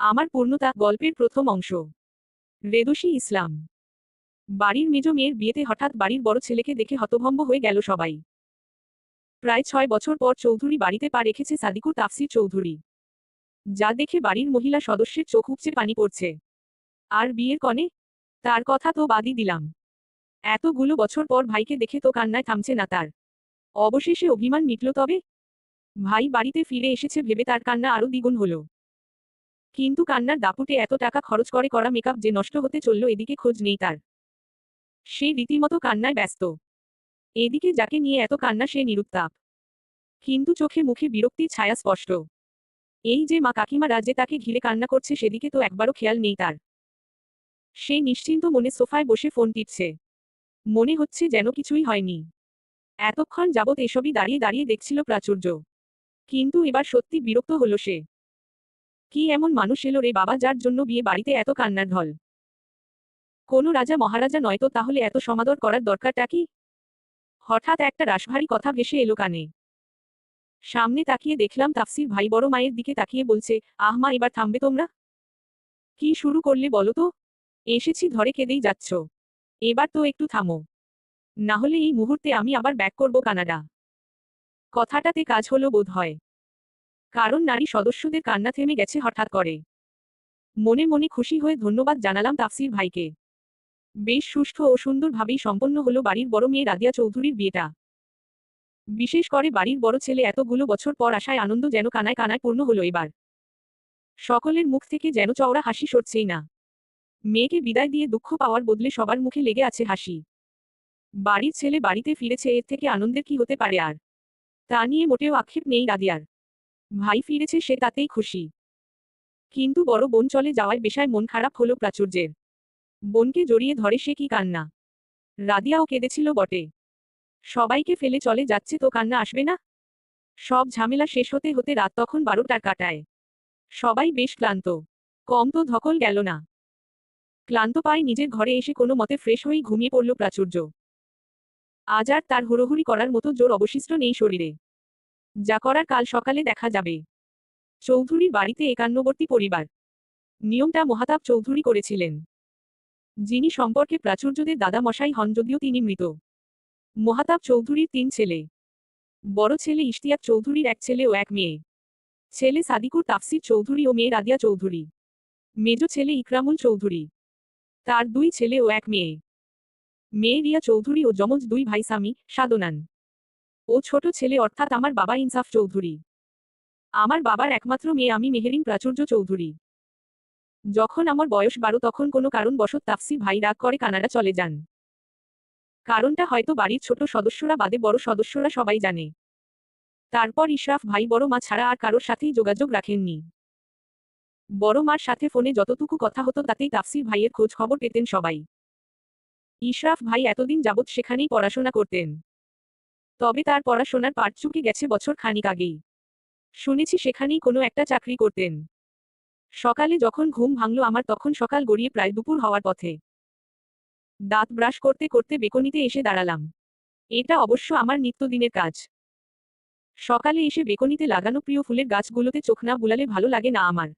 আমার পূর্ণতা গল্পের প্রথম অংশ। রেদোসী ইসলাম। বাড়ির মেজ মেয়ের বিয়েতে হঠাৎ বাড়ির বড় ছেলেকে দেখে হতভম্ব হয়ে গেল সবাই। প্রায় 6 বছর পর চৌধুরী বাড়িতে পা রেখেছে সাদিকুর তাফসির চৌধুরী। যা দেখে বাড়ির মহিলা সদস্যের চোখ উপচে পানি পড়ছে। আর বিয়ের কনে? তার কথা তো বাদই দিলাম। এতগুলো বছর পর ভাইকে দেখে তো কান্নায় থামছে না তার। অবশেষে অভিমান মিটল তবে? ভাই বাড়িতে ফিরে এসেছে ভেবে তার কান্না আরো দ্বিগুণ হলো। কিন্তু কান্নার দাপুটে এত টাকা খরচ করে করা মেকআপ যে নষ্ট হতে চলল এদিকে খোঁজ নেই তার। সে রীতিমতো কান্নায় ব্যস্ত। এদিকে যাকে নিয়ে এত কান্না সে নিরুত্তাপ। কিন্তু চোখে মুখে বিরক্তির ছায়া স্পষ্ট। এই যে মা কাকিমারা যে তাকে ঘিরে কান্না করছে সেদিকে তো একবারও খেয়াল নেই তার। সে নিশ্চিন্ত মনে সোফায় বসে ফোন টিপছে। মনে হচ্ছে যেন কিছুই হয়নি। এতক্ষণ যাবৎ এসবই দাঁড়িয়ে দাঁড়িয়ে দেখছিল প্রাচুর্য। কিন্তু এবার সত্যি বিরক্ত হলো সে। কি এমন মানুষ এলো রে বাবা যার জন্য বিয়ে বাড়িতে এত কান্নার ঢল? কোনো রাজা মহারাজা নয়তো তাহলে এত সমাদর করার দরকারটা কি? হঠাৎ একটা রাশভারী কথা ভেসে এলো কানে। সামনে তাকিয়ে দেখলাম তাফসির ভাই বড় মায়ের দিকে তাকিয়ে বলছে, আহ মা এবার থামবে তোমরা? কি শুরু করলে বলো তো? এসেছি ধরে কেঁদেই যাচ্ছ। এবার তো একটু থামো। না হলে এই মুহূর্তে আমি আবার ব্যাক করব কানাডা। কথাটাতে কাজ হলো বোধ হয়। কারণ নারী সদস্যদের কান্না থেমে গেছে হঠাৎ করে। মনে মনে খুশি হয়ে ধন্যবাদ জানালাম তাফসির ভাইকে। বেশ সুষ্ঠু ও সুন্দরভাবেই সম্পন্ন হলো বাড়ির বড় মেয়ে রাদিয়া চৌধুরীর বিয়েটা। বিশেষ করে বাড়ির বড় ছেলে এতগুলো বছর পর আসায় আনন্দ যেন কানায় কানায় পূর্ণ হলো এবার। সকলের মুখ থেকে যেন চওড়া হাসি সরছেই না। মেয়েকে বিদায় দিয়ে দুঃখ পাওয়ার বদলে সবার মুখে লেগে আছে হাসি। বাড়ির ছেলে বাড়িতে ফিরেছে এর থেকে আনন্দের কি হতে পারে আর? তা নিয়ে মোটেও আক্ষেপ নেই রাদিয়ার। ভাই ফিরেছে সে তাতেই খুশি। কিন্তু বড় বোন চলে যাওয়ায় বেশায় মন খারাপ হলো প্রাচুর্যের। বোনকে জড়িয়ে ধরে সে কি কান্না। রাদিয়াও কেঁদেছিল বটে। সবাইকে ফেলে চলে যাচ্ছে তো কান্না আসবে না? সব ঝামেলা শেষ হতে হতে রাত তখন 12টার কাটায়। সবাই বেশ ক্লান্ত। কম তো ধকল গেল না। ক্লান্ত পায়ে নিজের ঘরে এসে কোনো মতে ফ্রেশ হয়েই ঘুমিয়ে পড়ল প্রাচুর্য। আজ আর তার হুড়োহুড়ি করার মতো জোর অবশিষ্ট নেই শরীরে। যা করার কাল সকালে দেখা যাবে। চৌধুরীর বাড়িতে একান্নবর্তী পরিবার। নিয়মটা মহাতাব চৌধুরী করেছিলেন। যিনি সম্পর্কে প্রাচুর্যদের দাদা মশাই হন যদিও তিনি মৃত। মহাতাব চৌধুরীর 3 ছেলে। বড় ছেলে ইশতিয়াক চৌধুরীর 1 ছেলে ও 1 মেয়ে। ছেলে সাদিকুর তাফসির চৌধুরী ও মেয়ে রাদিয়া চৌধুরী। মেজ ছেলে ইকরামুল চৌধুরী। তার 2 ছেলে ও 1 মেয়ে। মেয়ে রিয়া চৌধুরী ও যমজ 2 ভাই সামি, সাদনান। ও ছোট ছেলে অর্থাৎ আমার বাবা ইনসাফ চৌধুরী। আমার বাবার একমাত্র মেয়ে আমি মেহেরিন প্রাচুর্য চৌধুরী। যখন আমার বয়স 12 তখন কোনো কারণবশত তাফসির ভাই রাগ করে কানাডা চলে যান। কারণটা হয়তো বাড়ির ছোট সদস্যরা বাদে বড় সদস্যরা সবাই জানে। তারপর ইশরাফ ভাই বড় মা ছাড়া আর কারোর সাথেই যোগাযোগ রাখেননি। বড় মার সাথে ফোনে যতটুকু কথা হতো তাতেই তাফসির ভাইয়ের খোঁজ খবর পেতেন সবাই। ইশরাফ ভাই এতদিন যাবৎ সেখানেই পড়াশোনা করতেন। তবে তার পড়াশোনার পাট চুকে গেছে বছর খানিক আগেই। শুনেছি সেখানেই কোনো একটা চাকরি করতেন। সকালে যখন ঘুম ভাঙল আমার তখন সকাল গড়িয়ে প্রায় দুপুর হওয়ার পথে। দাঁত ব্রাশ করতে করতে বেকনিতে এসে দাঁড়ালাম। এটা অবশ্য আমার নিত্যদিনের কাজ। সকালে এসে বেকনিতে লাগানো প্রিয় ফুলের গাছগুলোতে চোখ না বুলালে ভালো লাগে না আমার।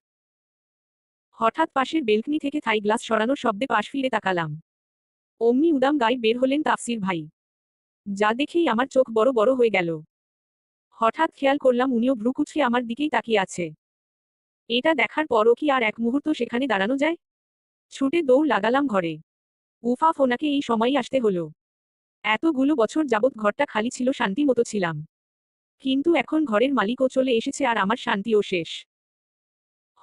হঠাৎ পাশের বেলকনি থেকে থাই গ্লাস সরানোর শব্দে পাশ ফিরে তাকালাম। অমনি উদাম গায়ে বের হলেন তাফসির ভাই। যা দেখেই আমার চোখ বড় বড় হয়ে গেল। হঠাৎ খেয়াল করলাম উনিও ভ্রু কুঁচকে আমার দিকেই তাকিয়ে আছে। এটা দেখার পরও কি আর এক মুহূর্ত সেখানে দাঁড়ানো যায়? ছুটে দৌড় লাগালাম ঘরে। উফাফ ওনাকে এই সময়ই আসতে হলো। এতগুলো বছর যাবৎ ঘরটা খালি ছিল শান্তি মতো ছিলাম। কিন্তু এখন ঘরের মালিকও চলে এসেছে আর আমার শান্তিও শেষ।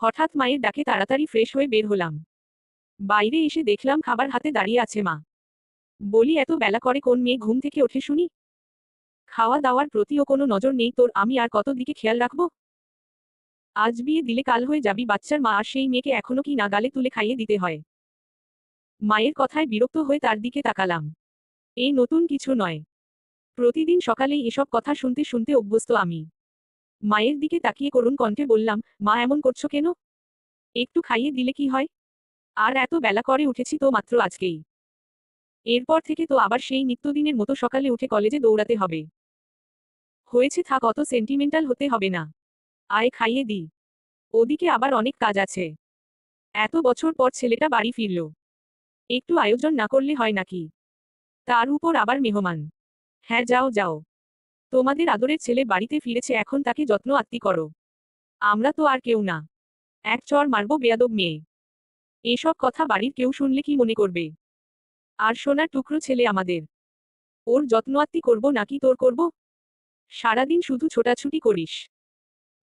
হঠাৎ মায়ের ডাকে তাড়াতাড়ি ফ্রেশ হয়ে বের হলাম। বাইরে এসে দেখলাম খাবার হাতে দাঁড়িয়ে আছে মা। বলি এত বেলা করে কোন মেয়ে ঘুম থেকে ওঠে শুনি? খাওয়া দাওয়ার প্রতিও কোনো নজর নেই তোর, আমি আর কত দিকে খেয়াল রাখবো? আজ বিয়ে দিলে কাল হয়ে যাবি বাচ্চার মা আর সেই মেয়েকে এখনো কি না গালে তুলে খাইয়ে দিতে হয়। মায়ের কথায় বিরক্ত হয়ে তার দিকে তাকালাম। এই নতুন কিছু নয়। প্রতিদিন সকালেই এসব কথা শুনতে শুনতে অভ্যস্ত আমি। মায়ের দিকে তাকিয়ে করুণ কণ্ঠে বললাম, মা এমন করছো কেন? একটু খাইয়ে দিলে কি হয়? আর এত বেলা করে উঠেছি তো মাত্র আজকেই। এরপর থেকে তো আবার সেই নিত্যদিনের মতো সকালে উঠে কলেজে দৌড়াতে হবে। হয়েছে থাক অত সেন্টিমেন্টাল হতে হবে না। আয় খাইয়ে দি। ওদিকে আবার অনেক কাজ আছে। এত বছর পর ছেলেটা বাড়ি ফিরল, একটু আয়োজন না করলে হয় নাকি? তার উপর আবার মেহমান। হ্যাঁ, যাও যাও, তোমাদের আদরের ছেলে বাড়িতে ফিরেছে, এখন তাকে যত্ন আত্তি করো। আমরা তো আর কেউ না, এক চড় মারবো বেয়াদব মেয়ে। এসব কথা বাড়ির কেউ শুনলে কি মনে করবে? আর সোনার টুকরো ছেলে আমাদের, ওর যত্ন আত্তি করবো নাকি তোর করব? সারাদিন শুধু ছোটাছুটি করিস।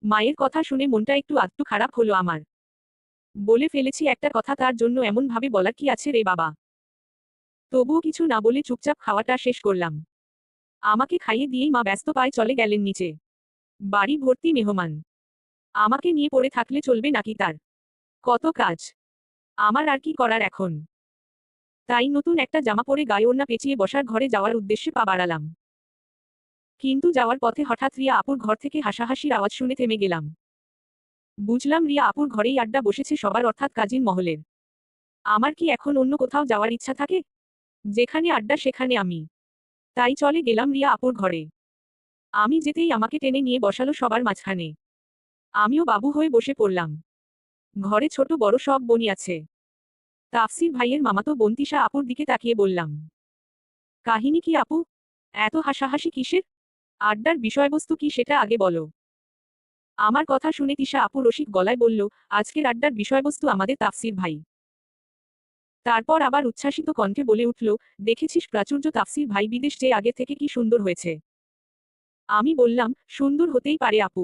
মায়ের কথা শুনে মনটা একটু আধটু খারাপ হলো আমার। বলে ফেলেছি একটা কথা, তার জন্য এমন ভাবে বলার কি আছে রে বাবা? তবুও কিছু না বলে চুপচাপ খাওয়াটা শেষ করলাম। আমাকে খাইয়ে দিয়েই মা ব্যস্ত পায়ে চলে গেলেন নিচে। বাড়ি ভর্তি মেহমান, আমাকে নিয়ে পড়ে থাকলে চলবে নাকি তার? কত কাজ, আমার আর কি করার এখন? তাই নতুন একটা জামা পরে গায়ে ওড়না পেঁচিয়ে বসার ঘরে যাওয়ার উদ্দেশ্যে পা বাড়ালাম। কিন্তু যাওয়ার পথে হঠাৎ রিয়া আপুর ঘর থেকে হাসাহাসির আওয়াজ শুনে থেমে গেলাম। বুঝলাম রিয়া আপুর ঘরেই আড্ডা বসেছে সবার, অর্থাৎ কাজিন মহলের। আমার কি এখন অন্য কোথাও যাওয়ার ইচ্ছা থাকে? যেখানে আড্ডা সেখানে আমি। তাই চলে গেলাম রিয়া আপুর ঘরে। আমি যেতেই আমাকে টেনে নিয়ে বসালো সবার মাঝখানে। আমিও বাবু হয়ে বসে পড়লাম। ঘরে ছোট বড় সব বোনই আছে। তাফসির ভাইয়ের মামাতো বোন তিশা আপুর দিকে তাকিয়ে বললাম, কাহিনী কি আপু? এত হাসাহাসি কিসের? আড্ডার বিষয়বস্তু কি সেটা আগে বলো। আমার কথা শুনে তিশা আপু রসিক গলায় বলল, আজকের আড্ডার বিষয়বস্তু আমাদের তাফসির ভাই। তারপর আবার উচ্ছ্বাসিত কণ্ঠে বলে উঠল, দেখেছিস প্রাচুর্য, তাফসির ভাই বিদেশ যে আগে থেকে কি সুন্দর হয়েছে। আমি বললাম, সুন্দর হতেই পারে আপু,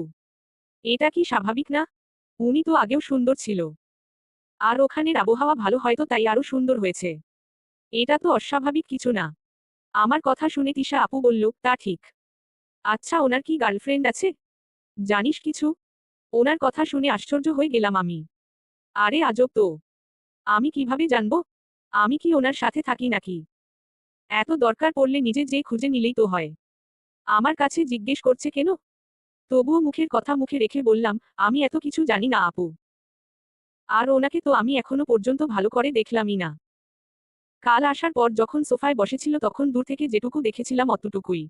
এটা কি স্বাভাবিক না? উনি তো আগেও সুন্দর ছিল, আর ওখানের আবহাওয়া ভালো, হয়তো তাই আরো সুন্দর হয়েছে। এটা তো অস্বাভাবিক কিছু না। আমার কথা শুনে তিশা আপু বলল, তা ঠিক। আচ্ছা, ওনার কি গার্লফ্রেন্ড আছে? জানিস কিছু? ওনার কথা শুনে আশ্চর্য হয়ে গেলাম আমি। আরে আজব তো, আমি কিভাবে জানবো? আমি কি ওনার সাথে থাকি নাকি? এত দরকার পড়লে নিজে যে খুঁজে নিলেই তো হয়। আমার কাছে জিজ্ঞেস করছে কেন? তবুও মুখের কথা মুখে রেখে বললাম, আমি এত কিছু জানি না আপু। আর ওনাকে তো আমি এখনো পর্যন্ত ভালো করে দেখলামই না। কাল আসার পর যখন সোফায় বসেছিল তখন দূর থেকে যেটুকু দেখেছিলাম অতটুকুই।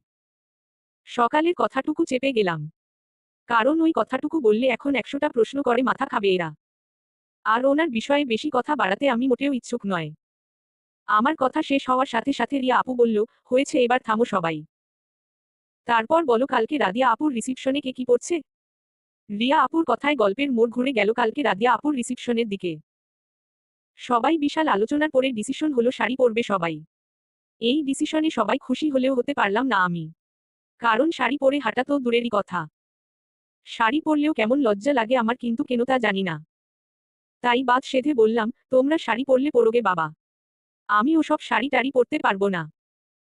সকালের কথাটুকু চেপে গেলাম, কারণ ওই কথাটুকু বললে এখন 100টা প্রশ্ন করে মাথা খাবে এরা। আর ওনার বিষয়ে বেশি কথা বাড়াতে আমি মোটেও ইচ্ছুক নয়। আমার কথা শেষ হওয়ার সাথে সাথে রিয়া আপু বলল, হয়েছে, এবার থামো সবাই। তারপর বলো, কালকে রাদিয়া আপুর রিসিপশনে কে কি পড়ছে? রিয়া আপুর কথায় গল্পের মোড় ঘুরে গেল কালকে রাদিয়া আপুর রিসিপশনের দিকে। সবাই বিশাল আলোচনার পরে ডিসিশন হলো শাড়ি পরবে সবাই। এই ডিসিশনে সবাই খুশি হলেও হতে পারলাম না আমি। কারণ শাড়ি পরে হাঁটা তো দূরেরই কথা, শাড়ি পরলেও কেমন লজ্জা লাগে আমার, কিন্তু কেন তা জানি না। তাই বাদ সেধে বললাম, তোমরা শাড়ি পরলে পরোগে বাবা, আমি ওসব শাড়ি টাড়ি পরতে পারবো না।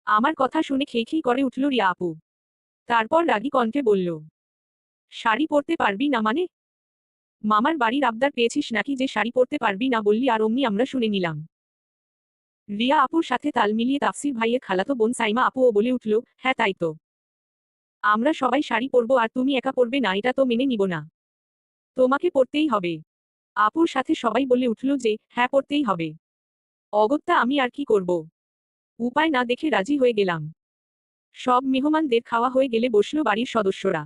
আমার কথা শুনে খেই করে উঠল রিয়া আপু। তারপর রাগী কণ্ঠে বলল, শাড়ি পরতে পারবি না মানে? মামার বাড়ির আবদার পেয়েছিস নাকি যে শাড়ি পরতে পারবি না বললি? আর অমনি আমরা শুনে নিলাম। রিয়া আপুর সাথে তাল মিলিয়ে তাফসির ভাইয়ের খালাতো বোন সাইমা আপুও বলে উঠল, হ্যাঁ তাই তো, আমরা সবাই শাড়ি পরবো আর তুমি একা পরবে না, এটা তো মেনে নিব না। তোমাকে পরতেই হবে। আপুর সাথে সবাই বলে উঠল যে, হ্যাঁ পরতেই হবে। অগত্যা আমি আর কি করব? উপায় না দেখে রাজি হয়ে গেলাম। সব মেহমানদের খাওয়া হয়ে গেলে বসলো বাড়ির সদস্যরা।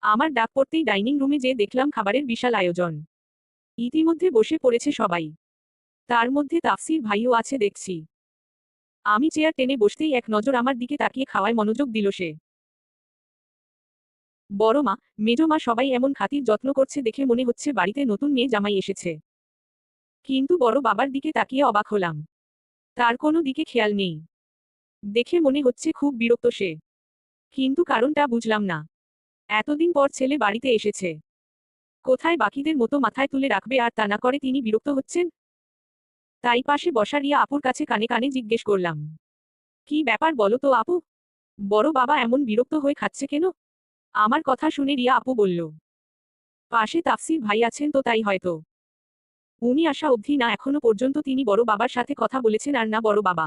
আমার ডাক পড়তেই ডাইনিং রুমে যেয়ে দেখলাম খাবারের বিশাল আয়োজন। ইতিমধ্যে বসে পড়েছে সবাই। তার মধ্যে তাফসির ভাইও আছে দেখছি। আমি চেয়ার টেনে বসতেই এক নজর আমার দিকে তাকিয়ে খাওয়ায় মনোযোগ দিল সে। বড় মা, মেজো মা সবাই এমন খাতির যত্ন করছে দেখে মনে হচ্ছে বাড়িতে নতুন মেয়ে জামাই এসেছে। কিন্তু বড় বাবার দিকে তাকিয়ে অবাক হলাম। তার কোনো দিকে খেয়াল নেই। দেখে মনে হচ্ছে খুব বিরক্ত সে। কিন্তু কারণটা বুঝলাম না। এতদিন পর ছেলে বাড়িতে এসেছে, কোথায় বাকিদের মতো মাথায় তুলে রাখবে, আর তা না করে তিনি বিরক্ত হচ্ছেন। তাই পাশে বসা রিয়া আপুর কাছে কানে কানে জিজ্ঞেস করলাম, কি ব্যাপার বলো তো আপু? বড় বাবা এমন বিরক্ত হয়ে খাচ্ছে কেন? আমার কথা শুনে রিয়া আপু বলল, পাশে তাফসির ভাই আছেন তো তাই হয়তো। উনি আসা অবধি না এখনো পর্যন্ত তিনি বড় বাবার সাথে কথা বলেছেন আর না বড় বাবা।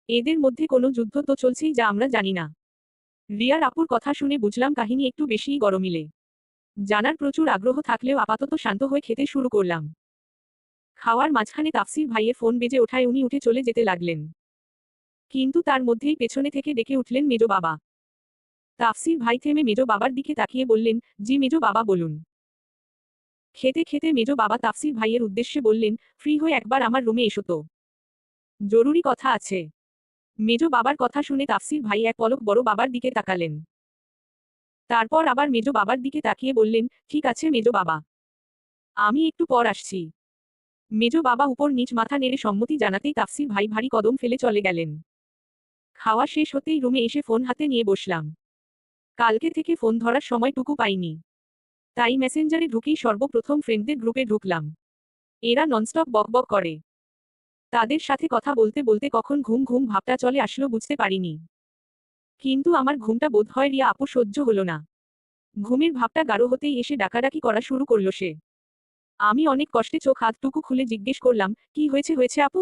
এদের মধ্যে কোনো যুদ্ধ তো চলছেই যা আমরা জানি না। রিয়ার আপুর কথা শুনে বুঝলাম কাহিনী একটু বেশিই গরমিলে। জানার প্রচুর আগ্রহ থাকলেও আপাতত শান্ত হয়ে খেতে শুরু করলাম। খাওয়ার মাঝখানে তাফসির ভাইয়ের ফোন বেজে ওঠায় উনি উঠে চলে যেতে লাগলেন। কিন্তু তার মধ্যেই পেছনে থেকে ডেকে উঠলেন মেজো বাবা। তাফসির ভাই থেমে মেজো বাবার দিকে তাকিয়ে বললেন, জি মেজো বাবা বলুন। খেতে খেতে মেজো বাবা তাফসির ভাইয়ের উদ্দেশ্যে বললেন, ফ্রি হয়ে একবার আমার রুমে এসো তো, জরুরি কথা আছে। মেজো বাবার কথা শুনে তাফসির ভাই এক পলক বড় বাবার দিকে তাকালেন। তারপর আবার মেজো বাবার দিকে তাকিয়ে বললেন, ঠিক আছে মেজো বাবা, আমি একটু পর আসছি। মেজো বাবা উপর নিচ মাথা নেড়ে সম্মতি জানাতেই তাফসির ভাই ভারী কদম ফেলে চলে গেলেন। খাওয়া শেষ হতেই রুমে এসে ফোন হাতে নিয়ে বসলাম। কালকে থেকে ফোন ধরার সময়টুকু পাইনি, তাই মেসেঞ্জারে ঢুকেই সর্বপ্রথম ফ্রেন্ডদের গ্রুপে ঢুকলাম। এরা ননস্টপ বকবক করে, তাদের সাথে কথা বলতে বলতে কখন ঘুম ঘুম ভাবটা চলে আসলো বুঝতে পারিনি। কিন্তু আমার ঘুমটা বোধ হয় রিয়া আপু সহ্য হলো না। ঘুমের ভাবটা গাঢ় হতেই এসে ডাকাডাকি করা শুরু করলো সে। আমি অনেক কষ্টে চোখ হাতটুকু খুলে জিজ্ঞেস করলাম, কি হয়েছে হয়েছে আপু,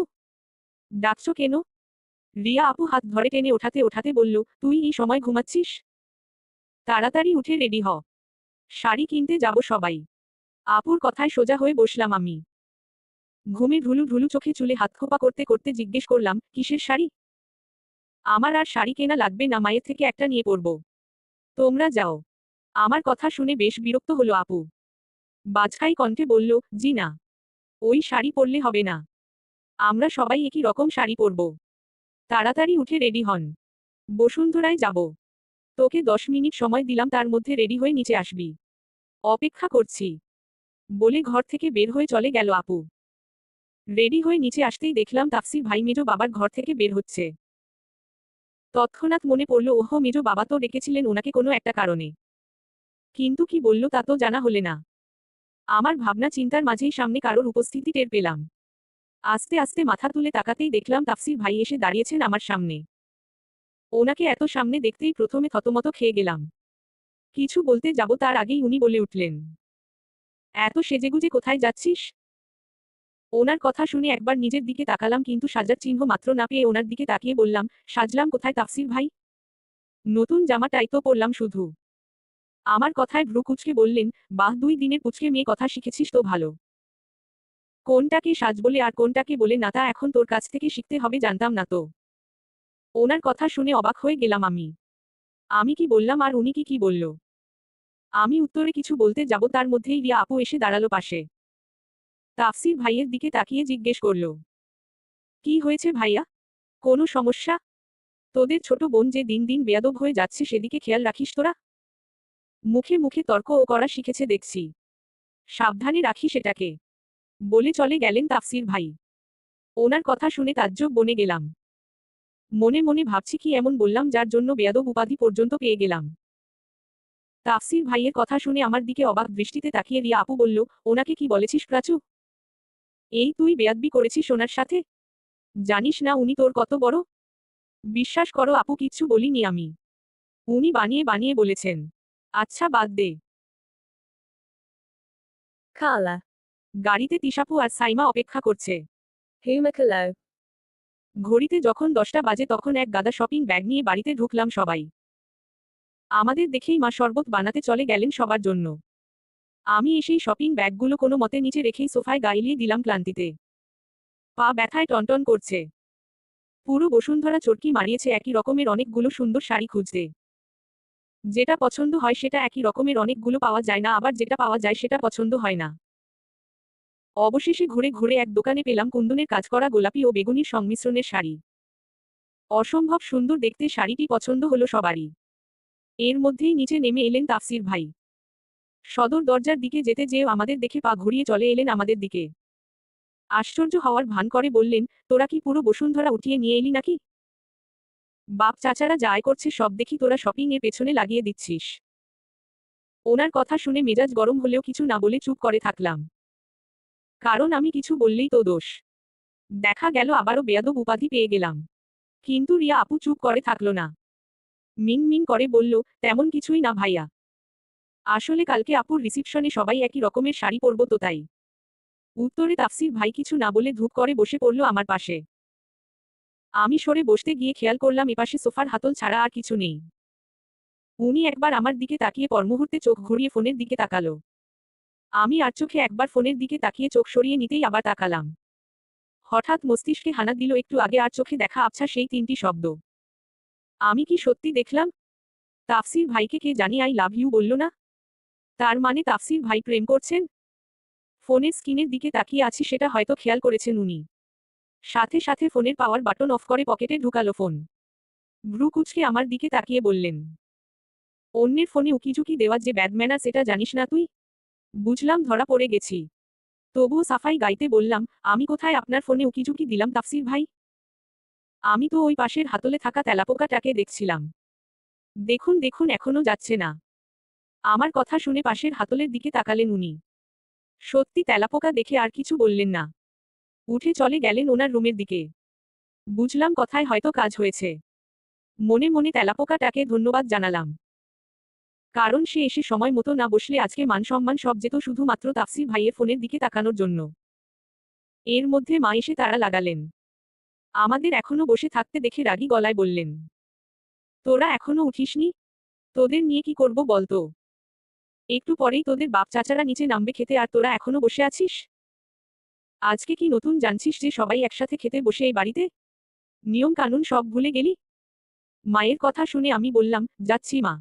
ডাকছো কেন? রিয়া আপু হাত ধরে টেনে ওঠাতে ওঠাতে বলল, তুই এই সময় ঘুমাচ্ছিস? তাড়াতাড়ি উঠে রেডি হ, শাড়ি কিনতে যাব সবাই। আপুর কথায় সোজা হয়ে বসলাম আমি। ঘুমে ঢুলু ঢুলু চোখে চুলে হাত খোপা করতে করতে জিজ্ঞেস করলাম, কিসের শাড়ি? আমার আর শাড়ি কেনা লাগবে না, মায়ের থেকে একটা নিয়ে পরব। তোমরা যাও। আমার কথা শুনে বেশ বিরক্ত হলো আপু। বাজখাই কণ্ঠে বলল, জি না, ওই শাড়ি পরলে হবে না, আমরা সবাই একই রকম শাড়ি পরব। তাড়াতাড়ি উঠে রেডি হন, বসুন্ধরায় যাব। তোকে 10 মিনিট সময় দিলাম, তার মধ্যে রেডি হয়ে নিচে আসবি, অপেক্ষা করছি, বলে ঘর থেকে বের হয়ে চলে গেল আপু। রেডি হয়ে নিচে আসতেই দেখলাম তাফসির ভাই মেজো বাবার ঘর থেকে বের হচ্ছে। তৎক্ষণাৎ মনে পড়ল, ওহো মেজো বাবা তো ডেকেছিলেন ওনাকে কোনো একটা কারণে, কিন্তু কি বলল তা তো জানা হলে না। আমার ভাবনা চিন্তার মাঝেই সামনে কারোর উপস্থিতি টের পেলাম। আস্তে আস্তে মাথা তুলে তাকাতেই দেখলাম তাফসির ভাই এসে দাঁড়িয়েছেন আমার সামনে। ওনাকে এত সামনে দেখতেই প্রথমে থতমত খেয়ে গেলাম। কিছু বলতে যাব তার আগেই উনি বলে উঠলেন, এত সেজেগুজে কোথায় যাচ্ছিস? ওনার কথা শুনে একবার নিজের দিকে তাকালাম, কিন্তু সাজার চিহ্ন মাত্র না পেয়ে ওনার দিকে তাকিয়ে বললাম, সাজলাম কোথায় তাফসির ভাই, নতুন জামাটাই তো পরলাম শুধু। আমার কথায় ভ্রু কুঁচকে বললেন, বাহ 2 দিনের পুচকে মেয়ে কথা শিখেছিস তো ভালো। কোনটাকে সাজ বলে আর কোনটাকে বলে না তা এখন তোর কাছ থেকে শিখতে হবে, জানতাম না তো। ওনার কথা শুনে অবাক হয়ে গেলাম আমি। আমি কি বললাম আর উনি কি কি বলল? আমি উত্তরে কিছু বলতে যাব তার মধ্যেই রিয়া আপু এসে দাঁড়ালো পাশে। তাফসির ভাইয়ের দিকে তাকিয়ে জিজ্ঞেস করল, কি হয়েছে ভাইয়া, কোনো সমস্যা? তোদের ছোট বোন যে দিন দিন বেয়াদব হয়ে যাচ্ছে সেদিকে খেয়াল রাখিস তোরা? মুখে মুখে তর্ক ও করা শিখেছে দেখছি, সাবধানে রাখিস এটাকে, বলে চলে গেলেন তাফসির ভাই। ওনার কথা শুনে তাজ্জব বনে গেলাম। মনে মনে ভাবছি কি এমন বললাম যার জন্য বেয়াদব উপাধি পর্যন্ত পেয়ে গেলাম। তাফসির ভাইয়ের কথা শুনে আমার দিকে অবাক দৃষ্টিতে তাকিয়ে রিয়া আপু বলল, ওনাকে কি বলেছিস প্রাচু? এই তুই বেয়াদবি করেছিস ওনার সাথে? জানিস না উনি তোর কত বড়? বিশ্বাস করো আপু, কিচ্ছু বলিনি আমি, উনি বানিয়ে বানিয়ে বলেছেন। আচ্ছা বাদ দে। Carla. গাড়িতে তিশাপু আর সাইমা অপেক্ষা করছে। Humakalo. ঘড়িতে যখন 10টা বাজে তখন এক গাদা শপিং ব্যাগ নিয়ে বাড়িতে ঢুকলাম সবাই। আমাদের দেখেই মা শরবত বানাতে চলে গেলেন সবার জন্য। আমি এসেই শপিং ব্যাগগুলো কোনো মতে নিচে রেখেই সোফায় গা এলিয়ে দিলাম ক্লান্তিতে। পা ব্যথায় টনটন করছে। পুরো বসুন্ধরা চরকি মারিয়েছে একই রকমের অনেকগুলো সুন্দর শাড়ি খুঁজতে। যেটা পছন্দ হয় সেটা একই রকমের অনেকগুলো পাওয়া যায় না, আবার যেটা পাওয়া যায় সেটা পছন্দ হয় না। অবশেষে ঘুরে ঘুরে এক দোকানে পেলাম কুন্দনের কাজ করা গোলাপি ও বেগুনির সংমিশ্রণের শাড়ি। অসম্ভব সুন্দর দেখতে শাড়িটি পছন্দ হলো সবারই। এর মধ্যেই নিচে নেমে এলেন তাফসির ভাই। সদর দরজার দিকে যেতে যেও আমাদের দেখে পা ঘুরিয়ে চলে এলেন আমাদের দিকে। আশ্চর্য হওয়ার ভান করে বললেন, তোরা কি পুরো বসুন্ধরা উঠিয়ে নিয়ে এলি নাকি? বাপ চাচারা যা আয় করছে সব দেখি তোরা শপিং এর পেছনে লাগিয়ে দিচ্ছিস। ওনার কথা শুনে মেজাজ গরম হলেও কিছু না বলে চুপ করে থাকলাম। কারণ আমি কিছু বললেই তো দোষ। দেখা গেল আবারও বেয়াদব উপাধি পেয়ে গেলাম। কিন্তু রিয়া আপু চুপ করে থাকলো না। মিন মিন করে বলল, তেমন কিছুই না ভাইয়া। আসলে কালকে আপুর রিসিপশনে সবাই একই রকমের শাড়ি পরব তো তাই। উত্তরে তাফসির ভাই কিছু না বলে ধূপ করে বসে পড়ল আমার পাশে। আমি সরে বসতে গিয়ে খেয়াল করলাম এপাশে সোফার হাতল ছাড়া আর কিছু নেই। উনি একবার আমার দিকে তাকিয়ে পরমুহূর্তে চোখ ঘুরিয়ে ফোনের দিকে তাকালো। আমি আর চোখে একবার ফোনের দিকে তাকিয়ে চোখ সরিয়ে নিতেই আবার তাকালাম। হঠাৎ মস্তিষ্কে হানা দিল একটু আগে আর চোখে দেখা আবছা সেই 3টি শব্দ। আমি কি সত্যি দেখলাম? তাফসির ভাইকে কে জানি আই লাভ ইউ বলল না? তার মানে তাফসির ভাই প্রেম করছেন? ফোনের স্ক্রিনের দিকে তাকিয়ে আছি সেটা হয়তো খেয়াল করেছেন উনি। সাথে সাথে ফোনের পাওয়ার বাটন অফ করে পকেটে ঢুকালো ফোন। ভ্রু কুঁচকে আমার দিকে তাকিয়ে বললেন, অন্যের ফোনে উকিঝুঁকি দেওয়া যে ব্যাড ম্যানার্স এটা জানিস না তুই? বুঝলাম ধরা পড়ে গেছি। তবুও সাফাই গাইতে বললাম, আমি কোথায় আপনার ফোনে উকিঝুঁকি দিলাম তাফসির ভাই? আমি তো ওই পাশের হাতলে থাকা তেলাপোকাটাকে দেখছিলাম। দেখুন দেখুন এখনো যাচ্ছে না। আমার কথা শুনে পাশের হাতলের দিকে তাকালেন উনি। সত্যি তেলাপোকা দেখে আর কিছু বললেন না। উঠে চলে গেলেন ওনার রুমের দিকে। বুঝলাম কথায় হয়তো কাজ হয়েছে। মনে মনে তেলাপোকাটাকে ধন্যবাদ জানালাম। কারণ সে এসে সময় মতো না বসলে আজকে মান সম্মান সব যেত শুধুমাত্র তাফসির ভাইয়ের ফোনের দিকে তাকানোর জন্য। এর মধ্যে মা এসে তাড়া লাগালেন। আমাদের এখনো বসে থাকতে দেখে রাগী গলায় বললেন, তোরা এখনো উঠিসনি? তোদের নিয়ে কি করব বলতো? একটু পরেই তোদের বাপ চাচারা নিচে নামবে খেতে আর তোরা এখনো বসে আছিস? আজকে কি নতুন জানছিস যে সবাই একসাথে খেতে বসে এই বাড়িতে? নিয়ম কানুন সব ভুলে গেলি? মায়ের কথা শুনে আমি বললাম, যাচ্ছি মা।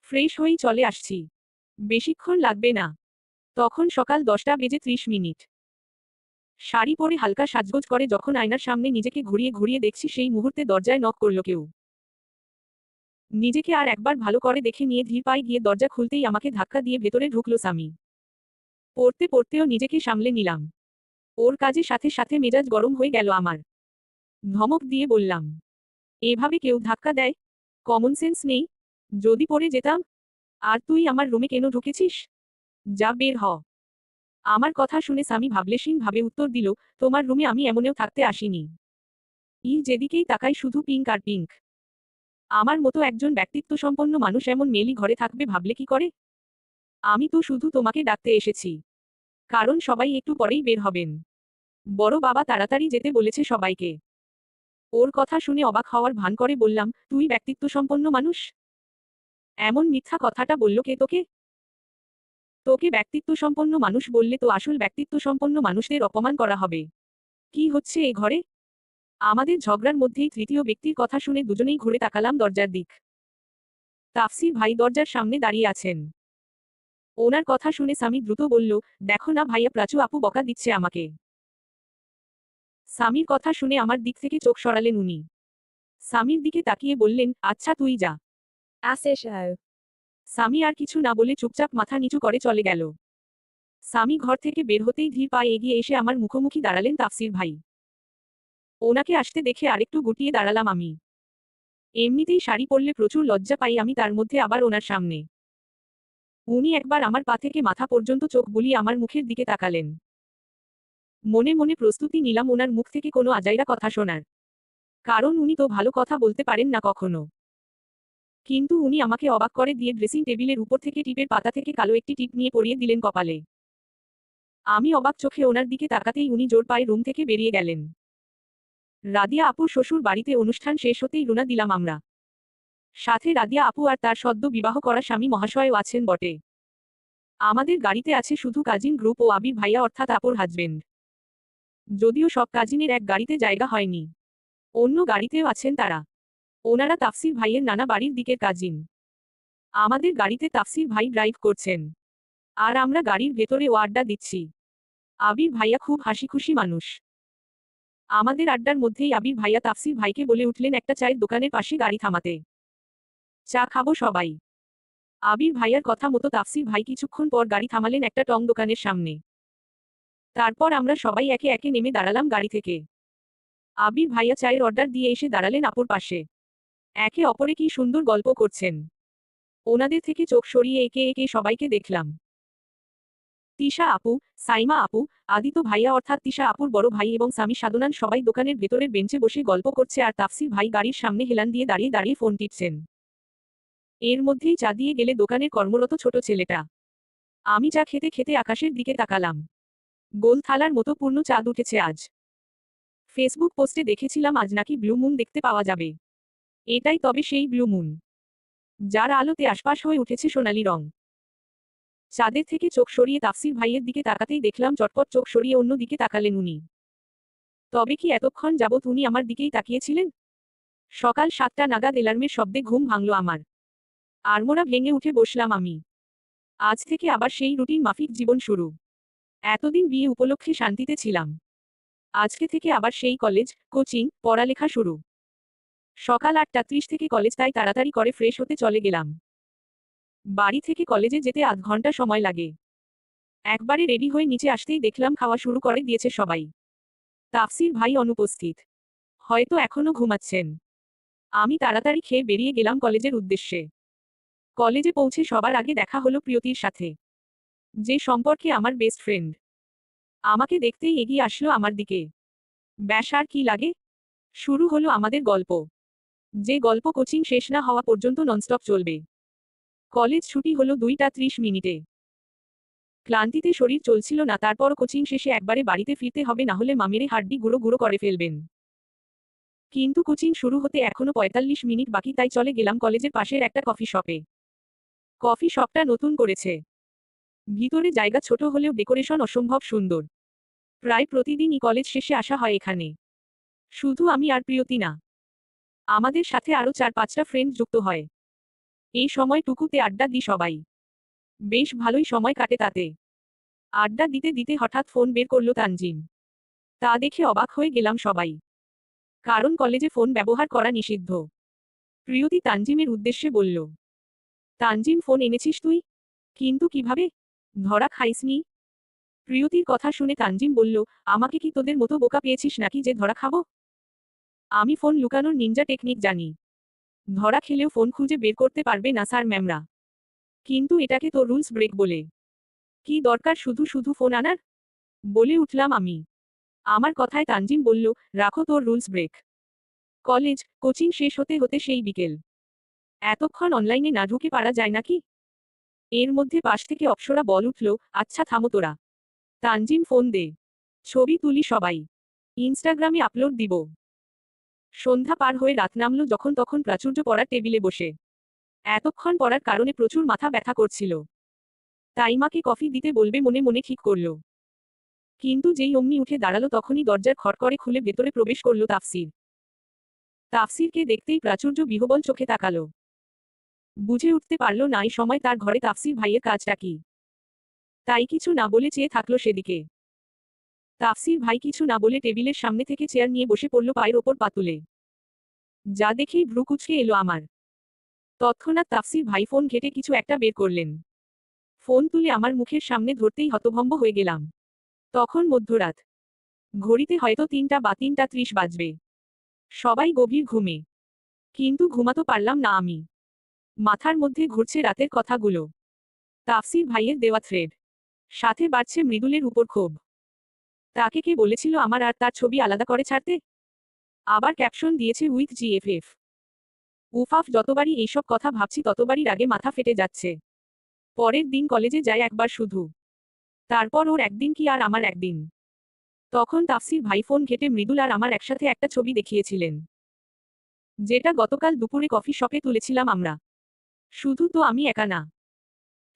ফ্রেশ হয়েই চলে আসছি। বেশিক্ষণ লাগবে না। তখন সকাল 10:30। শাড়ি পরে হালকা সাজগোজ করে যখন আয়নার সামনে নিজেকে ঘুরিয়ে ঘুরিয়ে দেখছি সেই মুহূর্তে দরজায় নক করল কেউ। নিজেকে আর একবার ভালো করে দেখে নিয়ে ধীর পায়ে গিয়ে দরজা খুলতেই আমাকে ধাক্কা দিয়ে ভেতরে ঢুকলো সামি। পড়তে পড়তেও নিজেকে সামলে নিলাম। ওর কাজে সাথে সাথে মেজাজ গরম হয়ে গেল আমার। ধমক দিয়ে বললাম, এভাবে কেউ ধাক্কা দেয়? কমন সেন্স নেই? যদি পড়ে যেতাম? আর তুই আমার রুমে কেন ঢুকেছিস? যা বের হ। আমার কথা শুনে সামি ভাবলেশীন ভাবে উত্তর দিল, তোমার রুমে আমি এমনেও থাকতে আসিনি। যেদিকেই তাকাই শুধু পিঙ্ক আর পিঙ্ক। আমার মতো একজন ব্যক্তিত্বসম্পন্ন মানুষ এমন মেয়েলি ঘরে থাকবে ভাবলে কি করে? আমি তো শুধু তোমাকে ডাকতে এসেছি। কারণ সবাই একটু পরেই বের হবেন। বড় বাবা তাড়াতাড়ি যেতে বলেছে সবাইকে। ওর কথা শুনে অবাক হওয়ার ভান করে বললাম, তুই ব্যক্তিত্বসম্পন্ন মানুষ? এমন মিথ্যা কথাটা বলল কে তোকে? তোকে ব্যক্তিত্বসম্পন্ন মানুষ বললে তো আসল ব্যক্তিত্বসম্পন্ন মানুষদের অপমান করা হবে। কি হচ্ছে এ ঘরে? আমাদের ঝগড়ার মধ্যেই তৃতীয় ব্যক্তির কথা শুনে দুজনেই ঘুরে তাকালাম দরজার দিক। তাফসির ভাই দরজার সামনে দাঁড়িয়ে আছেন। ওনার কথা শুনে সামি দ্রুত বলল, দেখো না ভাইয়া প্রাচু আপু বকা দিচ্ছে আমাকে। সামির কথা শুনে আমার দিক থেকে চোখ সরালেন উনি। সামির দিকে তাকিয়ে বললেন, আচ্ছা তুই যা। Asisho. সামি আর কিছু না বলে চুপচাপ মাথা নিচু করে চলে গেল। সামি ঘর থেকে বের হতেই ধীর পায়ে এগিয়ে এসে আমার মুখোমুখি দাঁড়ালেন তাফসির ভাই। ওনাকে আসতে দেখে আরেকটু গুটিয়ে দাঁড়ালাম আমি। এমনিতেই শাড়ি পরলে প্রচুর লজ্জা পাই আমি তার মধ্যে আবার ওনার সামনে। উনি একবার আমার পা থেকে মাথা পর্যন্ত চোখ বুলিয়ে আমার মুখের দিকে তাকালেন। মনে মনে প্রস্তুতি নিলাম ওনার মুখ থেকে কোনো আজাইরা কথা শোনার। কারণ উনি তো ভালো কথা বলতে পারেন না কখনো। কিন্তু উনি আমাকে অবাক করে দিয়ে ড্রেসিং টেবিলের উপর থেকে টিপের পাতা থেকে কালো একটি টিপ নিয়ে পরিয়ে দিলেন কপালে। আমি অবাক চোখে ওনার দিকে তাকাতেই উনি জোর পায়ে রুম থেকে বেরিয়ে গেলেন। রাদিয়া আপুর শ্বশুর বাড়িতে অনুষ্ঠান শেষ হতেই রুনা দিলাম আমরা। সাথে রাদিয়া আপু আর তার সদ্য বিবাহ করা স্বামী মহাশয়ও আছেন বটে। আমাদের গাড়িতে আছে শুধু কাজিন গ্রুপ ও আবির ভাইয়া অর্থাৎ আপুর হাজবেন্ড। যদিও সব কাজিনের এক গাড়িতে জায়গা হয়নি। অন্য গাড়িতেও আছেন তারা। ওনারা তাফসির ভাইয়ের নানা বাড়ির দিকের কাজিন। আমাদের গাড়িতে তাফসির ভাই ড্রাইভ করছেন। আর আমরা গাড়ির ভেতরে ও আড্ডা দিচ্ছি। আবির ভাইয়া খুব হাসিখুশি মানুষ। আমাদের আড্ডার মধ্যেই আবির ভাইয়া তাফসির ভাইকে বলে উঠলেন একটা চায়ের দোকানের পাশে গাড়ি থামাতে। চা খাবো সবাই। আবির ভাইয়ার কথা মতো তাফসির ভাই কিছুক্ষণ পর গাড়ি থামালেন একটা টং দোকানের সামনে। তারপর আমরা সবাই একে একে নেমে দাঁড়ালাম গাড়ি থেকে। আবির ভাইয়া চায়ের অর্ডার দিয়ে এসে দাঁড়ালেন আপুর পাশে। একে অপরে কি সুন্দর গল্প করছেন। ওনাদের থেকে চোখ সরিয়ে একে একে সবাইকে দেখলাম। তিশা আপু, সাইমা আপু, আদিত্য ভাইয়া অর্থাৎ তিশা আপুর বড় ভাই এবং সামি সাদনান সবাই দোকানের ভেতরের বেঞ্চে বসে গল্প করছে আর তাফসির ভাই গাড়ির সামনে হেলান দিয়ে দাঁড়িয়ে দাঁড়িয়ে ফোন টিপছেন। এর মধ্যেই চা দিয়ে গেলে দোকানের কর্মরত ছোট ছেলেটা। আমি চা খেতে খেতে আকাশের দিকে তাকালাম। গোল থালার মতো পূর্ণ চাঁদ উঠেছে আজ। ফেসবুক পোস্টে দেখেছিলাম আজ নাকি ব্লু মুন দেখতে পাওয়া যাবে। এটাই তবে সেই ব্লু মুন, যার আলোতে আশপাশ হয়ে উঠেছে সোনালি রং। চাঁদের থেকে চোখ সরিয়ে তাফসির ভাইয়ের দিকে তাকাতেই দেখলাম চটপট চোখ সরিয়ে অন্য দিকে তাকালেন উনি। তবে কি এতক্ষণ যাবৎ উনি আমার দিকেই তাকিয়েছিলেন? সকাল 7টা নাগাদ এলার্মের শব্দে ঘুম ভাঙল আমার। আড়মোড়া ভেঙে উঠে বসলাম আমি। আজ থেকে আবার সেই রুটিন মাফিক জীবন শুরু। এতদিন বিয়ে উপলক্ষে শান্তিতে ছিলাম। আজকে থেকে আবার সেই কলেজ, কোচিং, পড়ালেখা শুরু। সকাল 8:30 থেকে কলেজ, তাই তাড়াতাড়ি করে ফ্রেশ হতে চলে গেলাম। বাড়ি থেকে কলেজে যেতে আধ ঘন্টা সময় লাগে। একবারে রেডি হয়ে নিচে আসতেই দেখলাম খাওয়া শুরু করে দিয়েছে সবাই। তাফসির ভাই অনুপস্থিত। হয়তো এখনো ঘুমাচ্ছেন। আমি তাড়াতাড়ি খেয়ে বেরিয়ে গেলাম কলেজের উদ্দেশ্যে। কলেজে পৌঁছে সবার আগে দেখা হলো প্রিয়তির সাথে, যে সম্পর্কে আমার বেস্ট ফ্রেন্ড। আমাকে দেখতেই এগিয়ে আসলো আমার দিকে। ব্যাস, আর কি লাগে? শুরু হলো আমাদের গল্প। যে গল্প কোচিং শেষ না হওয়া পর্যন্ত ননস্টপ চলবে। কলেজ ছুটি হলো 2:30 ক্লান্তিতে শরীর চলছিল না, তারপর কোচিং শেষে একবারে বাড়িতে ফিরতে হবে, না হলে মামেরে হাড্ডি গুঁড়ো গুঁড়ো করে ফেলবেন। কিন্তু কোচিং শুরু হতে এখনো 45 মিনিট বাকি, তাই চলে গেলাম কলেজের পাশের একটা কফি শপে। কফি শপটা নতুন করেছে। ভিতরে জায়গা ছোট হলেও ডেকোরেশন অসম্ভব সুন্দর। প্রায় প্রতিদিনই কলেজ শেষে আসা হয় এখানে। শুধু আমি আর প্রিয়তি না, আমাদের সাথে আরও 4-5টা ফ্রেন্ড যুক্ত হয়। এই সময়টুকুতে আড্ডা দিই সবাই। বেশ ভালোই সময় কাটে তাতে। আড্ডা দিতে দিতে হঠাৎ ফোন বের করলো তানজিম। তা দেখে অবাক হয়ে গেলাম সবাই। কারণ কলেজে ফোন ব্যবহার করা নিষিদ্ধ। প্রিয়তি তানজিমের উদ্দেশ্যে বলল, তানজিম, ফোন এনেছিস তুই? কিন্তু কিভাবে? ধরা খাইসনি? প্রিয়তির কথা শুনে তানজিম বলল, আমাকে কি তোদের মতো বোকা পেয়েছিস নাকি যে ধরা খাবো? আমি ফোন লুকানোর নিনজা টেকনিক জানি। ধরা খেলেও ফোন খুঁজে বের করতে পারবে না স্যার ম্যামরা। কিন্তু এটাকে তো রুলস ব্রেক বলে। কি দরকার শুধু শুধু ফোন আনার? বলে উঠলাম আমি। আমার কথায় তানজিম বলল, রাখো তোর রুলস ব্রেক। কলেজ, কোচিং শেষ হতে হতে সেই বিকেল। এতক্ষণ অনলাইনে না ঢুকে পারা যায় নাকি? এর মধ্যে পাশ থেকে অপ্সরা বল উঠল, আচ্ছা থামো তোরা। তানজিম, ফোন দে। ছবি তুলি সবাই। ইনস্টাগ্রামে আপলোড দিব। সন্ধ্যা পার হয়ে রাত নামলো যখন, তখন প্রাচুর্য পড়ার টেবিলে বসে। এতক্ষণ পড়ার কারণে প্রচুর মাথা ব্যথা করছিল। তাই মাকে কফি দিতে বলবে মনে মনে ঠিক করল। কিন্তু যেই অমনি উঠে দাঁড়ালো তখনই দরজার খড়কড়ে খুলে ভেতরে প্রবেশ করল তাফসির। তাফসিরকে দেখতেই প্রাচুর্য বিহ্বল চোখে তাকালো। বুঝে উঠতে পারল না এই সময় তার ঘরে তাফসির ভাইয়ের কাজটা কি। তাই কিছু না বলে চেয়ে থাকলো সেদিকে। তাফসির ভাই কিছু না বলে টেবিলের সামনে থেকে চেয়ার নিয়ে বসে পড়ল পায়ের ওপর পা তুলে। যা দেখেই ভ্রু কুঁচকে এলো আমার। তৎক্ষণাৎ তাফসির ভাই ফোন ঘেটে কিছু একটা বের করলেন। ফোন তুলে আমার মুখের সামনে ধরতেই হতভম্ব হয়ে গেলাম। তখন মধ্যরাত। ঘড়িতে হয়তো 3টা বা 3:30 বাজবে। সবাই গভীর ঘুমে। কিন্তু ঘুমাতে পারলাম না আমি। মাথার মধ্যে ঘুরছে রাতের কথাগুলো। তাফসির ভাইয়ের দেওয়া থ্রেড। সাথে বাড়ছে মৃদুলের উপর ক্ষোভ। তাকে কে বলেছিল আমার আর তার ছবি আলাদা করে ছাড়তে? আবার ক্যাপশন দিয়েছে উইথ জিএফএফ। উফাফ, যতবারই এইসব কথা ভাবছি ততবারই রাগে মাথা ফেটে যাচ্ছে। পরের দিন কলেজে যাই একবার শুধু। তারপর ওর একদিন কি আর আমার একদিন। তখন তাফসির ভাই ফোন ঘেটে মৃদুল আর আমার একসাথে একটা ছবি দেখিয়েছিলেন, যেটা গতকাল দুপুরে কফি শপে তুলেছিলাম আমরা। শুধু তো আমি একা না,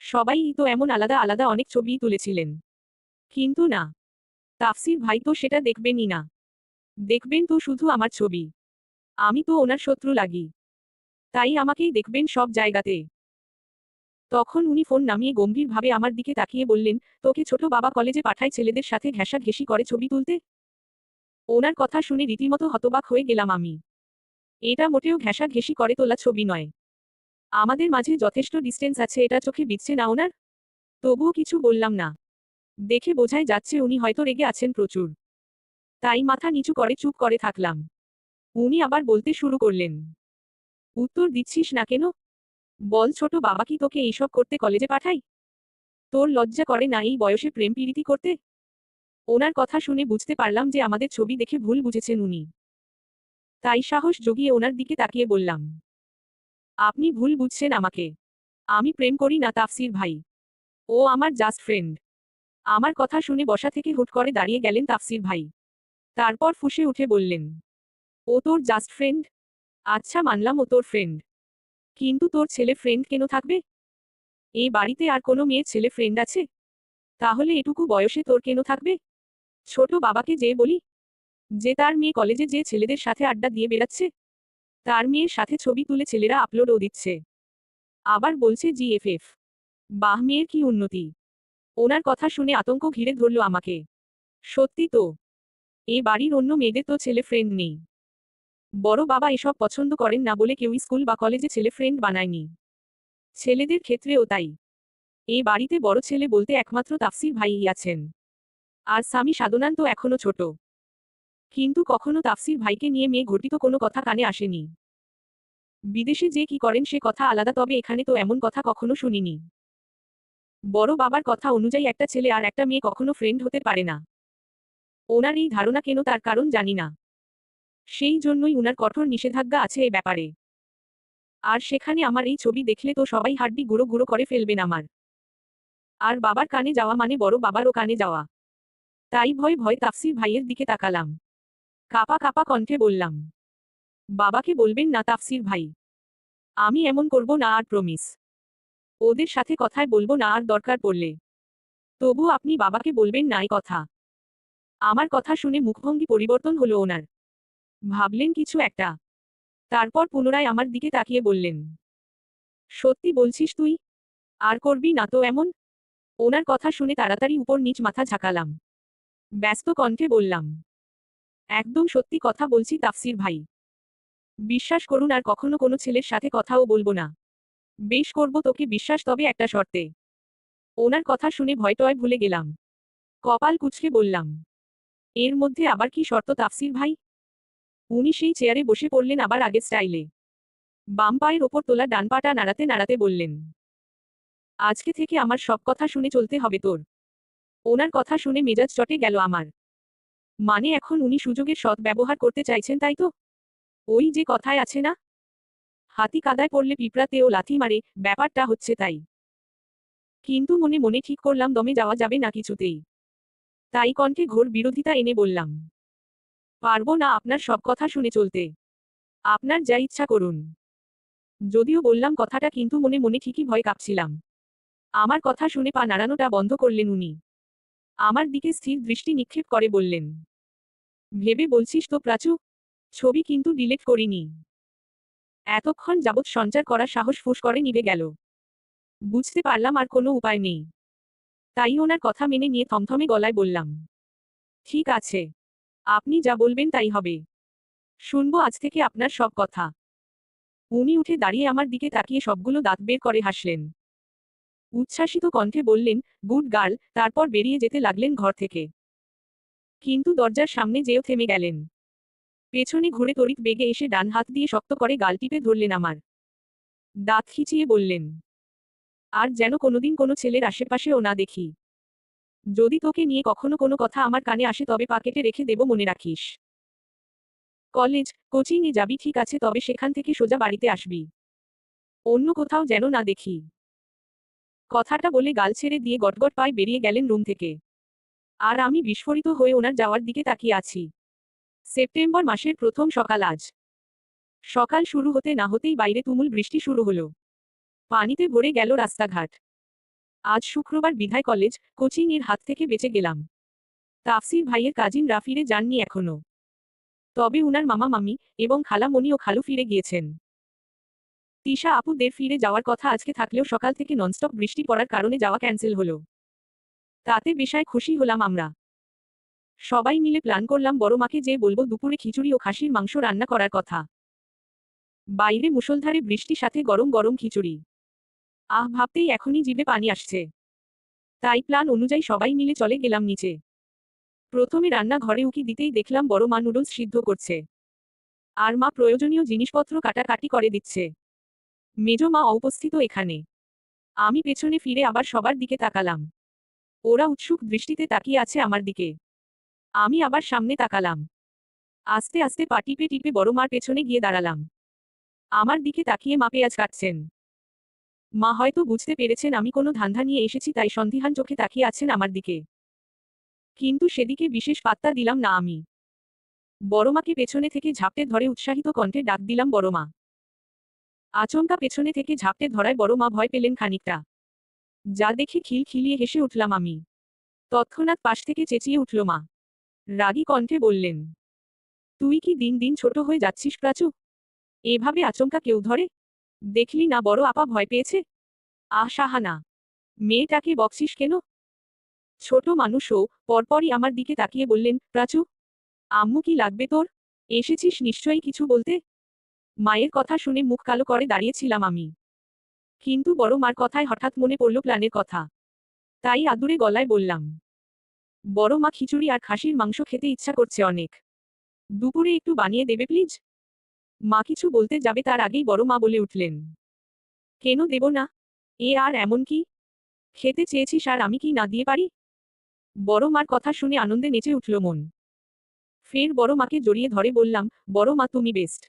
সবাই তো এমন আলাদা আলাদা অনেক ছবিই তুলেছিলেন। কিন্তু না, তাফসির ভাই তো সেটা দেখবেনই না। দেখবেন তো শুধু আমার ছবি। আমি তো ওনার শত্রু লাগি। তাই আমাকেই দেখবেন সব জায়গাতে। তখন উনি ফোন নামিয়ে গম্ভীরভাবে আমার দিকে তাকিয়ে বললেন, তোকে ছোট বাবা কলেজে পাঠায় ছেলেদের সাথে ঘেঁষাঘেঁষি করে ছবি তুলতে? ওনার কথা শুনে রীতিমতো হতবাক হয়ে গেলাম আমি। এটা মোটেও ঘেঁষাঘেঁষি করে তোলা ছবি নয়। আমাদের মাঝে যথেষ্ট ডিস্টেন্স আছে, এটা চোখে বিধছে না ওনার? তবুও কিছু বললাম না। দেখে বোঝাই যাচ্ছে উনি হয়তো রেগে আছেন প্রচুর। তাই মাথা নিচু করে চুপ করে থাকলাম। উনি আবার বলতে শুরু করলেন, উত্তর দিচ্ছিস না কেন? বল ছোট বাবা, কি তোকে এইসব করতে কলেজে পাঠাই? তোর লজ্জা করে না এই বয়সে প্রেম প্রীতি করতে? ওনার কথা শুনে বুঝতে পারলাম যে আমাদের ছবি দেখে ভুল বুঝেছেন উনি। তাই সাহস জগিয়ে ওনার দিকে তাকিয়ে বললাম, আপনি ভুল বুঝছেন আমাকে। আমি প্রেম করি না তাফসির ভাই। ও আমার জাস্ট ফ্রেন্ড। আমার কথা শুনে বসা থেকে হুট করে দাঁড়িয়ে গেলেন তাফসির ভাই। তারপর ফুঁসে উঠে বললেন, ও তোর জাস্ট ফ্রেন্ড? আচ্ছা মানলাম ও তোর ফ্রেন্ড। কিন্তু তোর ছেলে ফ্রেন্ড কেন থাকবে? এই বাড়িতে আর কোনো মেয়ে ছেলে ফ্রেন্ড আছে? তাহলে এটুকু বয়সে তোর কেন থাকবে? ছোট বাবাকে যে বলি, যে তার মেয়ে কলেজে যে ছেলেদের সাথে আড্ডা দিয়ে বেড়াচ্ছে, তার মেয়ের সাথে ছবি তুলে ছেলেরা আপলোডও দিচ্ছে। আবার বলছে জিএফএফ। বাহ, মেয়ের কি উন্নতি! ওনার কথা শুনে আতঙ্ক ঘিরে ধরল আমাকে। সত্যি তো, এ বাড়ির অন্য মেয়েদের তো ছেলে ফ্রেন্ড নেই। বড় বাবা এসব পছন্দ করেন না বলে কেউই স্কুল বা কলেজে ছেলে ফ্রেন্ড বানায়নি। ছেলেদের ক্ষেত্রেও তাই। এ বাড়িতে বড় ছেলে বলতে একমাত্র তাফসির ভাইই আছেন। আর স্বামী সাধনান তো এখনো ছোট। কিন্তু কখনো তাফসির ভাইকে নিয়ে মেয়ে ঘটিত কোনো কথা কানে আসেনি। বিদেশে যে কি করেন সে কথা আলাদা, তবে এখানে তো এমন কথা কখনো শুনিনি। বড় বাবার কথা অনুযায়ী একটা ছেলে আর একটা মেয়ে কখনো ফ্রেন্ড হতে পারে না। ওনার এই ধারণা কেন তার কারণ জানি না। সেই জন্যই উনার কঠোর নিষেধাজ্ঞা আছে এ ব্যাপারে। আর সেখানে আমার এই ছবি দেখলে তো সবাই হাড্ডি গুঁড়ো গুঁড়ো করে ফেলবেন আমার। আর বাবার কানে যাওয়া মানে বড় বাবারও কানে যাওয়া। তাই ভয় ভয় তাফসির ভাইয়ের দিকে তাকালাম। কাপা কাপা কণ্ঠে বললাম, বাবাকে বলবেন না তাফসির ভাই। আমি এমন করব না আর, প্রমিস। ওদের সাথে কথায় বলবো না আর দরকার পড়লে। তবু আপনি বাবাকে বলবেন না এই কথা। আমার কথা শুনে মুখভঙ্গি পরিবর্তন হলো ওনার। ভাবলেন কিছু একটা। তারপর পুনরায় আমার দিকে তাকিয়ে বললেন, সত্যি বলছিস তুই? আর করবি না তো এমন? ওনার কথা শুনে তাড়াতাড়ি উপর নিচ মাথা ঝাঁকালাম। ব্যস্ত কণ্ঠে বললাম, একদম সত্যি কথা বলছি তাফসির ভাই। বিশ্বাস করুন আর কখনো কোনো ছেলের সাথে কথাও বলবো না। বেশ করব তোকে বিশ্বাস, তবে একটা শর্তে। ওনার কথা শুনে ভয়টয় ভুলে গেলাম। কপাল কুঁচকে বললাম, এর মধ্যে আবার কি শর্ত তাফসির ভাই? উনি সেই চেয়ারে বসে পড়লেন আবার আগের স্টাইলে। বাম পায়ের ওপর তোলা ডান পাটা নাড়াতে নাড়াতে বললেন, আজকে থেকে আমার সব কথা শুনে চলতে হবে তোর। ওনার কথা শুনে মেজাজ চটে গেল আমার। মানে এখন উনি সুযোগের সৎ ব্যবহার করতে চাইছেন তাই তো? ওই যে কথায় আছে না, হাতি কাদায় পড়লে পিঁপড়াতেও লাথি মারে, ব্যাপারটা হচ্ছে তাই। কিন্তু মনে মনে ঠিক করলাম দমে যাওয়া যাবে না কিছুতেই। তাই কণ্ঠে ঘোর বিরোধিতা এনে বললাম, পারবো না আপনার সব কথা শুনে চলতে। আপনার যা ইচ্ছা করুন। যদিও বললাম কথাটা, কিন্তু মনে মনে ঠিকই ভয় কাঁপছিলাম। আমার কথা শুনে পা নাড়ানোটা বন্ধ করলেন উনি। আমার দিকে স্থির দৃষ্টি নিক্ষেপ করে বললেন, ভেবে বলছিস তো প্রাচু? ছবি কিন্তু ডিলেট করিনি। এতক্ষণ যাবৎ সঞ্চার করা সাহস ফুস করে নিভে গেল। বুঝতে পারলাম আর কোনো উপায় নেই। তাই ওনার কথা মেনে নিয়ে থমথমে গলায় বললাম, ঠিক আছে, আপনি যা বলবেন তাই হবে। শুনবো আজ থেকে আপনার সব কথা। উনি উঠে দাঁড়িয়ে আমার দিকে তাকিয়ে সবগুলো দাঁত বের করে হাসলেন। উচ্ছ্বাসিত কণ্ঠে বললেন, গুড গার্ল, তারপর বেরিয়ে যেতে লাগলেন ঘর থেকে। কিন্তু দরজার সামনে যেও থেমে গেলেন। পেছনে ঘুরে তড়িৎ বেগে এসে ডান হাত দিয়ে শক্ত করে গাল টিপে ধরলেন আমার। দাঁত খিচিয়ে বললেন, আর যেন কোনোদিন কোনো ছেলের আশেপাশেও না দেখি। যদি তোকে নিয়ে কখনো কোনো কথা আমার কানে আসে তবে পা কেটে রেখে দেব, মনে রাখিস। কলেজ, কোচিং এ যাবি ঠিক আছে, তবে সেখান থেকে সোজা বাড়িতে আসবি। অন্য কোথাও যেন না দেখি। কথাটা বলে গাল ছেড়ে দিয়ে গটগট পায়ে বেরিয়ে গেলেন রুম থেকে। আর আমি বিস্ফোরিত হয়ে ওনার যাওয়ার দিকে তাকিয়ে আছি। সেপ্টেম্বর মাসের প্রথম সকাল আজ। সকাল শুরু হতে না হতেই বাইরে তুমুল বৃষ্টি শুরু হলো। পানিতে ভরে গেল রাস্তাঘাট। আজ শুক্রবার বিধায় কলেজ, কোচিং এর হাত থেকে বেঁচে গেলাম। তাফসির ভাইয়ের কাজিনরা ফিরে যাননি এখনো। তবে উনার মামা মামি এবং খালামণি ও খালু ফিরে গিয়েছেন। তিশা আপুদের ফিরে যাওয়ার কথা আজকে থাকলেও সকাল থেকে ননস্টপ বৃষ্টি পড়ার কারণে যাওয়া ক্যান্সেল হলো। তাতে বেশায় খুশি হলাম আমরা। সবাই মিলে প্ল্যান করলাম বড় মাকে যে বলবো দুপুরে খিচুড়ি ও খাসির মাংস রান্না করার কথা। বাইরে মুষলধারে বৃষ্টি, সাথে গরম গরম খিচুড়ি। আহ, ভাবতেই এখনই জিভে পানি আসছে। তাই প্ল্যান অনুযায়ী সবাই মিলে চলে গেলাম নিচে। প্রথমে রান্না ঘরে উকি দিতেই দেখলাম বড় মা নুডলস সিদ্ধ করছে। আর মা প্রয়োজনীয় জিনিসপত্র কাটাকাটি করে দিচ্ছে। মেজো মা অনুপস্থিত এখানে। আমি পেছনে ফিরে আবার সবার দিকে তাকালাম। ওরা উৎসুক দৃষ্টিতে তাকিয়ে আছে আমার দিকে। আমি আবার সামনে তাকালাম। আস্তে আস্তে পা টিপে টিপে বড় মার পেছনে গিয়ে দাঁড়ালাম। আমার দিকে তাকিয়ে মা পেঁয়াজ কাটছেন। মা হয়তো বুঝতে পেরেছেন আমি কোনো ধান্ধা নিয়ে এসেছি, তাই সন্দিহান চোখে তাকিয়ে আছেন আমার দিকে। কিন্তু সেদিকে বিশেষ পাত্তা দিলাম না আমি। বড়মাকে পেছনে থেকে ঝাপটে ধরে উৎসাহিত কণ্ঠে ডাক দিলাম, বড়মা। আচমকা পেছনে থেকে ঝাপটে ধরায় বড় মা ভয় পেলেন খানিকটা। যা দেখে খিলখিলিয়ে হেসে উঠলাম আমি। তৎক্ষণাৎ পাশ থেকে চেঁচিয়ে উঠল মা। রাগী কণ্ঠে বললেন, তুই কি দিন দিন ছোট হয়ে যাচ্ছিস প্রাচু? এভাবে আচমকা কেউ ধরে? দেখলি না বড় আপা ভয় পেয়েছে? আহ, সাহানা, মেয়েটাকে বকছিস কেন? ছোট মানুষও পরপরই আমার দিকে তাকিয়ে বললেন, প্রাচু, আম্মু কি লাগবে তোর? এসেছিস নিশ্চয়ই কিছু বলতে? মায়ের কথা শুনে মুখ কালো করে দাঁড়িয়েছিলাম আমি। কিন্তু বড় মার কথায় হঠাৎ মনে পড়ল প্ল্যানের কথা। তাই আদুরে গলায় বললাম, বড় মা, খিচুড়ি আর খাসির মাংস খেতে ইচ্ছা করছে অনেক। দুপুরে একটু বানিয়ে দেবে প্লিজ? মা কিছু বলতে যাবে তার আগেই বড় মা বলে উঠলেন, কেন দেব না? এ আর এমন কি? খেতে চেয়েছিস আর আমি কি না দিয়ে পারি? বড় মার কথা শুনে আনন্দে নেচে উঠল মন। ফের বড় মাকে জড়িয়ে ধরে বললাম, বড় মা তুমি বেস্ট।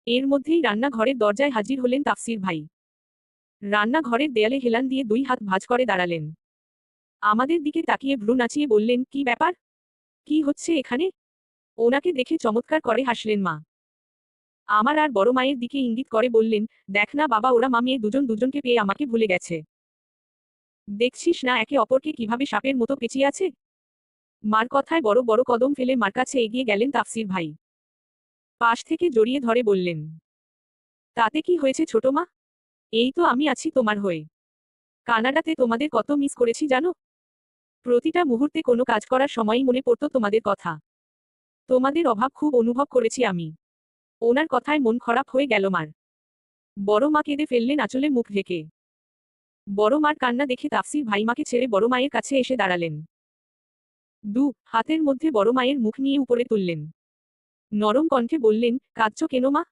এর মধ্যেই রান্নাঘরের দরজায় হাজির হলেন তাফসির ভাই। রান্নাঘরের দেয়ালে হেলান দিয়ে 2 হাত ভাঁজ করে দাঁড়ালেন। আমাদের দিকে তাকিয়ে ভ্রু নাচিয়ে বললেন, কি ব্যাপার? কি হচ্ছে এখানে? ওনাকে দেখে চমৎকার করে হাসলেন মা। আমার আর বড় মায়ের দিকে ইঙ্গিত করে বললেন, দেখ না বাবা, ওরা মা মেয়ে দুজন দুজনকে পেয়ে আমাকে ভুলে গেছে। দেখছিস না একে অপরকে কিভাবে সাপের মতো পেঁচিয়ে আছে? মার কথায় বড় বড় কদম ফেলে মার কাছে এগিয়ে গেলেন তাফসির ভাই। পাশ থেকে জড়িয়ে ধরে বললেন, তাতে কি হয়েছে ছোট মা? এই তো আমি আছি তোমার হয়ে। কানাডাতে তোমাদের কত মিস করেছি জানো? প্রতিটা মুহূর্তে কোনো কাজ করার সময়ই মনে পড়তো তোমাদের কথা। তোমাদের অভাব খুব অনুভব করেছি আমি। ওনার কথায় মন খারাপ হয়ে গেল মার। বড় মা কেঁদে ফেললেন আঁচলে মুখ ঢেকে। বড় মার কান্না দেখে তাফসির ভাই মাকে ছেড়ে বড় মায়ের কাছে এসে দাঁড়ালেন। হাতের মধ্যে বড় মায়ের মুখ নিয়ে উপরে তুললেন। নরম কণ্ঠে বললেন, কাঁদছো কেন মা?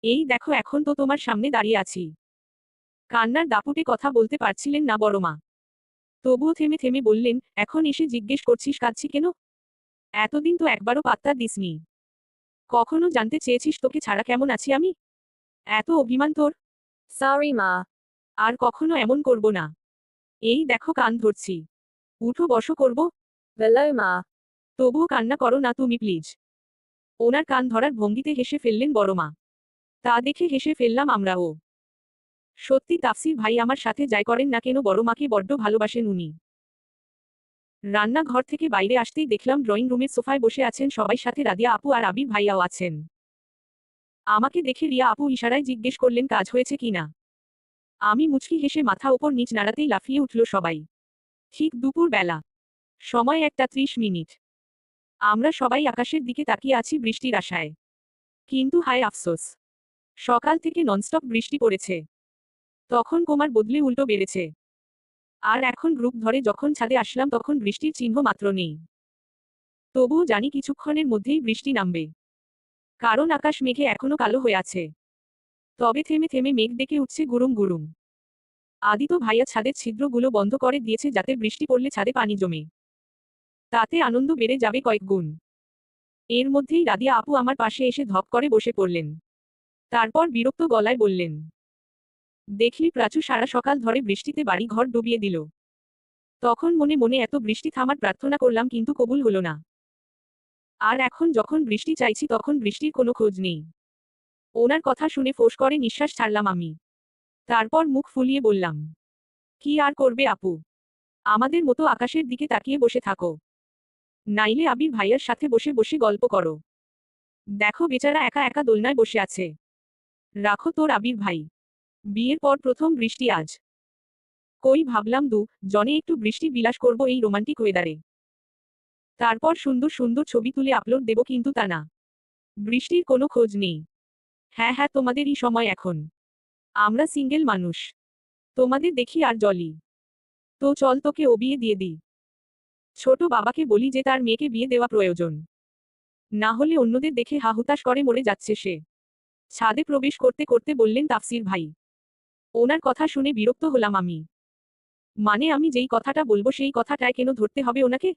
এই দেখো এখন তো তোমার সামনে দাঁড়িয়ে আছি। কান্নার দাপুটে কথা বলতে পারছিলেন না বড় মা। তবুও থেমে থেমে বললেন, এখন এসে জিজ্ঞেস করছিস কাঁদছি কেন? এতদিন তো একবারও পাত্তা দিসনি। কখনো জানতে চেয়েছিস তোকে ছাড়া কেমন আছি আমি? এত অভিমান তোর? Sorry, Ma. আর কখনো এমন করব না। এই দেখো কান ধরছি। উঠো বসো করব? Below, Ma. তবুও কান্না করো না তুমি প্লিজ। ওনার কান ধরার ভঙ্গিতে হেসে ফেললেন বড় মা। তা দেখে হেসে ফেললাম আমরাও। সত্যি তাফসির ভাই আমার সাথে যাই করেন না কেন বড় মাকে বড্ড ভালোবাসেন উনি। রান্নাঘর থেকে বাইরে আসতেই দেখলাম ড্রয়িং রুমের সোফায় বসে আছেন সবাই, সাথে রাদিয়া আপু আর আবির ভাইয়াও আছেন। আমাকে দেখে রিয়া আপু ইশারায় জিজ্ঞেস করলেন কাজ হয়েছে কিনা। আমি মুচকি হেসে মাথা ওপর নিচ নাড়াতেই লাফিয়ে উঠল সবাই। ঠিক দুপুর বেলা। সময় 1:30। আমরা সবাই আকাশের দিকে তাকিয়ে আছি বৃষ্টির আশায়। কিন্তু হায় আফসোস, সকাল থেকে ননস্টপ বৃষ্টি পড়েছে। তখন কুমার বদলে উল্টো বেড়েছে। আর এখন গ্রুপ ধরে যখন ছাদে আসলাম তখন বৃষ্টির চিহ্ন মাত্র নেই। তবুও জানি কিছুক্ষণের মধ্যেই বৃষ্টি নামবে। কারণ আকাশ মেঘে এখনো কালো হয়ে আছে। তবে থেমে থেমে মেঘ ডেকে উঠছে গুরুম গুরুম। আদিত ভাইয়া ছাদের ছিদ্রগুলো বন্ধ করে দিয়েছে যাতে বৃষ্টি পড়লে ছাদে পানি জমে। তাতে আনন্দ বেড়ে যাবে কয়েক গুণ। এর মধ্যেই রাদিয়া আপু আমার পাশে এসে ধপ করে বসে পড়লেন। তারপর বিরক্ত গলায় বললেন, দেখলি প্রাচু সারা সকাল ধরে বৃষ্টিতে বাড়ি ঘর ডুবিয়ে দিল। তখন মনে মনে এত বৃষ্টি থামার প্রার্থনা করলাম কিন্তু কবুল হলো না। আর এখন যখন বৃষ্টি চাইছি তখন বৃষ্টির কোনো খোঁজ নেই। ওনার কথা শুনে ফোঁস করে নিঃশ্বাস ছাড়লাম আমি। তারপর মুখ ফুলিয়ে বললাম, কি আর করবে আপু? আমাদের মতো আকাশের দিকে তাকিয়ে বসে থাকো। নাইলে আবির ভাইয়ার সাথে বসে বসে গল্প করো। দেখো বেচারা একা একা দোলনায় বসে আছে। রাখো তোর আবির ভাই। বিয়ের পর প্রথম বৃষ্টি আজ। কই ভাবলাম জনে একটু বৃষ্টি বিলাস করব এই রোমান্টিক ওয়েদারে। তারপর সুন্দর সুন্দর ছবি তুলে আপলোড দেব, কিন্তু তা না। বৃষ্টির কোনো খোঁজ নেই। হ্যাঁ হ্যাঁ, তোমাদেরই সময় এখন। আমরা সিঙ্গেল মানুষ। তোমাদের দেখি আর জলি। তো চল তোকে ও বিয়ে দিয়ে দিই। ছোট বাবাকে বলি যে তার মেয়েকে বিয়ে দেওয়া প্রয়োজন। না হলে অন্যদের দেখে হা হুতাশ করে মরে যাচ্ছে সে। ছাদে প্রবেশ করতে করতে বললেন তাফসির ভাই। ওনার কথা শুনে বিরক্ত হলাম আমি। মানে আমি যেই কথাটা বলবো সেই কথাটায় কেন ধরতে হবে ওনাকে?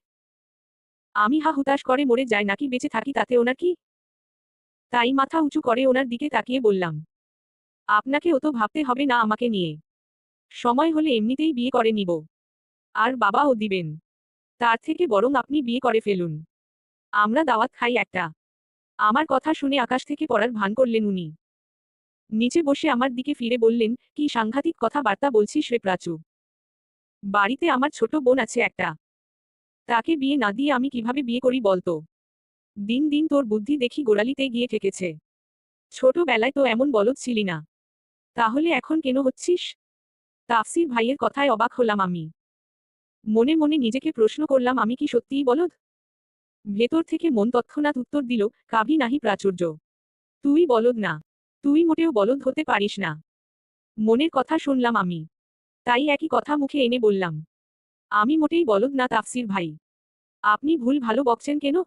আমি হা হুতাশ করে মরে যাই নাকি বেঁচে থাকি তাতে ওনার কি? তাই মাথা উঁচু করে ওনার দিকে তাকিয়ে বললাম, আপনাকে অত ভাবতে হবে না আমাকে নিয়ে। সময় হলে এমনিতেই বিয়ে করে নিব। আর বাবাও দিবেন। তার থেকে বরং আপনি বিয়ে করে ফেলুন। আমরা দাওয়াত খাই একটা। আমার কথা শুনে আকাশ থেকে পড়ার ভান করলেন উনি। নিচে বসে আমার দিকে ফিরে বললেন, কি সাংঘাতিক কথাবার্তা বলছিস রে প্রাচু। বাড়িতে আমার ছোট বোন আছে একটা। তাকে বিয়ে না দিয়ে আমি কিভাবে বিয়ে করি বলতো? দিন দিন তোর বুদ্ধি দেখি গোড়ালিতে গিয়ে ঠেকেছে। ছোটবেলায় তো এমন বলদ ছিলি না। তাহলে এখন কেন হচ্ছিস? তাফসির ভাইয়ের কথায় অবাক হলাম আমি। মনে মনে নিজেকে প্রশ্ন করলাম, আমি কি সত্যিই বলদ? ভেতর থেকে মন তৎক্ষণাৎ উত্তর দিল, কাভি নাহি প্রাচুর্য। তুই বলদ না। তুই মোটেও বলদ হতে পারিস না। মনের কথা শুনলাম আমি। তাই একই কথা মুখে এনে বললাম, আমি মোটেই বলদ না তাফসির ভাই। আপনি ভুল ভালো বকছেন কেন?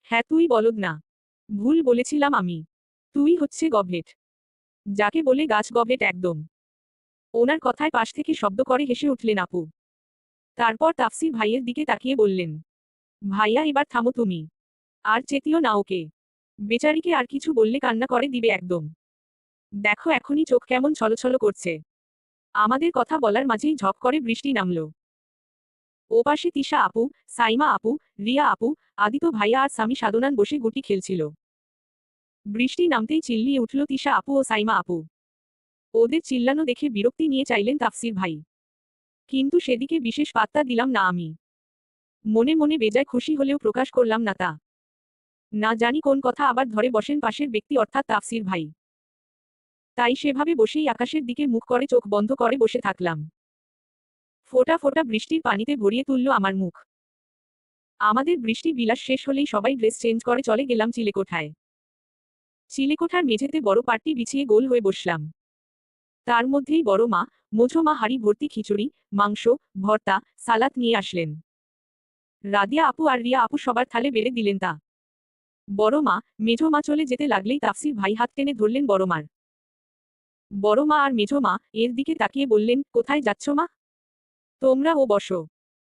হ্যাঁ, তুই বলদ না। ভুল বলেছিলাম আমি। তুই হচ্ছে গবলেট। যাকে বলে গাছ গবলেট একদম। ওনার কথায় পাশ থেকে শব্দ করে হেসে উঠলেন আপু। তারপর তাফসির ভাইয়ের দিকে তাকিয়ে বললেন, ভাইয়া এবার থামো তুমি। আর চেতিও না ওকে। বেচারিকে আর কিছু বললে কান্না করে দিবে একদম। দেখো এখনই চোখ কেমন ছলছল করছে। আমাদের কথা বলার মাঝেই ঝপ করে বৃষ্টি নামলো। ওপাশে তিশা আপু, সাইমা আপু, রিয়া আপু, আদিত্য ভাইয়া আর সামি সাধনান বসে গুটি খেলছিল। বৃষ্টি নামতেই চিল্লিয়ে উঠল তিশা আপু ও সাইমা আপু। ওদের চিল্লানো দেখে বিরক্তি নিয়ে চাইলেন তাফসির ভাই। কিন্তু সেদিকে বিশেষ পাত্তা দিলাম না আমি। মনে মনে বেজায় খুশি হলেও প্রকাশ করলাম না তা। না জানি কোন কথা আবার ধরে বসেন পাশের ব্যক্তি অর্থাৎ তাফসির ভাই। তাই সেভাবে বসেই আকাশের দিকে মুখ করে চোখ বন্ধ করে বসে থাকলাম। ফোঁটা ফোঁটা বৃষ্টির পানিতে ভরিয়ে তুলল আমার মুখ। আমাদের বৃষ্টি বিলাস শেষ হলেই সবাই ড্রেস চেঞ্জ করে চলে গেলাম চিলেকোঠায়। চিলেকোঠার মেঝেতে বড় পাট্টি বিছিয়ে গোল হয়ে বসলাম। তার মধ্যেই বড় মা, মোঝো মা হাঁড়ি ভর্তি খিচুড়ি, মাংস, ভর্তা, সালাদ নিয়ে আসলেন। রাদিয়া আপু আর রিয়া আপু সবার থালে বেড়ে দিলেন তা। বড় মা, মেঝো মা চলে যেতে লাগলেই তাফসির ভাই হাত টেনে ধরলেন বড় মার। বড় মা আর মেঝো মা এর দিকে তাকিয়ে বললেন, কোথায় যাচ্ছ মা? তোমরা ও বসো।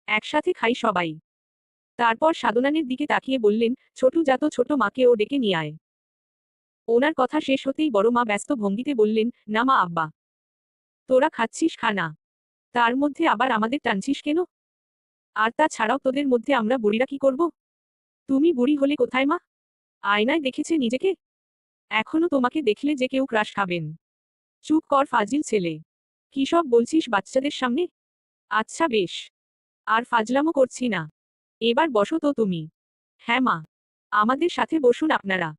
একসাথে খাই সবাই। তারপর সাধনানের দিকে তাকিয়ে বললেন, ছোটু যা তো ছোট মাকে ও ডেকে নিয়ে আয়। ওনার কথা শেষ হতেই বড় মা ব্যস্ত ভঙ্গিতে বললেন, না মা আব্বা। তোরা খাচ্ছিস খা না। তার মধ্যে আবার আমাদের টানছিস কেন? আর তা ছাড়াও তোদের মধ্যে আমরা বুড়িরা কি করব? তুমি বুড়ি হলে কোথায় মা? আয়নায় দেখেছে নিজেকে? এখনো তোমাকে দেখলে যে কেউ ক্রাশ খাবেন। চুপ কর ফাজিল ছেলে। কি সব বলছিস বাচ্চাদের সামনে? আচ্ছা বেশ। আর ফাজলামো করছি না। এবার বসো তো তুমি। হ্যাঁ মা। আমাদের সাথে বসুন আপনারা।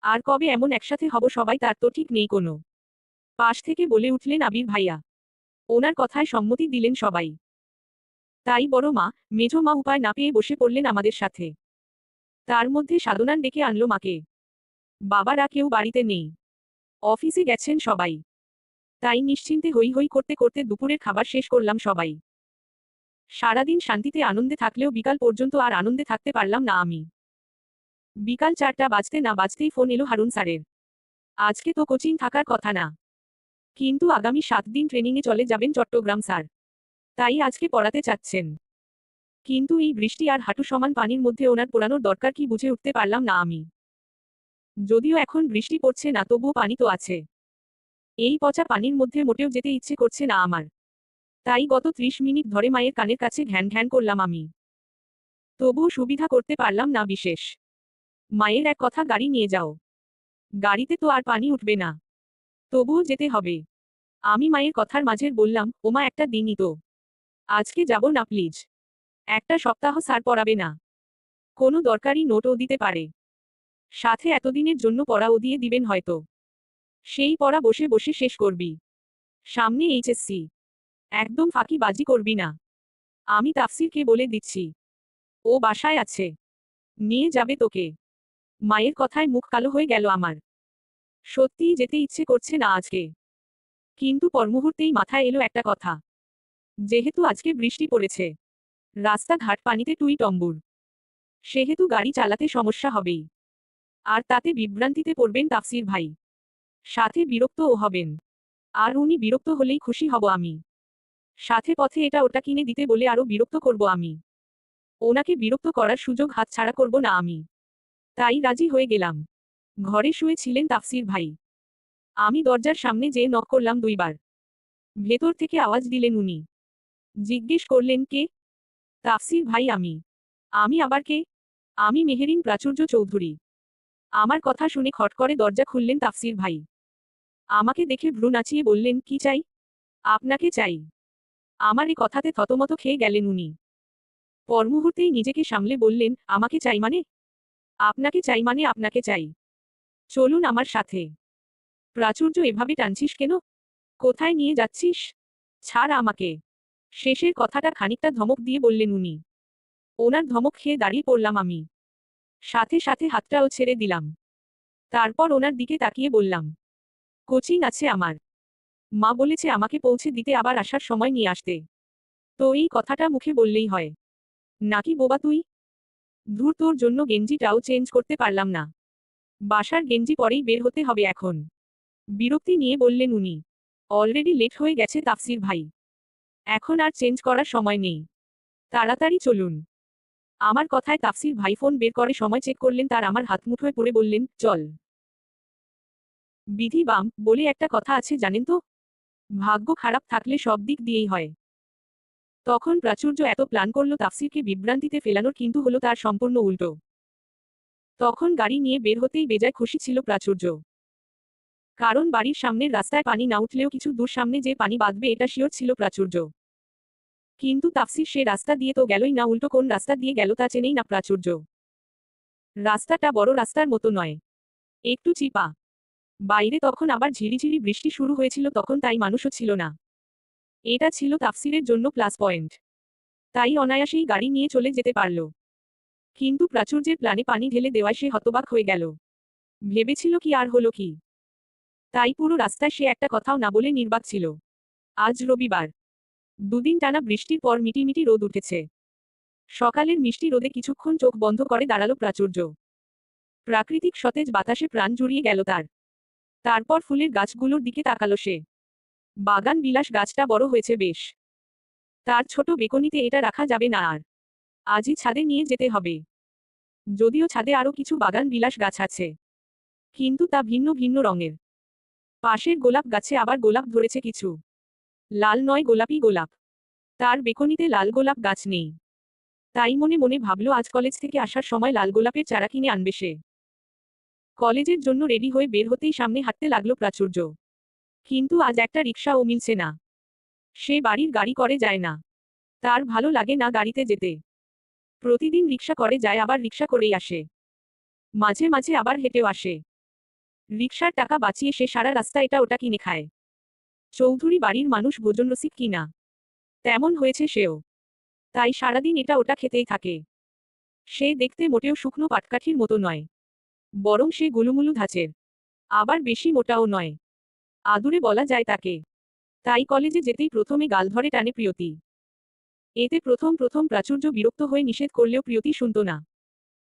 আর কবে এমন একসাথে হব সবাই তার তো ঠিক নেই কোনো। পাশ থেকে বলে উঠলেন আবির ভাইয়া। ওনার কথায় সম্মতি দিলেন সবাই। তাই বড় মা, মেঝো মা উপায় না পেয়ে বসে পড়লেন আমাদের সাথে। তার মধ্যে সাধনান ডেকে আনলো মাকে। বাবারা কেউ বাড়িতে নেই। অফিসে গেছেন সবাই। তাই নিশ্চিন্তে হই হই করতে করতে দুপুরের খাবার শেষ করলাম সবাই। সারাদিন শান্তিতে আনন্দে থাকলেও বিকাল পর্যন্ত আর আনন্দে থাকতে পারলাম না আমি। বিকাল 4টা বাজতে না বাজতেই ফোন এলো হারুন স্যারের। আজকে তো কোচিং থাকার কথা না। কিন্তু আগামী 7 দিন ট্রেনিংয়ে চলে যাবেন চট্টগ্রাম স্যার। তাই আজকে পড়াতে চাচ্ছেন। কিন্তু এই বৃষ্টি আর হাঁটু সমান পানির মধ্যে ওনার পড়ানোর দরকার কি বুঝে উঠতে পারলাম না আমি। যদিও এখন বৃষ্টি পড়ছে না তবুও পানি তো আছে। এই পচা পানির মধ্যে মোটেও যেতে ইচ্ছে করছে না আমার। তাই গত 30 মিনিট ধরে মায়ের কানের কাছে ঘ্যান ঘ্যান করলাম আমি। তবুও সুবিধা করতে পারলাম না বিশেষ। মায়ের এক কথা, গাড়ি নিয়ে যাও। গাড়িতে তো আর পানি উঠবে না। তবুও যেতে হবে। আমি মায়ের কথার মাঝের বললাম, ওমা একটা দিনই তো। আজকে যাব না প্লিজ। একটা সপ্তাহ স্যার পড়াবে না। কোনো দরকারি নোটও দিতে পারে। সাথে এতদিনের জন্য পড়াও দিয়ে দিবেন হয়তো। সেই পড়া বসে বসে শেষ করবি। সামনে এইচএসসি। একদম ফাঁকিবাজি করবি না। আমি তাফসিরকে বলে দিচ্ছি। ও বাসায় আছে। নিয়ে যাবে তোকে। মায়ের কথায় মুখ কালো হয়ে গেল আমার। সত্যিই যেতে ইচ্ছে করছে না আজকে। কিন্তু পরমুহূর্তেই মাথায় এলো একটা কথা। যেহেতু আজকে বৃষ্টি পড়েছে, রাস্তাঘাট পানিতে টুই টম্বুর, সেহেতু গাড়ি চালাতে সমস্যা হবেই। আর তাতে বিভ্রান্তিতে পড়বেন তাফসির ভাই। সাথে বিরক্তও হবেন। আর উনি বিরক্ত হলেই খুশি হব আমি। সাথে পথে এটা ওটা কিনে দিতে বলে আরো বিরক্ত করব আমি। ওনাকে বিরক্ত করার সুযোগ হাতছাড়া করব না আমি। তাই রাজি হয়ে গেলাম। ঘরে শুয়ে ছিলেন তাফসির ভাই। আমি দরজার সামনে যেয়ে নক করলাম 2 বার। ভেতর থেকে আওয়াজ দিলেন উনি। জিজ্ঞেস করলেন, কে? তাফসির ভাই আমি। আমি আবার কে? আমি মেহেরিন প্রাচুর্য চৌধুরী। আমার কথা শুনে খট করে দরজা খুললেন তাফসির ভাই। আমাকে দেখে ভ্রু নাচিয়ে বললেন, কি চাই? আপনাকে চাই। আমার এ কথাতে থতমত খেয়ে গেলেন উনি। পরমুহূর্তেই নিজেকে সামলে বললেন, আমাকে চাই মানে? আপনাকে চাই মানে আপনাকে চাই। চলুন আমার সাথে। প্রাচুর্য এভাবে টানছিস কেন? কোথায় নিয়ে যাচ্ছিস? ছাড় আমাকে। শেষের কথাটা খানিকটা ধমক দিয়ে বললেন উনি। ওনার ধমক খেয়ে দাঁড়িয়ে পড়লাম আমি। সাথে সাথে হাতটাও ছেড়ে দিলাম। তারপর ওনার দিকে তাকিয়ে বললাম, কোচিং আছে আমার। মা বলেছে আমাকে পৌঁছে দিতে আবার আসার সময় নিয়ে আসতে। তো এই কথাটা মুখে বললেই হয় নাকি বোবা তুই? ধুর, তোর জন্য গেঞ্জিটাও চেঞ্জ করতে পারলাম না। বাসার গেঞ্জি পরেই বের হতে হবে এখন। বিরক্তি নিয়ে বললেন উনি। অলরেডি লেট হয়ে গেছে তাফসির ভাই। এখন আর চেঞ্জ করার সময় নেই। তাড়াতাড়ি চলুন। আমার কথায় তাফসির ভাই ফোন বের করে সময় চেক করলেন, তার আমার হাত মুঠোয় পড়ে বললেন, চল। বিধি বাম বলে একটা কথা আছে জানেন তো? ভাগ্য খারাপ থাকলে সব দিক দিয়েই হয়। তখন প্রাচুর্য এত প্ল্যান করলো তাফসিরকে বিভ্রান্তিতে ফেলানোর, কিন্তু হলো তার সম্পূর্ণ উল্টো। তখন গাড়ি নিয়ে বের হতেই বেজায় খুশি ছিল প্রাচুর্য। কারণ বাড়ির সামনের রাস্তায় পানি না উঠলেও কিছু দূর সামনে যে পানি বাঁধবে এটা শিওর ছিল প্রাচুর্য। কিন্তু তাফসির সে রাস্তা দিয়ে তো গেলই না, উল্টো কোন রাস্তা দিয়ে গেল তা চেনেই না প্রাচুর্য। রাস্তাটা বড় রাস্তার মতো নয়, একটু চিপা। বাইরে তখন আবার ঝিরিঝিরি বৃষ্টি শুরু হয়েছিল তখন, তাই মানুষও ছিল না। এটা ছিল তাফসিরের জন্য প্লাস পয়েন্ট। তাই অনায়াসেই গাড়ি নিয়ে চলে যেতে পারল। কিন্তু প্রাচুর্যের প্ল্যানে পানি ঢেলে দেওয়ায় সে হতবাক হয়ে গেল। ভেবেছিল কি আর হলো কি। তাই পুরো রাস্তায় সে একটা কথাও না বলে নির্বাক ছিল। আজ রবিবার। দুদিন টানা বৃষ্টির পর মিটিমিটি রোদ উঠেছে। সকালের মিষ্টি রোদে কিছুক্ষণ চোখ বন্ধ করে দাঁড়ালো প্রাচুর্য। প্রাকৃতিক সতেজ বাতাসে প্রাণ জুড়িয়ে গেল তার। তারপর ফুলের গাছগুলোর দিকে তাকালো সে। বাগান বিলাস গাছটা বড় হয়েছে বেশ। তার ছোট বেকনিতে এটা রাখা যাবে না আর। আজই ছাদে নিয়ে যেতে হবে। যদিও ছাদে আরও কিছু বাগান বিলাস গাছ আছে, কিন্তু তা ভিন্ন ভিন্ন রঙের। পাশের গোলাপ গাছে আবার গোলাপ ধরেছে কিছু। লাল নয়, গোলাপি গোলাপ। তার বেকনিতে লাল গোলাপ গাছ নেই। তাই মনে মনে ভাবল আজ কলেজ থেকে আসার সময় লাল গোলাপের চারা কিনে আনবে সে। কলেজের জন্য রেডি হয়ে বের হতেই সামনে হাঁটতে লাগলো প্রাচুর্য। কিন্তু আজ একটা রিকশাও মিলছে না। সে বাড়ির গাড়ি করে যায় না। তার ভালো লাগে না গাড়িতে যেতে। প্রতিদিন রিকশা করে যায়, আবার রিকশা করেই আসে। মাঝে মাঝে আবার হেঁটেও আসে। রিকশার টাকা বাঁচিয়ে সে সারা রাস্তা এটা ওটা কিনে খায়। চৌধুরী বাড়ির মানুষ ভোজনরসিক কিনা, তেমন হয়েছে সেও। তাই সারাদিন এটা ওটা খেতেই থাকে। সে দেখতে মোটেও শুকনো পাটকাঠির মতো নয়, বরং সে গুলুমুলু ধাঁচের। আবার বেশি মোটাও নয়, আদুরে বলা যায় তাকে। তাই কলেজে যেতেই প্রথমে গাল ধরে টানে প্রিয়তি। এতে প্রথম প্রথম প্রাচুর্য বিরক্ত হয়ে নিষেধ করলেও প্রিয়তি শুনত না।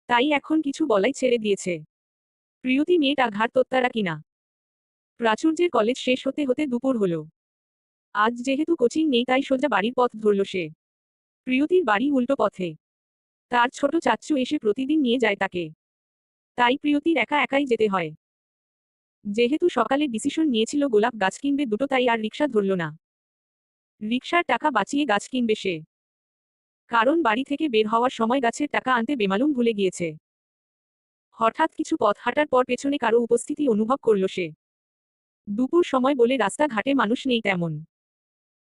তাই এখন কিছু বলাই ছেড়ে দিয়েছে। প্রিয়তি মেয়েটা ঘাড় তোত্তারা কিনা। প্রাচুর্যের কলেজ শেষ হতে হতে দুপুর হলো। আজ যেহেতু কোচিং নেই তাই সোজা বাড়ির পথ ধরল সে। প্রিয়তির বাড়ি উল্টো পথে। তার ছোট চাচ্চু এসে প্রতিদিন নিয়ে যায় তাকে। তাই প্রিয়তির একা একাই যেতে হয়। যেহেতু সকালে ডিসিশন নিয়েছিল গোলাপ গাছ কিনবে দুটো, তাই আর রিকশা ধরল না। রিকশার টাকা বাঁচিয়ে গাছ কিনবে সে। কারণ বাড়ি থেকে বের হওয়ার সময় গাছের টাকা আনতে বেমালুম ভুলে গিয়েছে। হঠাৎ কিছু পথ হাঁটার পর পেছনে কারো উপস্থিতি অনুভব করল সে। দুপুর সময় বলে রাস্তাঘাটে মানুষ নেই তেমন।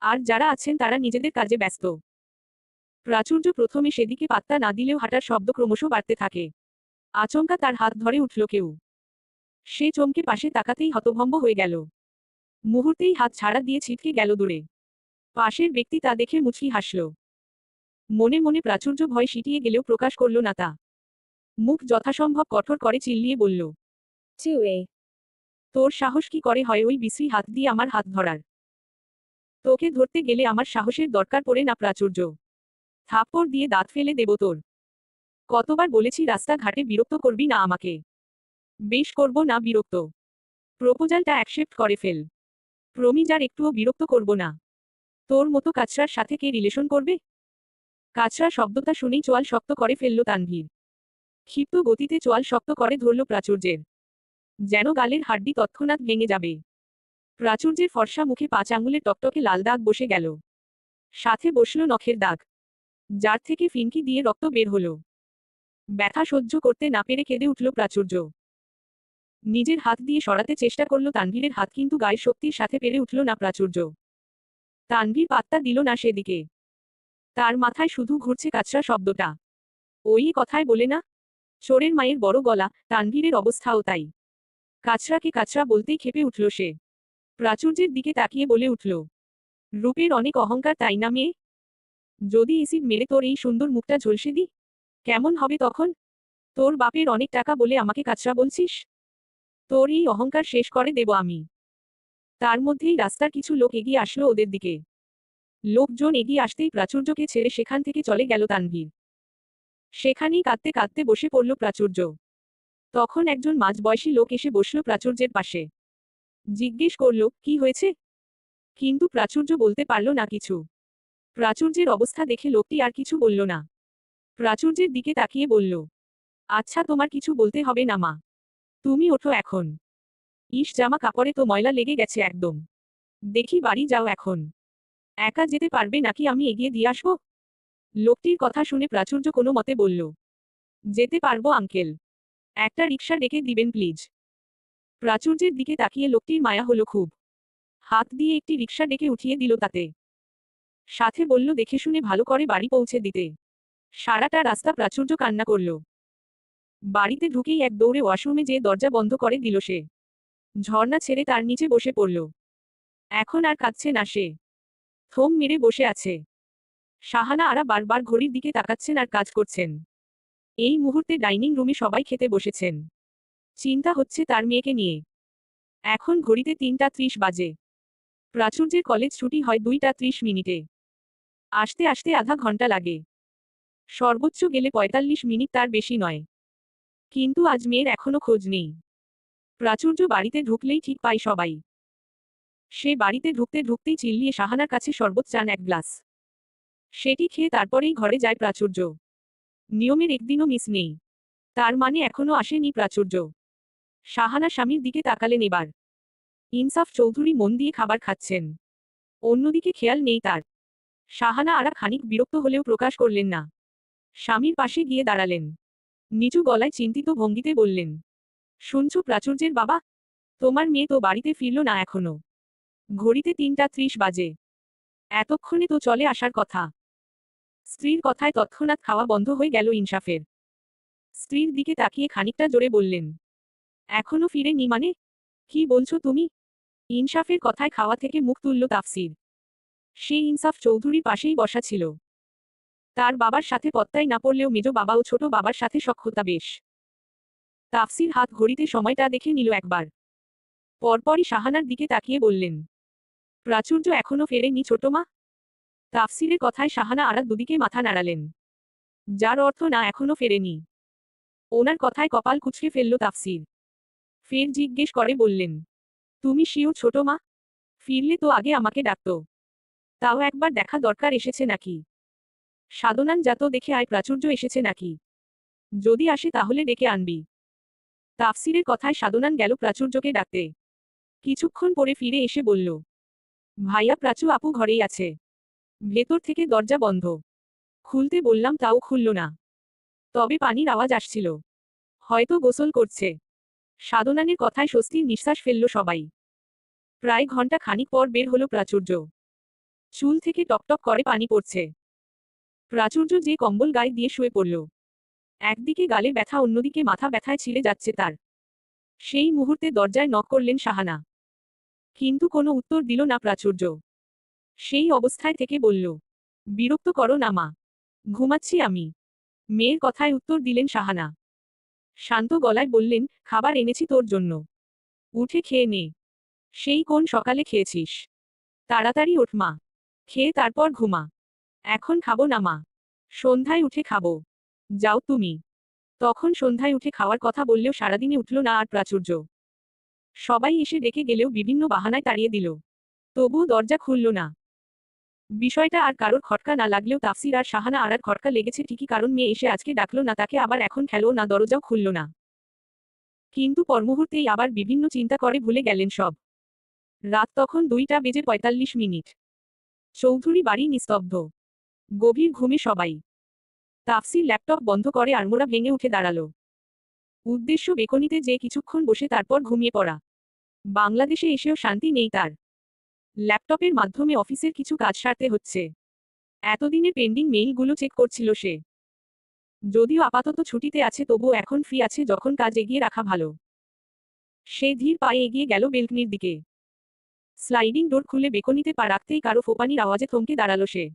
আর যারা আছেন তারা নিজেদের কাজে ব্যস্ত। প্রাচুর্য প্রথমে সেদিকে পাত্তা না দিলেও হাঁটার শব্দ ক্রমশ বাড়তে থাকে। আচমকা তার হাত ধরে উঠল কেউ। সে চমকে পাশে তাকাতেই হতভম্ব হয়ে গেল। মুহূর্তেই হাত ছাড়া দিয়ে ছিটকে গেল দূরে। পাশের ব্যক্তি তা দেখে মুচকি হাসল। মনে মনে প্রাচুর্য ভয় সিটিয়ে গেলেও প্রকাশ করল না তা। মুখ যথাসম্ভব কঠোর করে চিল্লিয়ে বলল, Tue. তোর সাহস কি করে হয় ওই বিশ্রী হাত দিয়ে আমার হাত ধরার? তোকে ধরতে গেলে আমার সাহসের দরকার পড়ে না প্রাচুর্য। থাপ্পড় দিয়ে দাঁত ফেলে দেব তোর। কতবার বলেছি রাস্তাঘাটে বিরক্ত করবি না আমাকে। বেশ করব না বিরক্ত। প্রপোজালটা অ্যাকসেপ্ট করে ফেল। প্রমিজ আর একটুও বিরক্ত করব না। তোর মতো কাচরার সাথে কে রিলেশন করবে? কাচরা শব্দটা শুনেই চোয়াল শক্ত করে ফেলল তানভীর। ক্ষিপ্ত গতিতে চোয়াল শক্ত করে ধরল প্রাচুর্যের। যেন গালের হাড্ডি তৎক্ষণাৎ ভেঙে যাবে। প্রাচুর্যের ফর্সা মুখে 5 আঙুলের টকটকে লাল দাগ বসে গেল। সাথে বসল নখের দাগ, যার থেকে ফিনকি দিয়ে রক্ত বের হলো। ব্যথা সহ্য করতে না পেরে কেঁদে উঠল প্রাচুর্য। নিজের হাত দিয়ে সরাতে চেষ্টা করল তানভীরের হাত, কিন্তু গায়ের শক্তির সাথে পেরে উঠল না প্রাচুর্য। তানভীর পাত্তা দিল না সেদিকে। তার মাথায় শুধু ঘুরছে কাচরা শব্দটা। ওই কথায় বলে না, চোরের মায়ের বড় গলা, তানভীরের অবস্থাও তাই। কাচরাকে কাচরা বলতেই ক্ষেপে উঠল সে। প্রাচুর্যের দিকে তাকিয়ে বলে উঠল, রূপের অনেক অহংকার তাই না মেয়ে? যদি এসিড মেরে তোর এই সুন্দর মুখটা ঝলসে দি, কেমন হবে তখন? তোর বাপের অনেক টাকা বলে আমাকে কাচরা বলছিস? তোর এই অহংকার শেষ করে দেব আমি। তার মধ্যেই রাস্তার কিছু লোক এগিয়ে আসলো ওদের দিকে। লোকজন এগিয়ে আসতেই প্রাচুর্যকে ছেড়ে সেখান থেকে চলে গেল তানভীর। সেখানেই কাঁদতে কাঁদতে বসে পড়ল প্রাচুর্য। তখন একজন মাঝবয়সী লোক এসে বসল প্রাচুর্যের পাশে। জিজ্ঞেস করল, কি হয়েছে? কিন্তু প্রাচুর্য বলতে পারল না কিছু। প্রাচুর্যের অবস্থা দেখে লোকটি আর কিছু বলল না। প্রাচুর্যের দিকে তাকিয়ে বলল, আচ্ছা তোমার কিছু বলতে হবে না মা, তুমি ওঠো এখন। ইস, জামা কাপড়ে তো ময়লা লেগে গেছে একদম। দেখি বাড়ি যাও এখন। একা যেতে পারবে নাকি আমি এগিয়ে দিয়ে আসবো? লোকটির কথা শুনে প্রাচুর্য কোনো মতে বলল, যেতে পারবো আঙ্কেল, একটা রিকশা ডেকে দিবেন প্লিজ। প্রাচুর্যের দিকে তাকিয়ে লোকটির মায়া হলো খুব। হাত দিয়ে একটি রিকশা ডেকে উঠিয়ে দিল তাতে। সাথে বলল দেখে শুনে ভালো করে বাড়ি পৌঁছে দিতে। সারাটা রাস্তা প্রাচুর্য কান্না করল। বাড়িতে ঢুকেই এক দৌড়ে ওয়াশরুমে যেয়ে দরজা বন্ধ করে দিল সে। ঝর্ণা ছেড়ে তার নিচে বসে পড়ল। এখন আর কাঁদছে না সে, থম মেরে বসে আছে। শাহানা আরা বারবার ঘড়ির দিকে তাকাচ্ছেন আর কাজ করছেন। এই মুহূর্তে ডাইনিং রুমে সবাই খেতে বসেছেন। চিন্তা হচ্ছে তার মেয়েকে নিয়ে। এখন ঘড়িতে 3:30 বাজে। প্রাচুর্যের কলেজ ছুটি হয় 2:30 আসতে আসতে আধা ঘন্টা লাগে। সর্বোচ্চ গেলে 45 মিনিট, তার বেশি নয়। কিন্তু আজ মেয়ের এখনো খোঁজ নেই। প্রাচুর্য বাড়িতে ঢুকলেই ঠিক পায় সবাই। সে বাড়িতে ঢুকতে ঢুকতেই চিল্লিয়ে শাহানার কাছে শরবত চান এক গ্লাস। সেটি খেয়ে তারপরেই ঘরে যায় প্রাচুর্য। নিয়মের একদিনও মিস নেই। তার মানে এখনো আসেনি প্রাচুর্য। শাহানা স্বামীর দিকে তাকালেন এবার। ইনসাফ চৌধুরী মন দিয়ে খাবার খাচ্ছেন। অন্যদিকে খেয়াল নেই তার। শাহানা আরা খানিক বিরক্ত হলেও প্রকাশ করলেন না। স্বামীর পাশে গিয়ে দাঁড়ালেন। নিচু গলায় চিন্তিত ভঙ্গিতে বললেন, শুনছো প্রাচুর্যের বাবা, তোমার মেয়ে তো বাড়িতে ফিরল না এখনো। ঘড়িতে 3:30 বাজে। এতক্ষণে তো চলে আসার কথা। স্ত্রীর কথায় তৎক্ষণাৎ খাওয়া বন্ধ হয়ে গেল ইনসাফের। স্ত্রীর দিকে তাকিয়ে খানিকটা জোরে বললেন, এখনো ফিরেনি মানে? কি বলছো তুমি? ইনসাফের কথায় খাওয়া থেকে মুখ তুলল তাফসির। সে ইনসাফ চৌধুরীর পাশেই বসা ছিল। তার বাবার সাথে পত্তায় না পড়লেও মেজ বাবা ও ছোট বাবার সাথে সখ্যতা বেশ। তাফসির হাত ঘড়িতে সময়টা দেখে নিল একবার। পরপরই শাহানার দিকে তাকিয়ে বললেন, প্রাচুর্য এখনো ফেরেনি ছোট মা? তাফসিরের কথায় শাহানা আরা দুদিকে মাথা নাড়ালেন, যার অর্থ না এখনো ফেরেনি। ওনার কথায় কপাল কুঁচকে ফেলল তাফসির। ফের জিজ্ঞেস করে বললেন, তুমি শিওর ছোট মা? ফিরলে তো আগে আমাকে ডাকতো। তাও একবার দেখা দরকার এসেছে নাকি? সাধনান জাত দেখে আয় প্রাচুর্য এসেছে নাকি? যদি আসে তাহলে ডেকে আনবি। তাফসিরের কথায় সাধনান গেল প্রাচুর্যকে ডাকতে। কিছুক্ষণ পরে ফিরে এসে বলল, ভাইয়া প্রাচু আপু ঘরেই আছে। ভেতর থেকে দরজা বন্ধ। খুলতে বললাম তাও খুলল না। তবে পানির আওয়াজ আসছিল। হয়তো গোসল করছে। সাধনানের কথায় স্বস্তির নিঃশ্বাস ফেলল সবাই। প্রায় ঘন্টা খানিক পর বের হলো প্রাচুর্য। চুল থেকে টপটপ করে পানি পড়ছে। প্রাচুর্য যে কম্বল গায়ে দিয়ে শুয়ে পড়ল। একদিকে গালে ব্যথা, অন্যদিকে মাথা ব্যথায় ছিঁড়ে যাচ্ছে তার। সেই মুহূর্তে দরজায় নক করলেন শাহানা। কিন্তু কোনো উত্তর দিল না প্রাচুর্য। সেই অবস্থায় থেকে বলল, বিরক্ত করো না মা, ঘুমাচ্ছি আমি। মেয়ের কথায় উত্তর দিলেন শাহানা। শান্ত গলায় বললেন, খাবার এনেছি তোর জন্য, উঠে খেয়ে নে। সেই কোন সকালে খেয়েছিস? তাড়াতাড়ি ওঠ মা, খেয়ে তারপর ঘুমা। এখন খাবো না মা, সন্ধ্যায় উঠে খাবো। যাও তুমি। তখন সন্ধ্যায় উঠে খাওয়ার কথা বললেও সারাদিনে উঠল না আর প্রাচুর্য। সবাই এসে ডেকে গেলেও বিভিন্ন বাহানায় তাড়িয়ে দিল। তবুও দরজা খুলল না। বিষয়টা আর কারোর খটকা না লাগলেও তাফসির আর শাহানা আরার খটকা লেগেছে ঠিকই, কারণ মেয়ে এসে আজকে ডাকলো না তাকে, আবার এখন খেলো না, দরজাও খুলল না। কিন্তু পরমুহূর্তেই আবার বিভিন্ন চিন্তা করে ভুলে গেলেন সব। রাত তখন 2:45। চৌধুরী বাড়ি নিস্তব্ধ। গভীর ঘুমে সবাই। তাফসির ল্যাপটপ বন্ধ করে আড়মোড়া ভেঙে উঠে দাঁড়ালো। উদ্দেশ্য বেকনিতে যে কিছুক্ষণ বসে তারপর ঘুমিয়ে পড়া। বাংলাদেশে এসেও শান্তি নেই তার। ল্যাপটপের মাধ্যমে অফিসের কিছু কাজ সারতে হচ্ছে। এতদিনের পেন্ডিং মেইলগুলো চেক করছিল সে। যদিও আপাতত ছুটিতে আছে তবুও এখন ফ্রি আছে, যখন কাজ এগিয়ে রাখা ভালো। সে ধীর পায়ে এগিয়ে গেল বেলকনির দিকে। স্লাইডিং ডোর খুলে বেকনিতে পা রাখতেই কারো ফোপানির আওয়াজে থমকে দাঁড়ালো সে।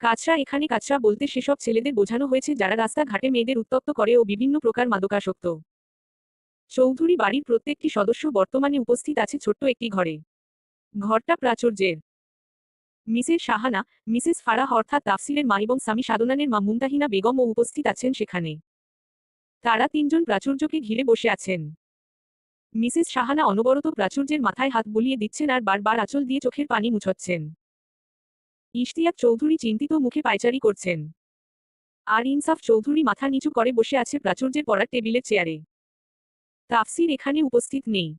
কাচরা এখানে কাচরা বলতে সেসব ছেলেদের বোঝানো হয়েছে যারা রাস্তাঘাটে মেয়েদের উত্ত্যক্ত করে ও বিভিন্ন প্রকার মাদকাসক্ত। চৌধুরী বাড়ির প্রত্যেকটি সদস্য বর্তমানে উপস্থিত আছে ছোট্ট একটি ঘরে। ঘরটা প্রাচুর্যের। মিসেস সাহানা, মিসেস ফারাহ অর্থাৎ তাফসিরের মা এবং স্বামী সাদনানের মা মুমতাহিনা বেগমও উপস্থিত আছেন সেখানে। তারা তিনজন প্রাচুর্যকে ঘিরে বসে আছেন। মিসেস সাহানা অনবরত প্রাচুর্যের মাথায় হাত বুলিয়ে দিচ্ছেন আর বারবার আঁচল দিয়ে চোখের পানি মুছচ্ছেন। ইশতিয়াক চৌধুরী চিন্তিত মুখে পায়চারি করছেন। আর ইনসাফ চৌধুরী মাথা নিচু করে বসে আছে প্রাচুর্যের পড়ার টেবিলের চেয়ারে। তাফসির এখানে উপস্থিত নেই।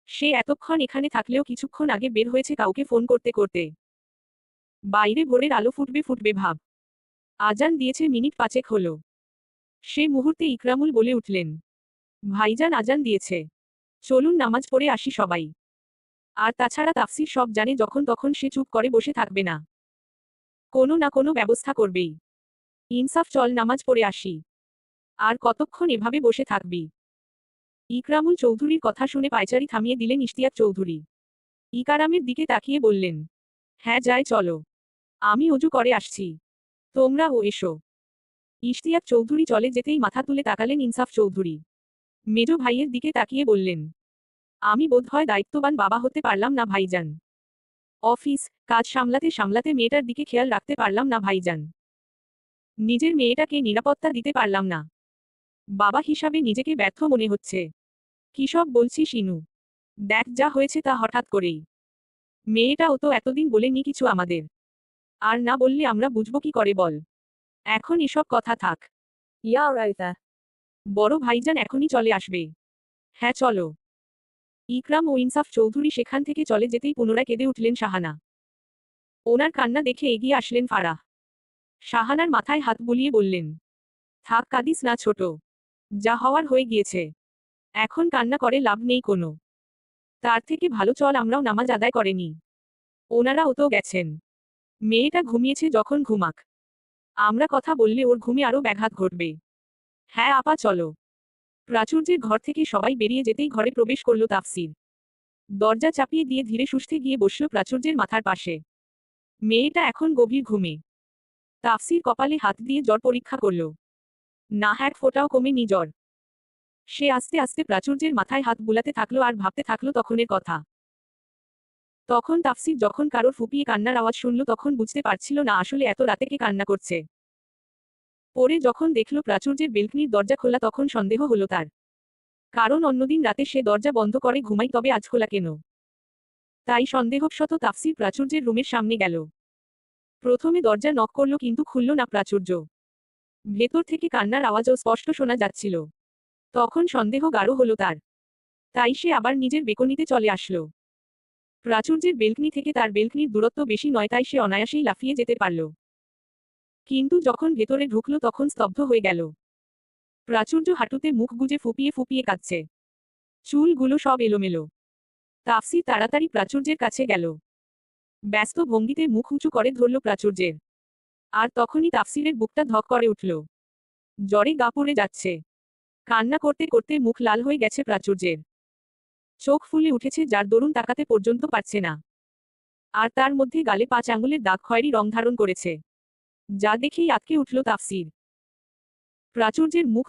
সে এতক্ষণ এখানে থাকলেও কিছুক্ষণ আগে বের হয়েছে কাউকে ফোন করতে করতে। বাইরে ভোরের আলো ফুটবে ফুটবে ভাব। আজান দিয়েছে মিনিট 5 হলো। সে মুহূর্তে ইকরামুল বলে উঠলেন, ভাইজান আজান দিয়েছে, চলুন নামাজ পড়ে আসি সবাই। আর তাছাড়া তাফসির সব জানে, যখন তখন সে চুপ করে বসে থাকবে না, কোনো না কোনো ব্যবস্থা করবেই। ইনসাফ, চল নামাজ পড়ে আসি। আর কতক্ষণ এভাবে বসে থাকবি? ইকরামুল চৌধুরীর কথা শুনে পায়চারি থামিয়ে দিলেন ইশতিয়াক চৌধুরী। ইকারামের দিকে তাকিয়ে বললেন, হ্যাঁ যাই চলো, আমি অজু করে আসছি, তোমরাও এসো। ইশতিয়াক চৌধুরী চলে যেতেই মাথা তুলে তাকালেন ইনসাফ চৌধুরী। মেজ ভাইয়ের দিকে তাকিয়ে বললেন, আমি বোধহয় দায়িত্ববান বাবা হতে পারলাম না ভাইজান। অফিস কাজ সামলাতে সামলাতে মেয়েটার দিকে খেয়াল রাখতে পারলাম না ভাইজান। নিজের মেয়েটাকে নিরাপত্তা দিতে পারলাম না। বাবা হিসাবে নিজেকে ব্যর্থ মনে হচ্ছে। কি সব বলছিস ইনু? দেখ যা হয়েছে তা হঠাৎ করেই। মেয়েটাও তো এতদিন বলেনি কিছু আমাদের। আর না বললে আমরা বুঝবো কি করে বল? এখন এসব কথা থাক। Ya Rotha. বড় ভাইজান এখনই চলে আসবে। হ্যাঁ চলো। ইকরাম ও ইনসাফ চৌধুরী সেখান থেকে চলে যেতেই পুনরায় কেঁদে উঠলেন সাহানা। ওনার কান্না দেখে এগিয়ে আসলেন ফারাহ। সাহানার মাথায় হাত বুলিয়ে বললেন, থাক কাঁদিস না ছোট, যা হওয়ার হয়ে গিয়েছে, এখন কান্না করে লাভ নেই কোনো। তার থেকে ভালো চল আমরাও নামাজ আদায় করে নিই। ওনারাও তো গেছেন। মেয়েটা ঘুমিয়েছে যখন ঘুমাক। আমরা কথা বললে ওর ঘুমে আরো ব্যাঘাত ঘটবে। হ্যাঁ আপা চলো। প্রাচুর্যের ঘর থেকে সবাই বেরিয়ে যেতেই ঘরে প্রবেশ করল তাফসির। দরজা চাপিয়ে দিয়ে ধীরে সুস্থে গিয়ে বসল প্রাচুর্যের মাথার পাশে। মেয়েটা এখন গভীর ঘুমে। তাফসির কপালে হাত দিয়ে জ্বর পরীক্ষা করল। না, এক ফোঁটাও কমেনি জ্বর। সে আস্তে আস্তে প্রাচুর্যের মাথায় হাত বুলাতে থাকলো আর ভাবতে থাকলো তখনের কথা। তখন তাফসির যখন কারোর ফুপিয়ে কান্নার আওয়াজ শুনল তখন বুঝতে পারছিল না আসলে এত রাতে কে কান্না করছে। পরে যখন দেখল প্রাচুর্যের বেলকনির দরজা খোলা তখন সন্দেহ হলো তার। কারণ অন্যদিন রাতে সে দরজা বন্ধ করে ঘুমাই, তবে আজ খোলা কেন? তাই সন্দেহবশত তাফসির প্রাচুর্যের রুমের সামনে গেল। প্রথমে দরজা নক করল কিন্তু খুলল না প্রাচুর্য। ভেতর থেকে কান্নার আওয়াজও স্পষ্ট শোনা যাচ্ছিল। তখন সন্দেহ গাঢ় হলো তার। তাই সে আবার নিজের বেকনিতে চলে আসলো। প্রাচুর্যের বেলকনি থেকে তার বেলকনির দূরত্ব বেশি নয়, তাই সে অনায়াসেই লাফিয়ে যেতে পারল। কিন্তু যখন ভেতরে ঢুকল তখন স্তব্ধ হয়ে গেল। প্রাচুর্য হাঁটুতে মুখ গুজে ফুপিয়ে ফুপিয়ে কাঁদছে। চুলগুলো সব এলোমেলো। তাফসির তাড়াতাড়ি প্রাচুর্যের কাছে গেল। ব্যস্ত ভঙ্গিতে মুখ উঁচু করে ধরল প্রাচুর্যের। আর তখনই তাফসিরের বুকটা ধক করে উঠল। জ্বরে গা পুড়ে যাচ্ছে। কান্না করতে করতে মুখ লাল হয়ে গেছে প্রাচুর্যের। চোখ ফুলে উঠেছে, যার দরুন তাকাতে পর্যন্ত পারছে না। আর তার মধ্যে গালে 5 আঙুলের দাগ খয়েরি রং ধারণ করেছে, যা দেখেই আটকে উঠল তাফসির। প্রাচুর্যের মুখ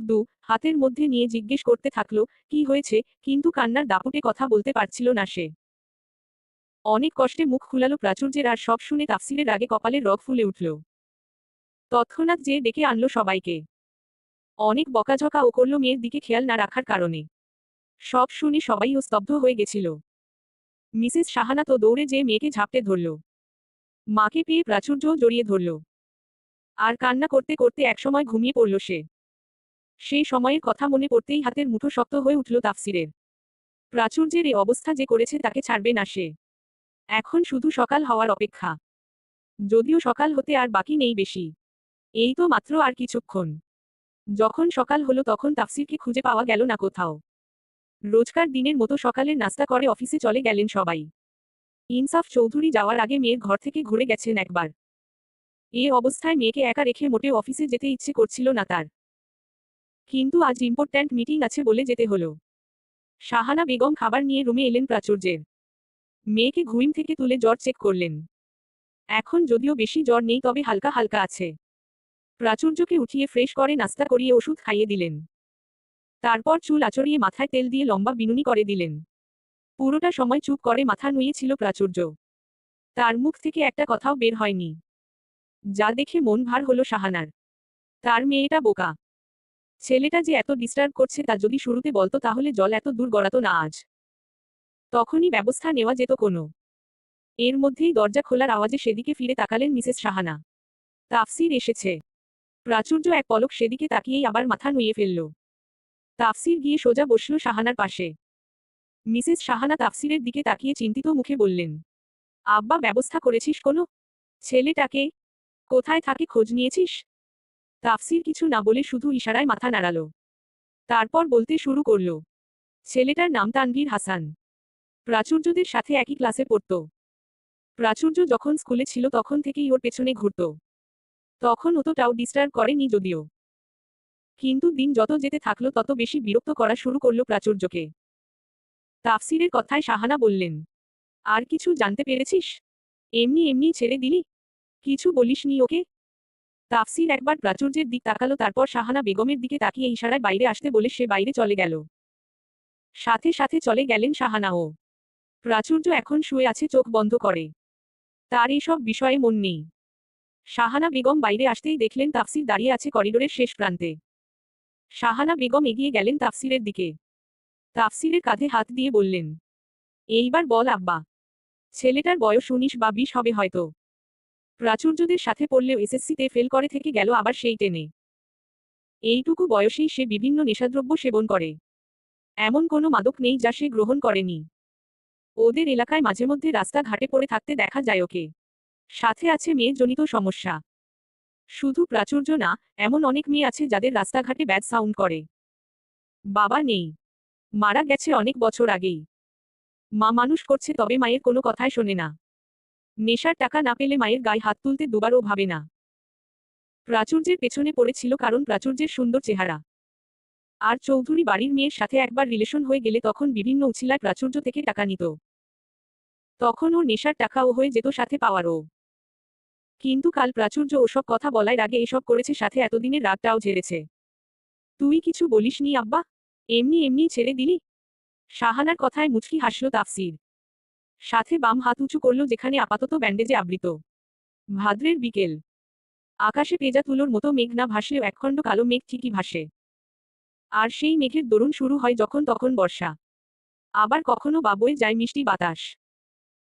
হাতের মধ্যে নিয়ে জিজ্ঞেস করতে থাকলো, কি হয়েছে, কিন্তু কান্নার দাপুটে কথা বলতে পারছিল না সে। অনেক কষ্টে মুখ খুলালো প্রাচুর্যের, আর সব শুনে তাফসিরের আগে কপালের রগ ফুলে উঠল। তৎক্ষণাৎ যে ডেকে আনলো সবাইকে। অনেক বকাঝকা ও করল মেয়ের দিকে খেয়াল না রাখার কারণে। সব শুনে সবাইও স্তব্ধ হয়ে গেছিল। মিসেস সাহানা তো দৌড়ে যেয়ে মেয়েকে ঝাপটে ধরল। মাকে পেয়ে প্রাচুর্যও জড়িয়ে ধরল। আর কান্না করতে করতে একসময় ঘুমিয়ে পড়ল সে। সেই সময়ের কথা মনে পড়তেই হাতের মুঠো শক্ত হয়ে উঠল তাফসিরের। প্রাচুর্যের এ অবস্থা যে করেছে তাকে ছাড়বে না সে। এখন শুধু সকাল হওয়ার অপেক্ষা। যদিও সকাল হতে আর বাকি নেই বেশি। এই তো মাত্র আর কিছুক্ষণ। যখন সকাল হলো তখন তাফসিরকে খুঁজে পাওয়া গেল না কোথাও। রোজকার দিনের মতো সকালের নাস্তা করে অফিসে চলে গেলেন সবাই। ইনসাফ চৌধুরী যাওয়ার আগে মেয়ের ঘর থেকে ঘুরে গেছেন একবার। এ অবস্থায় মেয়েকে একা রেখে মোটেও অফিসে যেতে ইচ্ছে করছিল না তার। কিন্তু আজ ইম্পর্ট্যান্ট মিটিং আছে বলে যেতে হলো। সাহানা বেগম খাবার নিয়ে রুমে এলেন প্রাচুর্যের। মেয়েকে ঘুম থেকে তুলে জ্বর চেক করলেন। এখন যদিও বেশি জ্বর নেই তবে হালকা হালকা আছে। প্রাচুর্যকে উঠিয়ে ফ্রেশ করে নাস্তা করিয়ে ওষুধ খাইয়ে দিলেন। তারপর চুল আঁচড়িয়ে মাথায় তেল দিয়ে লম্বা বিনুনি করে দিলেন। পুরোটা সময় চুপ করে মাথা নুইয়েছিল প্রাচুর্য। তার মুখ থেকে একটা কথাও বের হয়নি। যা দেখে মন ভার হলো শাহানার। তার মেয়েটা বোকা। ছেলেটা যে এত ডিস্টার্ব করছে তা যদি শুরুতে বলতো তাহলে জল এত দূর গড়াতো না আজ। তখনই ব্যবস্থা নেওয়া যেত কোনো। এর মধ্যেই দরজা খোলার আওয়াজে সেদিকে ফিরে তাকালেন মিসেস শাহানা। তাফসির এসেছে। প্রাচুর্য এক পলক সেদিকে তাকিয়েই আবার মাথা নুইয়ে ফেলল। তাফসির গিয়ে সোজা বসল শাহানার পাশে। মিসেস শাহানা তাফসিরের দিকে তাকিয়ে চিন্তিত মুখে বললেন, আব্বা ব্যবস্থা করেছিস কোনো? ছেলেটাকে কোথায় থাকে খোঁজ নিয়েছিস? তাফসির কিছু না বলে শুধু ইশারায় মাথা নাড়াল। তারপর বলতে শুরু করল, ছেলেটার নাম তানভীর হাসান। প্রাচুর্যদের সাথে একই ক্লাসে পড়ত। প্রাচুর্য যখন স্কুলে ছিল তখন থেকেই ওর পেছনে ঘুরত। তখন অতটাও ডিস্টার্ব করেনি যদিও। কিন্তু দিন যত যেতে থাকলো তত বেশি বিরক্ত করা শুরু করলো প্রাচুর্যকে। তাফসিরের কথায় শাহানা বললেন, আর কিছু জানতে পেরেছিস? এমনি এমনি ছেড়ে দিলি? কিছু বলিসনি ওকে? তাফসির একবার প্রাচুর্যের দিক তাকালো, তারপর শাহানা বেগমের দিকে তাকিয়ে ইশারায় বাইরে আসতে বলে সে বাইরে চলে গেল। সাথে সাথে চলে গেলেন শাহানাও। প্রাচুর্য এখন শুয়ে আছে চোখ বন্ধ করে। তার এসব বিষয়ে মন নেই। শাহানা বেগম বাইরে আসতেই দেখলেন তাফসির দাঁড়িয়ে আছে করিডোরের শেষ প্রান্তে। শাহানা বেগম এগিয়ে গেলেন তাফসিরের দিকে। তাফসিরের কাঁধে হাত দিয়ে বললেন, এইবার বল আব্বা। ছেলেটার বয়স 19 বা 20 হবে হয়তো। প্রাচুর্যদের সাথে পড়লেও এসএসসিতে ফেল করে থেকে গেল আবার সেই টেনে। এইটুকু বয়সেই সে বিভিন্ন নেশাদ্রব্য সেবন করে। এমন কোনো মাদক নেই যা সে গ্রহণ করেনি। ওদের এলাকায় মাঝে মধ্যে রাস্তাঘাটে পড়ে থাকতে দেখা যায় ওকে। সাথে আছে মেয়েজনিত সমস্যা। শুধু প্রাচুর্য না, এমন অনেক মেয়ে আছে যাদের রাস্তাঘাটে ব্যাড সাউন্ড করে। বাবা নেই। মারা গেছে অনেক বছর আগেই। মা মানুষ করছে তবে মায়ের কোনো কথাই শোনে না। নেশার টাকা না পেলে মায়ের গায়ে হাত তুলতে দুবারও ভাবে না। প্রাচুর্যের পেছনে পড়েছিল কারণ প্রাচুর্যের সুন্দর চেহারা। আর চৌধুরী বাড়ির মেয়ের সাথে একবার রিলেশন হয়ে গেলে তখন বিভিন্ন উছিলায় প্রাচুর্য থেকে টাকা নিত। তখন ওর নেশার টাকা ও হয়ে যেত সাথে পাওয়ারও। কিন্তু কাল প্রাচুর্য ওসব কথা বলার আগে এসব করেছে, সাথে এতদিনের রাগটাও ঝেড়েছে। তুই কিছু বলিসনি আব্বা? এমনি এমনি ছেড়ে দিলি? শাহানার কথায় মুচকি হাসল তাফসির। সাথে বাম হাত উঁচু করল যেখানে আপাতত ব্যান্ডেজে আবৃত। ভাদ্রের বিকেল। আকাশে পেঁজা তুলোর মতো মেঘ না ভাসলেও একখণ্ড কালো মেঘ ঠিকই ভাসে। আর সেই মেঘের দরুন শুরু হয় যখন তখন বর্ষা। আবার কখনো বা বয়ে যায় মিষ্টি বাতাস।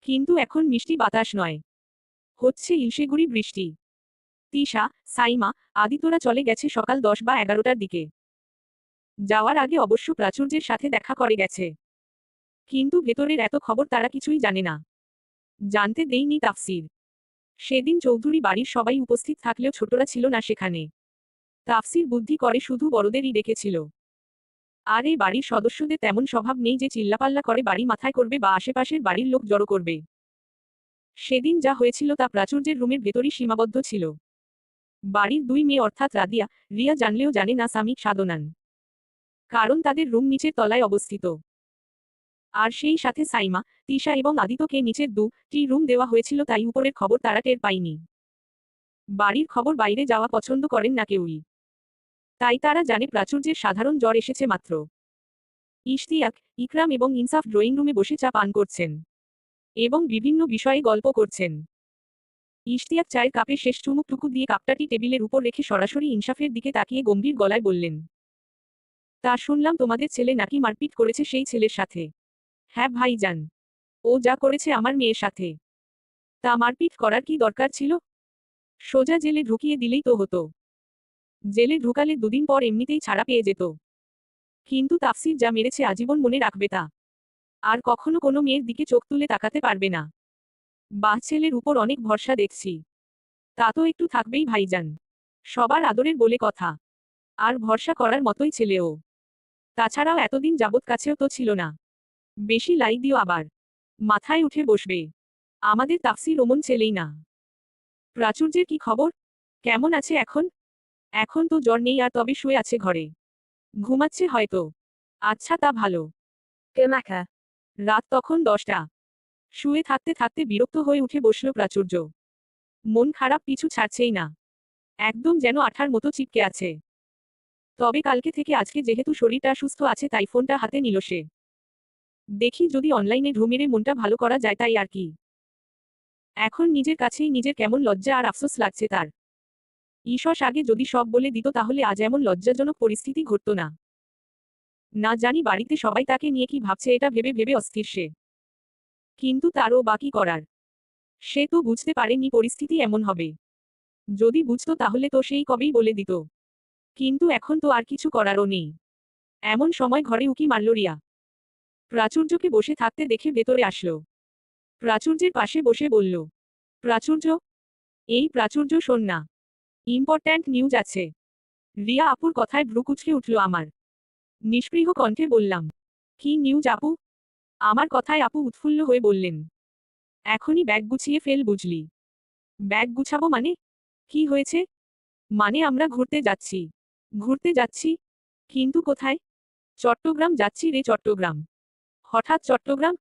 কিন্তু এখন মিষ্টি বাতাস নয়, হচ্ছে ইলশেগুড়ি বৃষ্টি। তিশা, সাইমা, আদিতরা চলে গেছে সকাল 10 বা 11টার দিকে। যাওয়ার আগে অবশ্য প্রাচুর্যের সাথে দেখা করে গেছে। কিন্তু ভেতরের এত খবর তারা কিছুই জানে না। জানতে দেয়নি তাফসির। সেদিন চৌধুরী বাড়ির সবাই উপস্থিত থাকলেও ছোটরা ছিল না সেখানে। তাফসির বুদ্ধি করে শুধু বড়দেরই ডেকেছিল। আর এই বাড়ির সদস্যদের তেমন স্বভাব নেই যে চিল্লাপাল্লা করে বাড়ি মাথায় করবে বা আশেপাশের বাড়ির লোক জড়ো করবে। সেদিন যা হয়েছিল তা প্রাচুর্যের রুমের ভেতরই সীমাবদ্ধ ছিল। বাড়ির দুই মেয়ে অর্থাৎ রাদিয়া, রিয়া জানলেও জানে না সামিক সাধনান। কারণ তাদের রুম নিচের তলায় অবস্থিত। আর সেই সাথে সাইমা, তিশা এবং আদিতকে নিচের 2টি রুম দেওয়া হয়েছিল, তাই উপরের খবর তারা টের পায়নি। বাড়ির খবর বাইরে যাওয়া পছন্দ করেন না কেউই। তাই তারা জানে প্রাচুর্যের সাধারণ জ্বর এসেছে মাত্র। ইশতিয়াক, ইকরাম এবং ইনসাফ ড্রয়িং রুমে বসে চা পান করছেন এবং বিভিন্ন বিষয়ে গল্প করছেন। ইশতিয়াক চায়ের কাপে শেষ চুমুকটুকু দিয়ে কাপটাটি টেবিলের উপর রেখে সরাসরি ইনসাফের দিকে তাকিয়ে গম্ভীর গলায় বললেন, তা শুনলাম তোমাদের ছেলে নাকি মারপিট করেছে সেই ছেলের সাথে। হ্যাঁ ভাইজান। ও যা করেছে আমার মেয়ের সাথে। তা মারপিট করার কি দরকার ছিল? সোজা জেলে ঢুকিয়ে দিলেই তো হতো। জেলে ঢুকালে দুদিন পর এমনিতেই ছাড়া পেয়ে যেত। কিন্তু তাফসির যা মেরেছে আজীবন মনে রাখবে তা। আর কখনো কোনো মেয়ের দিকে চোখ তুলে তাকাতে পারবে না। বাহ, ছেলের উপর অনেক ভরসা দেখছি। তা তো একটু থাকবেই ভাইজান। সবার আদরের বলে কথা। আর ভরসা করার মতোই ছেলেও। তাছাড়াও এতদিন যাবৎ কাছেও তো ছিল না। বেশি লাই দিও আবার। মাথায় উঠে বসবে। আমাদের তাফসির ওমন ছেলেই না। প্রাচুর্যের কি খবর? কেমন আছে এখন? এখন তো জ্বর নেই আর তবে শুয়ে আছে ঘরে। ঘুমাচ্ছে হয়তো। আচ্ছা, তা ভালো। Gamaka. রাত তখন 10টা। শুয়ে থাকতে থাকতে বিরক্ত হয়ে উঠে বসল প্রাচুর্য। মন খারাপ পিছু ছাড়ছেই না, একদম যেন আঠার মতো চিপকে আছে। তবে কালকে থেকে আজকে যেহেতু শরীরটা সুস্থ আছে তাই ফোনটা হাতে নিল সে। দেখি যদি অনলাইনে ঢু মেরে মনটা ভালো করা যায়, তাই আর কি। এখন নিজের কাছেই নিজের কেমন লজ্জা আর আফসোস লাগছে তার। ঈশ্বর আগে যদি সব বলে দিত তাহলে আজ এমন লজ্জাজনক পরিস্থিতি ঘটতো না। না জানি বাড়িতে সবাই তাকে নিয়ে কি ভাবছে, এটা ভেবে ভেবে অস্থির সে। কিন্তু তারও বাকি করার। সে তো বুঝতে পারেনি পরিস্থিতি এমন হবে। যদি বুঝতো তাহলে তো সেই কবেই বলে দিত। কিন্তু এখন তো আর কিছু করারও নেই। এমন সময় ঘরে উকি মারল রিয়া। প্রাচুর্যকে বসে থাকতে দেখে ভেতরে আসলো। প্রাচুর্যের পাশে বসে বলল, প্রাচুর্য, এই প্রাচুর্য শোন না, ইম্পর্ট্যান্ট নিউজ আছে। রিয়া আপুর কথায় ভ্রু কুঁচকে উঠল আমার। নিষ্পৃহ কণ্ঠে বললাম, কি নিউজ আপু? আমার কথায় আপু উৎফুল্ল হয়ে বললেন, এখনই ব্যাগ গুছিয়ে ফেল বুঝলি। ব্যাগ গুছাবো মানে? কি হয়েছে? মানে আমরা ঘুরতে যাচ্ছি। ঘুরতে যাচ্ছি? কিন্তু কোথায়? চট্টগ্রাম যাচ্ছি রে, চট্টগ্রাম। হঠাৎ চট্টগ্রাম?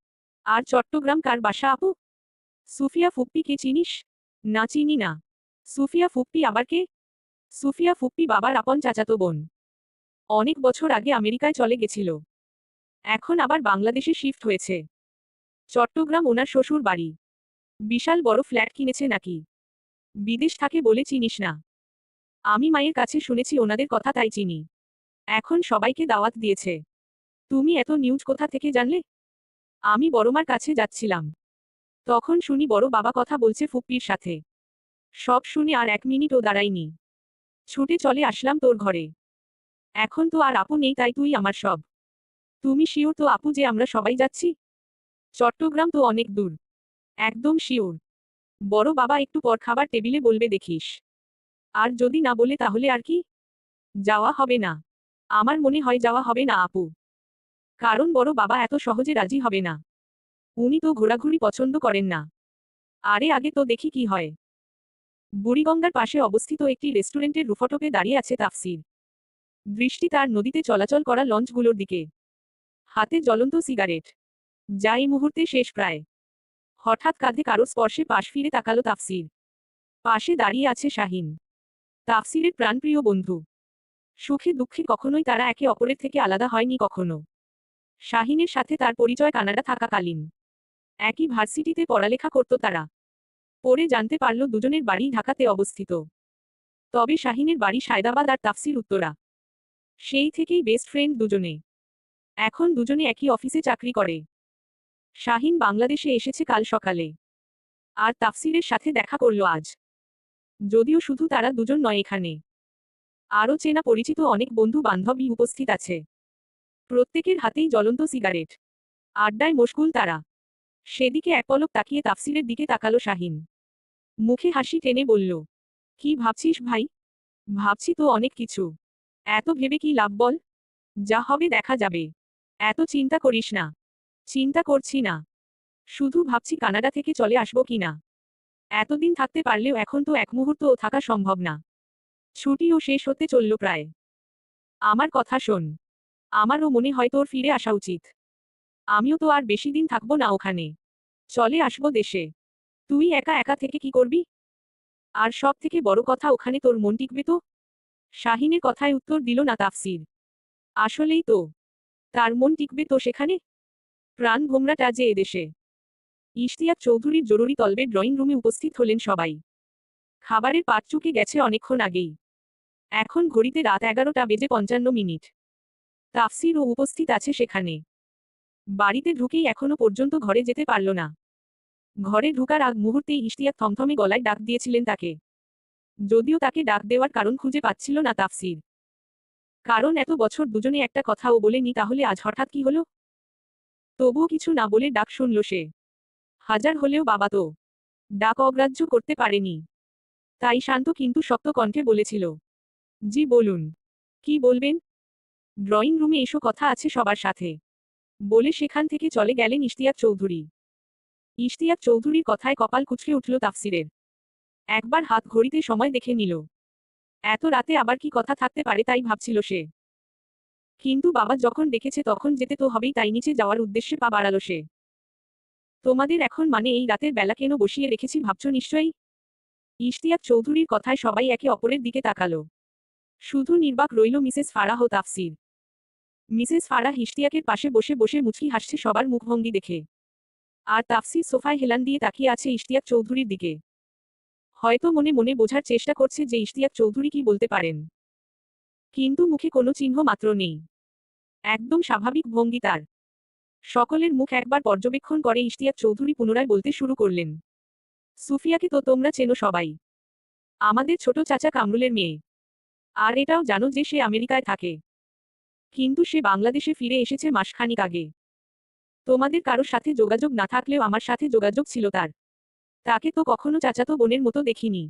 আর চট্টগ্রাম কার বাসা আপু? সুফিয়া ফুপ্পিকে চিনিস? না চিনি না। সুফিয়া ফুপ্পি আবার কে? সুফিয়া ফুপ্পি বাবার আপন চাচাতো বোন। অনেক বছর আগে আমেরিকায় চলে গেছিল। এখন আবার বাংলাদেশে শিফট হয়েছে। চট্টগ্রাম ওনার শ্বশুর বাড়ি। বিশাল বড় ফ্ল্যাট কিনেছে নাকি? বিদেশ থাকে বলে চিনিস না? আমি মায়ের কাছে শুনেছি ওনাদের কথা, তাই চিনি। এখন সবাইকে দাওয়াত দিয়েছে। তুমি এত নিউজ কোথা থেকে জানলে? আমি বড়মার কাছে যাচ্ছিলাম, তখন শুনি বড় বাবা কথা বলছে ফুপ্পির সাথে। সব শুনে আর 1 মিনিটও দাঁড়াইনি, ছুটে চলে আসলাম তোর ঘরে। এখন তো আর আপু নেই, তাই তুই আমার সব। তুমি শিওর তো আপু যে আমরা সবাই যাচ্ছি? চট্টগ্রাম তো অনেক দূর। একদম শিওর। বড় বাবা একটু পর খাবার টেবিলে বলবে দেখিস। আর যদি না বলে তাহলে আর কি? যাওয়া হবে না। আমার মনে হয় যাওয়া হবে না আপু। কারণ বড় বাবা এত সহজে রাজি হবে না। উনি তো ঘোরাঘুরি পছন্দ করেন না। আরে আগে তো দেখি কি হয়। বুড়িগঙ্গার পাশে অবস্থিত একটি রেস্টুরেন্টের রুফটপে দাঁড়িয়ে আছে তাফসির। দৃষ্টি তার নদীতে চলাচল করা লঞ্চগুলোর দিকে। হাতে জ্বলন্ত সিগারেট। যা এই মুহূর্তে শেষ প্রায়। হঠাৎ কাঁধে কারো স্পর্শে পাশ ফিরে তাকালো তাফসির। পাশে দাঁড়িয়ে আছে শাহিন, তাফসিরের প্রাণপ্রিয় বন্ধু। সুখে দুঃখে কখনোই তারা একে অপরের থেকে আলাদা হয়নি কখনো। শাহিনের সাথে তার পরিচয় কানাডা থাকাকালীন। একই ভার্সিটিতে পড়ালেখা করত তারা। পরে জানতে পারল দুজনের বাড়ি ঢাকাতে অবস্থিত। তবে শাহিনের বাড়ি সায়দাবাদ আর তাফসির উত্তরা। সেই থেকেই বেস্ট ফ্রেন্ড দুজনে। এখন দুজনে একই অফিসে চাকরি করে। শাহিন বাংলাদেশে এসেছে কাল সকালে, আর তাফসিরের সাথে দেখা করল আজ। যদিও শুধু তারা দুজন নয়, এখানে আরও চেনা পরিচিত অনেক বন্ধু বান্ধবী উপস্থিত আছে। প্রত্যেকের হাতেই জ্বলন্ত সিগারেট। আড্ডায় মশগুল তারা। সেদিকে এক পলক তাকিয়ে তাফসিরের দিকে তাকালো শাহিন। মুখে হাসি টেনে বলল, কি ভাবছিস ভাই? ভাবছি তো অনেক কিছু। এত ভেবে কি লাভ বল? যা হবে দেখা যাবে। এত চিন্তা করিস না। চিন্তা করছি না, শুধু ভাবছি কানাডা থেকে চলে আসবো কিনা। এতদিন থাকতে পারলেও এখন তো এক মুহূর্তও থাকা সম্ভব না। ছুটিও শেষ হতে চলল প্রায়। আমার কথা শোন, আমারও মনে হয় তোর ফিরে আসা উচিত। আমিও তো আর বেশি দিন থাকবো না ওখানে। চলে আসবো দেশে। তুই একা একা থেকে কি করবি? আর সব থেকে বড় কথা, ওখানে তোর মন টিকবে তো? শাহিনের কথায় উত্তর দিল না তাফসির। আসলেই তো, তার মন টিকবে তো সেখানে? প্রাণ ভোমরাটা যে এদেশে। ইশতিয়াক চৌধুরীর জরুরি তলবে ড্রয়িং রুমে উপস্থিত হলেন সবাই। খাবারের পাট চুকে গেছে অনেকক্ষণ আগেই। এখন ঘড়িতে রাত 11টা বেজে 55 মিনিট। তাফসিরও উপস্থিত আছে সেখানে। বাড়িতে ঢুকেই এখনো পর্যন্ত ঘরে যেতে পারল না। ঘরে ঢুকার আগ মুহূর্তেই ইশতিয়াক থমথমে গলায় ডাক দিয়েছিলেন তাকে। যদিও তাকে ডাক দেওয়ার কারণ খুঁজে পাচ্ছিল না তাফসির। কারণ এত বছর দুজনে একটা কথাও বলেনি, তাহলে আজ হঠাৎ কি হলো? তবুও কিছু না বলে ডাক শুনল সে। হাজার হলেও বাবা তো ডাক অগ্রাহ্য করতে পারেনি। তাই শান্ত কিন্তু শক্ত কণ্ঠে বলেছিল, জি বলুন। কি বলবেন? ড্রয়িং রুমে এসো, কথা আছে সবার সাথে। বলে সেখান থেকে চলে গেলেন ইশতিয়াক চৌধুরী। ইশতিয়াক চৌধুরীর কথায় কপাল কুঁচকে উঠল তাফসিরের। একবার হাত ঘড়িতে সময় দেখে নিল। এত রাতে আবার কি কথা থাকতে পারে তাই ভাবছিল সে। কিন্তু বাবা যখন ডেকেছে তখন যেতে তো হবেই, তাই নিচে যাওয়ার উদ্দেশ্যে পা বাড়ালো সে। তোমাদের এখন মানে এই রাতের বেলা কেন বসিয়ে রেখেছি ভাবছো নিশ্চয়ই? ইশতিয়াক চৌধুরীর কথায় সবাই একে অপরের দিকে তাকালো। শুধু নির্বাক রইল মিসেস ফারাহ ও তাফসির। মিসেস ফারাহ ইশতিয়াকের পাশে বসে বসে মুচকি হাসছে সবার মুখভঙ্গি দেখে। আর তাফসির সোফায় হেলান দিয়ে তাকিয়ে আছে ইশতিয়াক চৌধুরীর দিকে। হয়তো মনে মনে বোঝার চেষ্টা করছে যে ইশতিয়াক চৌধুরী কি বলতে পারেন। কিন্তু মুখে কোনো চিহ্ন মাত্র নেই। একদম স্বাভাবিক ভঙ্গি তার। সকলের মুখ একবার পর্যবেক্ষণ করে ইশতিয়াক চৌধুরী পুনরায় বলতে শুরু করলেন। সুফিয়াকে তো তোমরা চেনো সবাই। আমাদের ছোট চাচা কামরুলের মেয়ে। আর এটাও জানো যে সে আমেরিকায় থাকে। কিন্তু সে বাংলাদেশে ফিরে এসেছে মাসখানিক আগে। তোমাদের কারোর সাথে যোগাযোগ না থাকলেও আমার সাথে যোগাযোগ ছিল তার। তাকে তো কখনো চাচাতো বোনের মতো দেখিনি।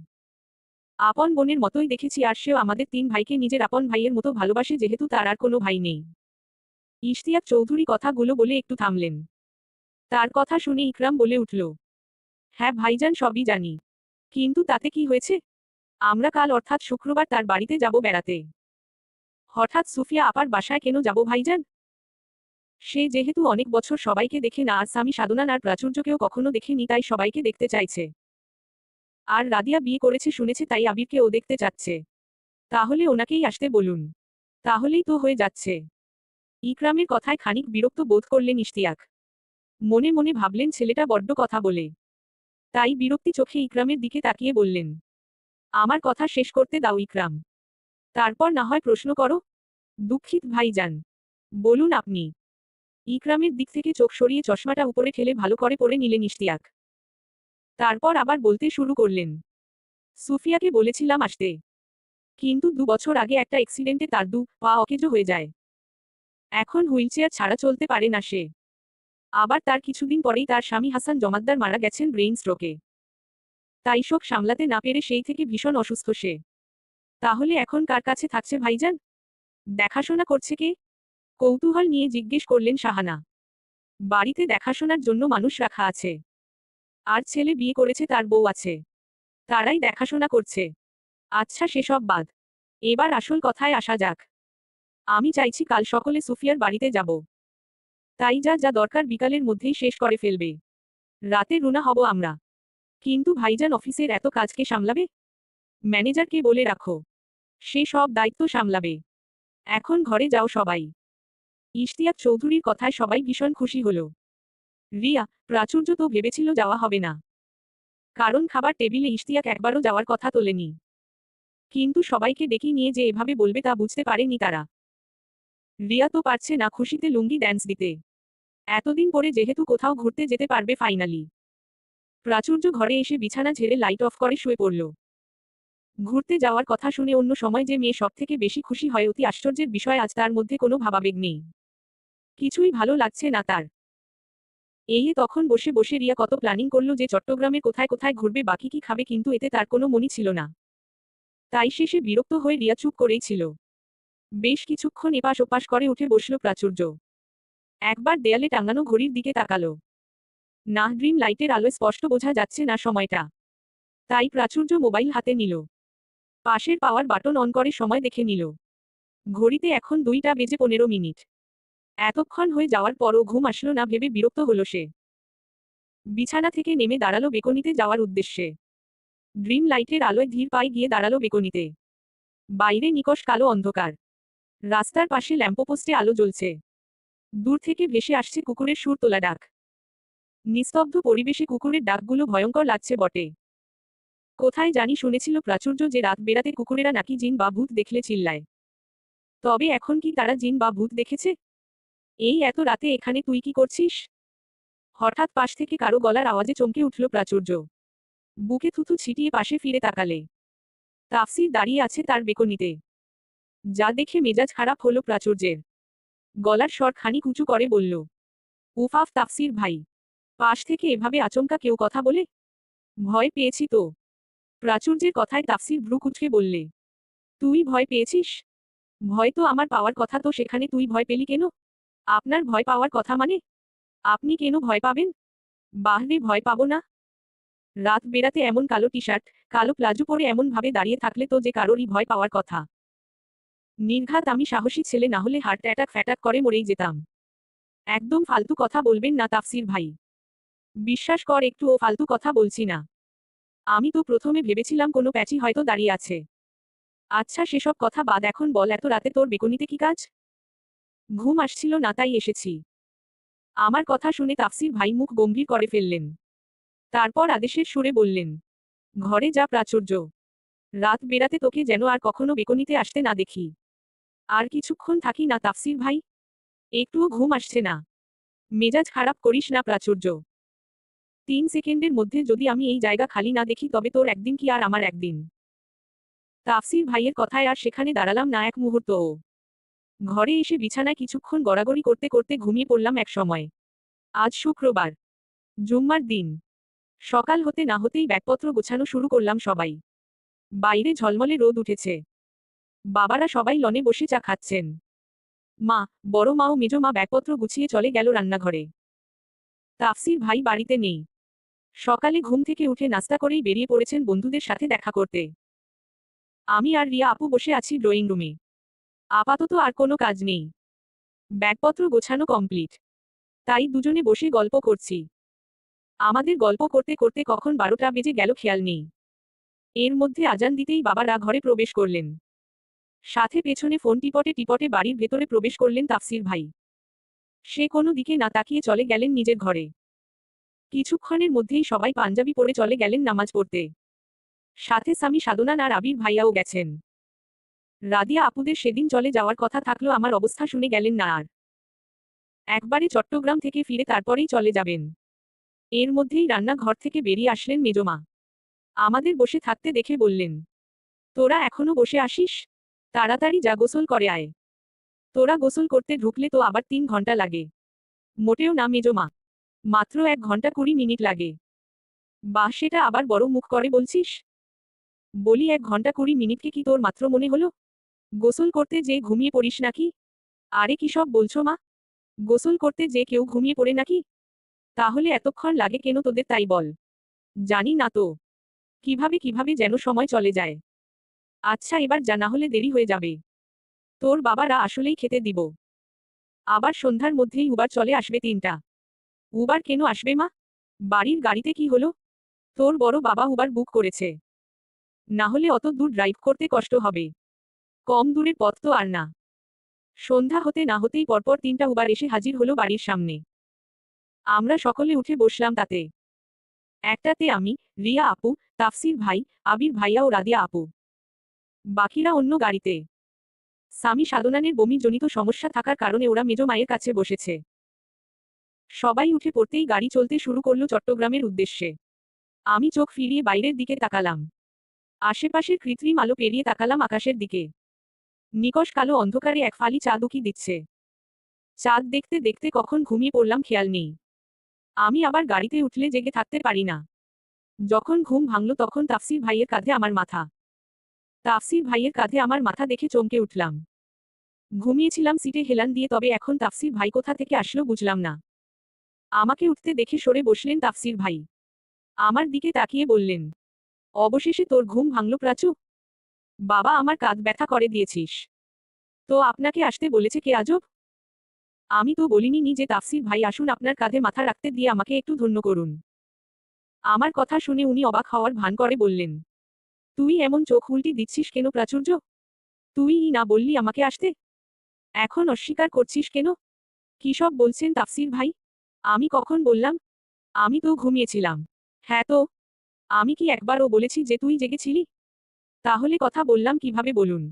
আপন বোনের মতোই দেখেছি আর সেও আমাদের 3 ভাইকে নিজের আপন ভাইয়ের মতো ভালোবাসে যেহেতু তার আর কোনো ভাই নেই। ইশতিয়াক চৌধুরী কথাগুলো বলে একটু থামলেন। তার কথা শুনে ইকরাম বলে উঠল। হ্যাঁ ভাইজান, সবই জানি। কিন্তু তাতে কি হয়েছে? আমরা কাল অর্থাৎ শুক্রবার তার বাড়িতে যাব বেড়াতে। হঠাৎ সুফিয়া আপার বাসায় কেন যাব ভাইজান? সে যেহেতু অনেক বছর সবাইকে দেখে না আর স্বামী সাধনান আর প্রাচুর্যকেও কখনো দেখেনি তাই সবাইকে দেখতে চাইছে। আর রাদিয়া বিয়ে করেছে শুনেছে তাই আবিরকেও দেখতে চাচ্ছে। তাহলে ওনাকেই আসতে বলুন। তাহলেই তো হয়ে যাচ্ছে। ইকরামের কথায় খানিক বিরক্ত বোধ করলেন ইশতিয়াক। মনে মনে ভাবলেন ছেলেটা বড্ড কথা বলে। তাই বিরক্তি চোখে ইকরামের দিকে তাকিয়ে বললেন। আমার কথা শেষ করতে দাও ইকরাম। তারপর না হয় প্রশ্ন করো। দুঃখিত ভাইজান। বলুন আপনি। ইকরামের দিক থেকে চোখ সরিয়ে চশমাটা উপরে ঠেলে ভালো করে পরে নিলেন ইশতিয়াক। তারপর আবার বলতে শুরু করলেন। সুফিয়াকে বলেছিলাম আসতে। কিন্তু 2 বছর আগে একটা অ্যাক্সিডেন্টে তার পা অকেজো হয়ে যায়। এখন হুইলচেয়ার ছাড়া চলতে পারে না সে। আবার তার কিছুদিন পরেই তার স্বামী হাসান জমাদ্দার মারা গেছেন ব্রেইন স্ট্রোকে। তাই শোক সামলাতে না পেরে সেই থেকে ভীষণ অসুস্থ সে। তাহলে এখন কার কাছে থাকছে ভাইজান? দেখাশোনা করছে কে? কৌতূহল নিয়ে জিজ্ঞেস করলেন শাহানা। বাড়িতে দেখাশোনার জন্য মানুষ রাখা আছে। আর ছেলে বিয়ে করেছে, তার বউ আছে। তারাই দেখাশোনা করছে। আচ্ছা সেসব বাদ। এবার আসল কথায় আসা যাক। আমি চাইছি কাল সকলে সুফিয়ার বাড়িতে যাব। তাই যা যা দরকার বিকালের মধ্যেই শেষ করে ফেলবে। রাতে রুনা হব আমরা। কিন্তু ভাইজান অফিসের এত কাজকে সামলাবে? ম্যানেজারকে বলে রাখো। সে সব দায়িত্ব সামলাবে। এখন ঘরে যাও সবাই। ইশতিয়াক চৌধুরীর কথায় সবাই ভীষণ খুশি হল। রিয়া, প্রাচুর্য তো ভেবেছিল যাওয়া হবে না। কারণ খাবার টেবিলে ইশতিয়াক একবারও যাওয়ার কথা তোলেনি। কিন্তু সবাইকে ডেকে নিয়ে যে এভাবে বলবে তা বুঝতে পারেনি তারা। রিয়া তো পারছে না খুশিতে লুঙ্গি ড্যান্স দিতে। এতদিন পরে যেহেতু কোথাও ঘুরতে যেতে পারবে ফাইনালি। প্রাচুর্য ঘরে এসে বিছানা ঝেড়ে লাইট অফ করে শুয়ে পড়ল। ঘুরতে যাওয়ার কথা শুনে অন্য সময় যে মেয়ে সবথেকে বেশি খুশি হয় অতি আশ্চর্যের বিষয় আজ তার মধ্যে কোনো ভাবাবেগ নেই। কিছুই ভালো লাগছে না তার। তখন বসে বসে রিয়া কত প্ল্যানিং করলো যে চট্টগ্রামে কোথায় কোথায় ঘুরবে, বাকি কি খাবে, কিন্তু এতে তার কোনো মনই ছিল না। তাই শেষে বিরক্ত হয়ে রিয়া চুপ করেই ছিল। বেশ কিছুক্ষণ এপাশ ওপাশ করে উঠে বসল প্রাচুর্য। একবার দেয়ালে টাঙানো ঘড়ির দিকে তাকালো। না, ড্রিম লাইটের আলোয় স্পষ্ট বোঝা যাচ্ছে না সময়টা। তাই প্রাচুর্য মোবাইল হাতে নিল। পাশের পাওয়ার বাটন অন করে সময় দেখে নিল। ঘড়িতে এখন 2:15 এতক্ষণ হয়ে যাওয়ার পরও ঘুম আসলো না ভেবে বিরক্ত হলো সে। বিছানা থেকে নেমে দাঁড়ালো বেকনিতে যাওয়ার উদ্দেশ্যে। ড্রিম লাইটের আলোয় ধীর পায়ে গিয়ে দাঁড়ালো বেকনিতে। বাইরে নিকষ কালো অন্ধকার। রাস্তার পাশে ল্যাম্পপোস্টে আলো জ্বলছে। দূর থেকে ভেসে আসছে কুকুরের সুর তোলা ডাক। নিস্তব্ধ পরিবেশে কুকুরের ডাকগুলো ভয়ঙ্কর লাগছে বটে। কোথায় জানি শুনেছিল প্রাচুর্য যে রাত বেড়াতে কুকুরেরা নাকি জিন বা ভূত দেখলে চিল্লায়। তবে এখন কি তারা জিন বা ভূত দেখেছে? এত রাতে এখানে তুই কি করছিস? হঠাৎ পাশ থেকে কারো গলার আওয়াজে চমকে উঠল প্রাচুর্য। বুকে থুথু ছিটিয়ে পাশে ফিরে তাকালে তাফসির দাঁড়িয়ে আছে তার বেকনিতে। যা দেখে মেজাজ খারাপ হলো প্রাচুর্যের। গলার স্বর খানিক উঁচু করে বলল, উফাফ তাফসির ভাই, পাশ থেকে এভাবে আচমকা কেউ কথা বলে? ভয় পেয়েছি তো। প্রাচুর্যের কথায় তাফসির ভ্রু কুঁচকে বললে, তুই ভয় পেয়েছিস? ভয় তো আমার পাওয়ার কথা, তো সেখানে তুই ভয় পেলি কেন? আপনার ভয় পাওয়ার কথা মানে? আপনি কেন ভয় পাবেন? বাহরে, ভয় পাবো না? রাত বেড়াতে এমন কালো টি শার্ট, কালো প্লাজো পরে এমন ভাবে দাঁড়িয়ে থাকলে তো যে কারোরই ভয় পাওয়ার কথা। নির্ঘাত আমি সাহসী ছেলে না হলে হার্ট অ্যাটাক ফ্যাটাক করে মরেই যেতাম। একদম ফালতু কথা বলবেন না তাফসির ভাই। বিশ্বাস কর, একটুও ফালতু কথা বলছি না। আমি তো প্রথমে ভেবেছিলাম কোনো প্যাচি হয়তো দাঁড়িয়ে আছে। আচ্ছা সেসব কথা বাদ, এখন বল এত রাতে তোর বেকনিতে কি কাজ? ঘুম আসছিল না তাই এসেছি। আমার কথা শুনে তাফসির ভাই মুখ গম্ভীর করে ফেললেন। তারপর আদেশের সুরে বললেন, ঘরে যা প্রাচুর্য। রাত বেরাতে তোকে যেন আর কখনো বেকনিতে আসতে না দেখি। আর কিছুক্ষণ থাকি না তাফসির ভাই? একটুও ঘুম আসছে না। মেজাজ খারাপ করিস না প্রাচুর্য। 3 সেকেন্ডের মধ্যে যদি আমি এই জায়গা খালি না দেখি তবে তোর একদিন কি আর আমার একদিন। তাফসির ভাইয়ের কথায় আর সেখানে দাঁড়ালাম না এক মুহূর্তও। ঘরে এসে বিছানায় কিছুক্ষণ গড়াগড়ি করতে করতে ঘুমিয়ে পড়লাম এক সময়। আজ শুক্রবার, জুম্মার দিন। সকাল হতে না হতেই ব্যাগপত্র গোছানো শুরু করলাম সবাই। বাইরে ঝলমলে রোদ উঠেছে। বাবারা সবাই লনে বসে চা খাচ্ছেন। মা, বড় মা ও মেজো মা ব্যাগপত্র গুছিয়ে চলে গেল রান্নাঘরে। তাফসির ভাই বাড়িতে নেই। সকালে ঘুম থেকে উঠে নাস্তা করেই বেরিয়ে পড়েছেন বন্ধুদের সাথে দেখা করতে। আমি আর রিয়া আপু বসে আছি ড্রয়িং রুমে। আপাতত আর কোনো কাজ নেই। ব্যাগপত্র গোছানো কমপ্লিট। তাই দুজনে বসে গল্প করছি। আমাদের গল্প করতে করতে কখন 12টা বেজে গেল খেয়াল নেই। এর মধ্যে আজান দিতেই বাবারা ঘরে প্রবেশ করলেন। সাথে পেছনে ফোন টিপটে টিপটে বাড়ির ভেতরে প্রবেশ করলেন তাফসির ভাই। সে কোনো দিকে না তাকিয়ে চলে গেলেন নিজের ঘরে। কিছুক্ষণের মধ্যেই সবাই পাঞ্জাবি পরে চলে গেলেন নামাজ পড়তে। সাথে সামি সাধনান আর আবির ভাইয়াও গেছেন। রাদিয়া আপুদের সেদিন চলে যাওয়ার কথা থাকলো আমার অবস্থা শুনে গেলেন না আর। একবারে চট্টগ্রাম থেকে ফিরে তারপরেই চলে যাবেন। এর মধ্যেই রান্নাঘর থেকে বেরিয়ে আসলেন মেজমা। আমাদের বসে থাকতে দেখে বললেন, তোরা এখনো বসে আসিস? তাড়াতাড়ি যা গোসল করে আয়। তোরা গোসল করতে ঢুকলে তো আবার 3 ঘন্টা লাগে। মোটেও না মেজমা, মাত্র 1 ঘন্টা 20 মিনিট লাগে। বাহ, সেটা আবার বড় মুখ করে বলছিস? বলি 1 ঘন্টা 20 মিনিটকে কি তোর মাত্র মনে হলো? গোসল করতে যে ঘুমিয়ে পড়িস নাকি? আরে কি সব বলছো মা? গোসল করতে যে কেউ ঘুমিয়ে পড়ে নাকি? তাহলে এতক্ষণ লাগে কেন তোদের তাই বল। জানি না তো। কিভাবে কিভাবে যেন সময় চলে যায়। আচ্ছা এবার যা, না হলে দেরি হয়ে যাবে। তোর বাবারা আসলেই খেতে দিব। আবার সন্ধ্যার মধ্যেই উবার চলে আসবে 3টা। উবার কেন আসবে মা? বাড়ির গাড়িতে কি হলো? তোর বড় বাবা উবার বুক করেছে। না হলে অত দূর ড্রাইভ করতে কষ্ট হবে। কম দূরের পথ তো আর না। সন্ধ্যা হতে না হতেই পরপর 3টা উবার এসে হাজির হলো বাড়ির সামনে। আমরা সকলে উঠে বসলাম তাতে। একটাতে আমি, রিয়া আপু, তাফসির ভাই, আবির ভাইয়া ও রাদিয়া আপু। বাকিরা অন্য গাড়িতে। সামি সাধনানের বমিজনিত সমস্যা থাকার কারণে ওরা মেজো মায়ের কাছে বসেছে। সবাই উঠে পড়তেই গাড়ি চলতে শুরু করলো চট্টগ্রামের উদ্দেশ্যে। আমি চোখ ফিরিয়ে বাইরের দিকে তাকালাম। আশেপাশের কৃত্রিম আলো পেরিয়ে তাকালাম আকাশের দিকে। নিকষ কালো অন্ধকারে এক ফালি চাঁদ উকি দিচ্ছে। চাঁদ দেখতে দেখতে কখন ঘুমিয়ে পড়লাম খেয়াল নেই। আমি আবার গাড়িতে উঠলে জেগে থাকতে পারি না। যখন ঘুম ভাঙল তখন তাফসির ভাইয়ের কাঁধে আমার মাথা। তাফসির ভাইয়ের কাঁধে আমার মাথা দেখে চমকে উঠলাম। ঘুমিয়েছিলাম সিটে হেলান দিয়ে, তবে এখন তাফসির ভাই কোথা থেকে আসলো বুঝলাম না। আমাকে উঠতে দেখে সরে বসলেন তাফসির ভাই। আমার দিকে তাকিয়ে বললেন, অবশেষে তোর ঘুম ভাঙল প্রাচু? বাবা, আমার কাঁধ ব্যথা করে দিয়েছিস। তো আপনাকে আসতে বলেছে কে আজব? আমি তো বলিনি নি যে তাফসির ভাই আসুন আপনার কাঁধে মাথা রাখতে দিয়ে আমাকে একটু ধন্য করুন। আমার কথা শুনে উনি অবাক হওয়ার ভান করে বললেন, তুই এমন চোখ উল্টি দিচ্ছিস কেন প্রাচুর্য? তুই না বললি আমাকে আসতে? এখন অস্বীকার করছিস কেন? কি সব বলছেন তাফসির ভাই? আমি কখন বললাম? আমি তো ঘুমিয়েছিলাম। হ্যাঁ তো? আমি কি একবারও বলেছি যে তুই জেগেছিলি? তাহলে কথা বললাম কিভাবে বলুন?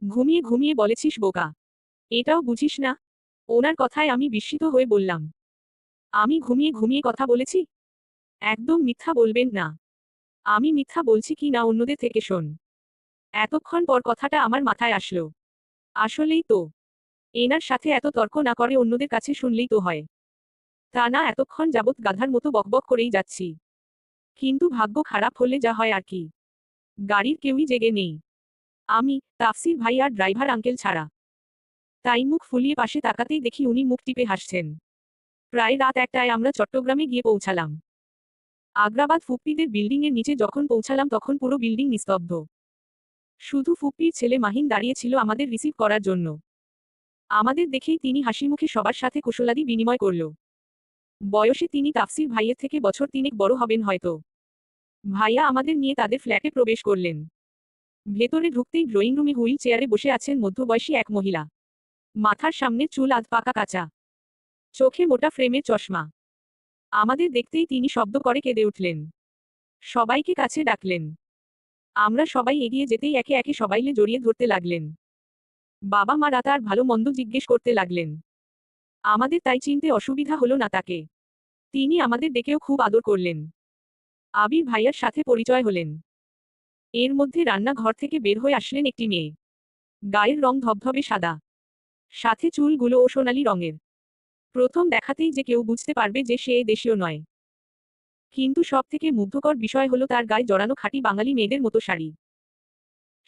ঘুমিয়ে ঘুমিয়ে বলেছিস বোকা। এটাও বুঝিস না? ওনার কথায় আমি বিস্মিত হয়ে বললাম, আমি ঘুমিয়ে ঘুমিয়ে কথা বলেছি? একদম মিথ্যা বলবেন না। আমি মিথ্যা বলছি কি না অন্যদের থেকে শোন। এতক্ষণ পর কথাটা আমার মাথায় আসলো। আসলেই তো। এনার সাথে এত তর্ক না করে অন্যদের কাছে শুনলেই তো হয়। তা না এতক্ষণ যাবৎ গাধার মতো বকবক করেই যাচ্ছি। কিন্তু ভাগ্য খারাপ হলে যা হয় আর কি। গাড়ির কেউই জেগে নেই। আমি, তাফসির ভাই আর ড্রাইভার আঙ্কেল ছাড়া। তাই মুখ ফুলিয়ে পাশে তাকাতেই দেখি উনি মুখ টিপে হাসছেন। প্রায় রাত 1টায় আমরা চট্টগ্রামে গিয়ে পৌঁছালাম। আগ্রাবাদ ফুপ্পিদের বিল্ডিং এর নিচে যখন পৌঁছালাম তখন পুরো বিল্ডিং নিস্তব্ধ। শুধু ফুপ্পির ছেলে মাহিন দাঁড়িয়ে ছিল আমাদের রিসিভ করার জন্য। আমাদের দেখেই তিনি হাসিমুখে সবার সাথে কুশলাদি বিনিময় করল। বয়সে তিনি তাফসির ভাইয়ের থেকে বছর 3 বড় হবেন হয়তো। ভাইয়া আমাদের নিয়ে তাদের ফ্ল্যাটে প্রবেশ করলেন। ভেতরে ঢুকতেই ড্রয়িং রুমে হুইল চেয়ারে বসে আছেন মধ্যবয়সী এক মহিলা। মাথার সামনে চুল আধ পাকা কাঁচা, চোখে মোটা ফ্রেমের চশমা। আমাদের দেখতেই তিনি শব্দ করে কেঁদে উঠলেন। সবাইকে কাছে ডাকলেন। আমরা সবাই এগিয়ে যেতেই একে একে সবাইলে জড়িয়ে ধরতে লাগলেন। বাবা মারা তার ভালো মন্দ জিজ্ঞেস করতে লাগলেন। আমাদের তাই চিনতে অসুবিধা হলো না তাকে। তিনি আমাদের ডেকেও খুব আদর করলেন। আবির ভাইয়ার সাথে পরিচয় হলেন। এর মধ্যে রান্নাঘর থেকে বের হয়ে আসলেন একটি মেয়ে। গায়ের রং ধবধবে সাদা, সাথে চুলগুলো ও সোনালী রঙের। প্রথম দেখাতেই যে কেউ বুঝতে পারবে যে সে দেশীয় নয়। কিন্তু সবথেকে মুগ্ধকর বিষয় হলো তার গায়ে জড়ানো খাঁটি বাঙালি মেয়েদের মতো শাড়ি।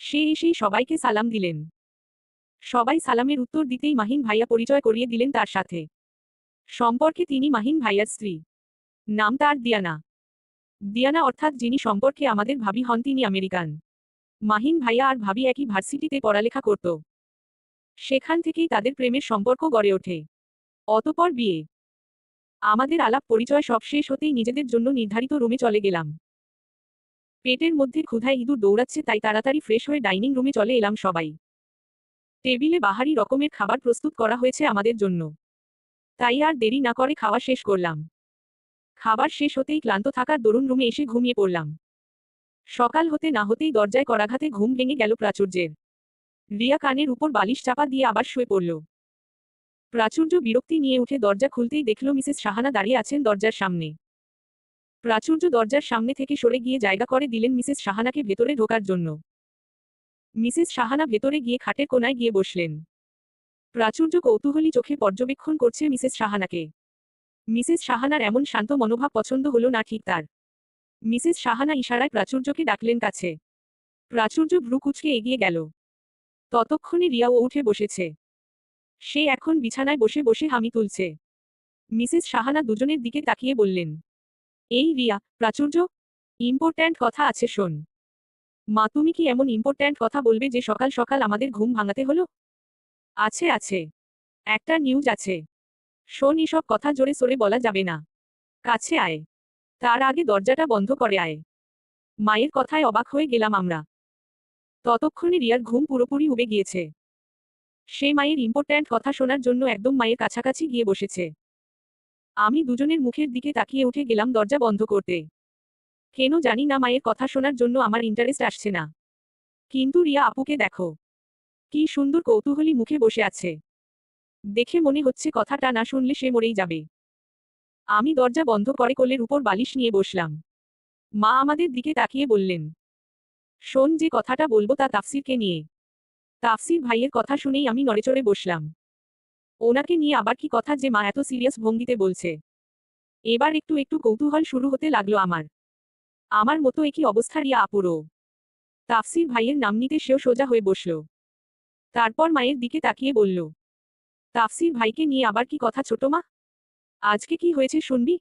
সে এসেই সবাইকে সালাম দিলেন। সবাই সালামের উত্তর দিতেই মাহিন ভাইয়া পরিচয় করিয়ে দিলেন তার সাথে। সম্পর্কে তিনি মাহিন ভাইয়ার স্ত্রী। নাম তার দিয়ানা। দিয়ানা অর্থাৎ যিনি সম্পর্কে আমাদের ভাবি হন তিনি আমেরিকান। মাহিন ভাইয়া আর ভাবি একই ভার্সিটিতে পড়ালেখা করত। সেখান থেকেই তাদের প্রেমের সম্পর্ক গড়ে ওঠে। অতঃপর বিয়ে। আমাদের আলাপ পরিচয় সব শেষ হতেই নিজেদের জন্য নির্ধারিত রুমে চলে গেলাম। পেটের মধ্যে ক্ষুধায় ইঁদুর দৌড়াচ্ছে তাই তাড়াতাড়ি ফ্রেশ হয়ে ডাইনিং রুমে চলে এলাম সবাই। টেবিলে বাহারি রকমের খাবার প্রস্তুত করা হয়েছে আমাদের জন্য। তাই আর দেরি না করে খাওয়া শেষ করলাম। খাবার শেষ হতেই ক্লান্ত থাকার দরুন রুমে এসে ঘুমিয়ে পড়লাম। সকাল হতে না হতেই দরজায় করাঘাতে ঘুম ভেঙে গেল প্রাচুর্যের। রিয়া কানের উপর বালিশ চাপা দিয়ে আবার শুয়ে পড়ল। প্রাচুর্য বিরক্তি নিয়ে উঠে দরজা খুলতেই দেখল মিসেস সাহানা দাঁড়িয়ে আছেন দরজার সামনে। প্রাচুর্য দরজার সামনে থেকে সরে গিয়ে জায়গা করে দিলেন মিসেস সাহানাকে ভেতরে ঢোকার জন্য। মিসেস সাহানা ভেতরে গিয়ে খাটের কোনায় গিয়ে বসলেন। প্রাচুর্য কৌতূহলী চোখে পর্যবেক্ষণ করছে মিসেস সাহানাকে। মিসেস সাহানার এমন শান্ত মনোভাব পছন্দ হলো না ঠিক তার। মিসেস সাহানা ইশারায় প্রাচুর্যকে ডাকলেন কাছে। প্রাচুর্য ভ্রু কুঁচকে এগিয়ে গেল। ততক্ষণে রিয়াও উঠে বসেছে। সে এখন বিছানায় বসে বসে হামি তুলছে। মিসেস সাহানা দুজনের দিকে তাকিয়ে বললেন, এই রিয়া, প্রাচুর্য, ইম্পর্ট্যান্ট কথা আছে শোন। মা তুমি কি এমন ইম্পর্ট্যান্ট কথা বলবে যে সকাল সকাল আমাদের ঘুম ভাঙাতে হলো? আছে আছে, একটা নিউজ আছে। শোন, এসব কথা জোরে সোরে বলা যাবে না। কাছে আয়। তার আগে দরজাটা বন্ধ করে আয়। মায়ের কথায় অবাক হয়ে গেলাম আমরা। ততক্ষণে রিয়ার ঘুম পুরোপুরি উবে গিয়েছে। সে মায়ের ইম্পর্ট্যান্ট কথা শোনার জন্য একদম মায়ের কাছাকাছি গিয়ে বসেছে। আমি দুজনের মুখের দিকে তাকিয়ে উঠে গেলাম দরজা বন্ধ করতে। কেন জানি না মায়ের কথা শোনার জন্য আমার ইন্টারেস্ট আসছে না। কিন্তু রিয়া আপুকে দেখো, কি সুন্দর কৌতূহলী মুখে বসে আছে। দেখে মনে হচ্ছে কথাটা না শুনলে সে মরেই যাবে। আমি দরজা বন্ধ করে কোলের উপর বালিশ নিয়ে বসলাম। মা আমাদের দিকে তাকিয়ে বললেন, শোন, যে কথাটা বলবো তা তাফসিরকে নিয়ে। তাফসির ভাইয়ের কথা শুনেই আমি নড়েচড়ে বসলাম। ওনাকে নিয়ে আবার কি কথা যে মা এত সিরিয়াস ভঙ্গিতে বলছে? এবার একটু একটু কৌতূহল শুরু হতে লাগলো আমার। আমার মতো একই অবস্থা রিয়া আপুরও। তাফসির ভাইয়ের নাম নিতে সেও সোজা হয়ে বসল। তারপর মায়ের দিকে তাকিয়ে বলল, তাফসির ভাইকে নিয়ে আবার কি কথা ছোট মা? আজকে কি হয়েছে শুনবি?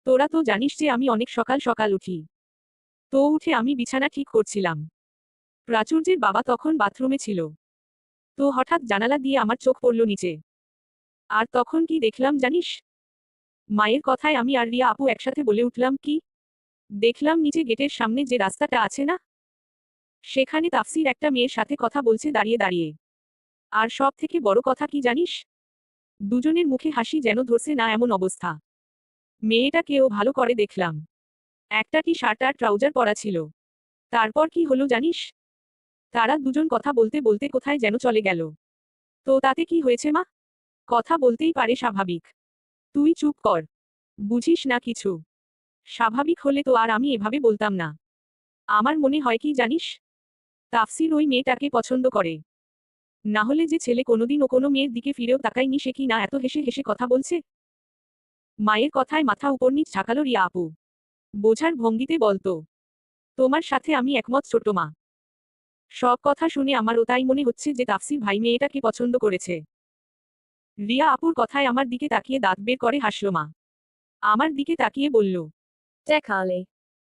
তোরা তো জানিস যে আমি অনেক সকাল সকাল উঠি। তো উঠে আমি বিছানা ঠিক করছিলাম। প্রাচুর্যের বাবা তখন বাথরুমে ছিল। তো হঠাৎ জানালা দিয়ে আমার চোখ পড়ল নিচে। আর তখন কি দেখলাম জানিস? মায়ের কথায় আমি আর রিয়া আপু একসাথে বলে উঠলাম, কি? দেখলাম নিচে গেটের সামনে যে রাস্তাটা আছে না, সেখানে তাফসির একটা মেয়ের সাথে কথা বলছে দাঁড়িয়ে দাঁড়িয়ে। আর সব থেকে বড় কথা কি জানিস? দুজনের মুখে হাসি যেন ধরছে না এমন অবস্থা। মেয়েটাকেও ভালো করে দেখলাম। একটা টি শার্ট আর ট্রাউজার পরা ছিল। তারপর কি হলো জানিস? তারা দুজন কথা বলতে বলতে কোথায় যেন চলে গেল। তো তাতে কি হয়েছে মা? কথা বলতেই পারে, স্বাভাবিক। তুই চুপ কর। বুঝিস না কিছু। স্বাভাবিক হলে তো আর আমি এভাবে বলতাম না। আমার মনে হয় কি জানিস? তাফসির ওই মেয়েটাকে পছন্দ করে। না হলে যে ছেলে কোনোদিন ও কোনো মেয়ের দিকে ফিরেও তাকায়নি সে কি না এত হেসে হেসে কথা বলছে? মায়ের কথায় মাথা উপর নিচ ঝাঁকালো রিয়া আপু। বোঝার ভঙ্গিতে বলতো, তোমার সাথে আমি একমত ছোট মা। সব কথা শুনে আমারও তাই মনে হচ্ছে যে তাফসির ভাই মেয়েটাকে পছন্দ করেছে। রিয়া আপুর কথায় আমার দিকে তাকিয়ে দাঁত বের করে হাসল মা। আমার দিকে তাকিয়ে বলল, দেখালে।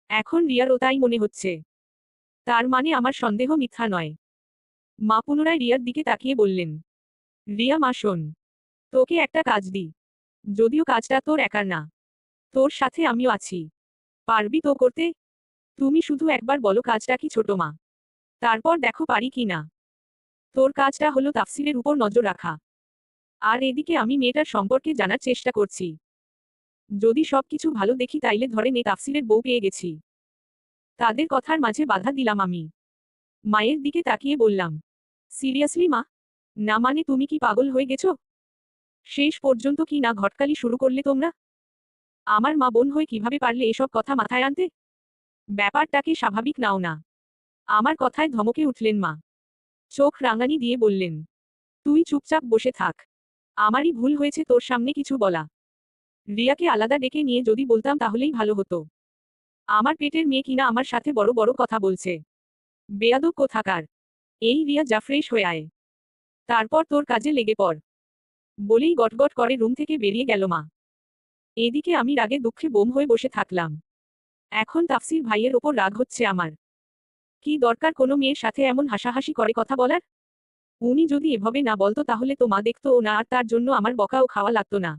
এখন রিয়ারও তাই মনে হচ্ছে। তার মানে আমার সন্দেহ মিথ্যা নয়। মা পুনরায় রিয়ার দিকে তাকিয়ে বললেন, রিয়া মা শোন, তোকে একটা কাজ দিই। যদিও কাজটা তোর একার না, তোর সাথে আমিও আছি। পারবি তো করতে? তুমি শুধু একবার বলো কাজটা কি ছোট মা, তারপর দেখো পারি কি না। তোর কাজটা হলো তাফসিরের উপর নজর রাখা, আর এদিকে আমি মেয়েটার সম্পর্কে জানার চেষ্টা করছি। যদি সবকিছু ভালো দেখি তাইলে ধরে নে তাফসিরের বউ পেয়ে গেছি। তাদের কথার মাঝে বাধা দিলাম আমি। মায়ের দিকে তাকিয়ে বললাম, সিরিয়াসলি মা? না মানে তুমি কি পাগল হয়ে গেছো? শেষ পর্যন্ত কি না ঘটকালি শুরু করলে তোমরা? আমার মা বোন হয়ে কিভাবে পারলে এসব কথা মাথায় আনতে? ব্যাপারটাকে স্বাভাবিক নাও না। আমার কথায় ধমকে উঠলেন মা। চোখ রাঙানি দিয়ে বললেন, তুই চুপচাপ বসে থাক। আমারই ভুল হয়েছে তোর সামনে কিছু বলা। রিয়াকে আলাদা ডেকে নিয়ে যদি বলতাম তাহলেই ভালো হতো। আমার পেটের মেয়ে কিনা আমার সাথে বড় বড় কথা বলছে। বেয়াদব কোথাকার। এই রিয়া, যা ফ্রেশ হয়ে আয়, তারপর তোর কাজে লেগে পড়। বলেই গটগট করে রুম থেকে বেরিয়ে গেল মা। এদিকে আমি রাগে দুঃখে বোম হয়ে বসে থাকলাম। এখন তাফসির ভাইয়ের ওপর রাগ হচ্ছে আমার। কি দরকার কোনো মেয়ের সাথে এমন হাসাহাসি করে কথা বলার? উনি যদি এভাবে না বলতো তাহলে তো মা দেখতোও না, আর তার জন্য আমার বকাও খাওয়া লাগতো না।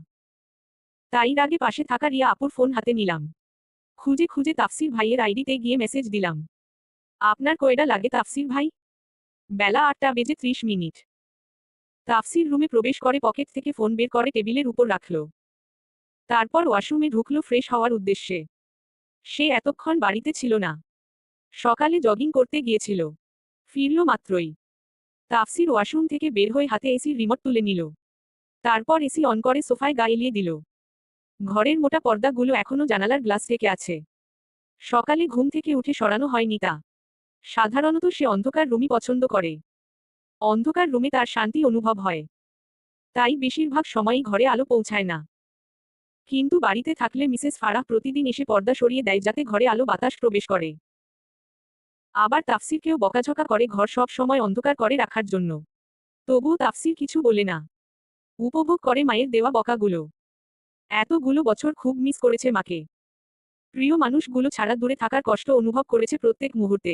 তাই রাগে পাশে থাকা রিয়া আপুর ফোন হাতে নিলাম। খুঁজে খুঁজে তাফসির ভাইয়ের আইডিতে গিয়ে মেসেজ দিলাম, আপনার কয়টা লাগে তাফসির ভাই? বেলা 8:30। তাফসির রুমে প্রবেশ করে পকেট থেকে ফোন বের করে টেবিলের উপর রাখল। তারপর ওয়াশরুমে ঢুকলো ফ্রেশ হওয়ার উদ্দেশ্যে। সে এতক্ষণ বাড়িতে ছিল না, সকালে জগিং করতে গিয়েছিল। ফিরল মাত্রই তাফসির ওয়াশরুম থেকে বের হয়ে হাতে এসির রিমোট তুলে নিল। তারপর এসি অন করে সোফায় গা এলিয়ে দিল। ঘরের মোটা পর্দাগুলো এখনো জানালার গ্লাস ঢেকে আছে। সকালে ঘুম থেকে উঠে সরানো হয়নি তা। সাধারণত সে অন্ধকার রুমই পছন্দ করে। অন্ধকার রুমে তার শান্তি অনুভব হয়। তাই বেশিরভাগ সময়ই ঘরে আলো পৌঁছায় না। কিন্তু বাড়িতে থাকলে মিসেস ফারাহ প্রতিদিন এসে পর্দা সরিয়ে দেয় যাতে ঘরে আলো বাতাস প্রবেশ করে। আবার তাফসিরকেও বকাঝকা করে ঘর সব সময় অন্ধকার করে রাখার জন্য। তবুও তাফসির কিছু বলে না, উপভোগ করে মায়ের দেওয়া বকাগুলো। এতগুলো বছর খুব মিস করেছে মাকে। প্রিয় মানুষগুলো ছাড়া দূরে থাকার কষ্ট অনুভব করেছে প্রত্যেক মুহূর্তে।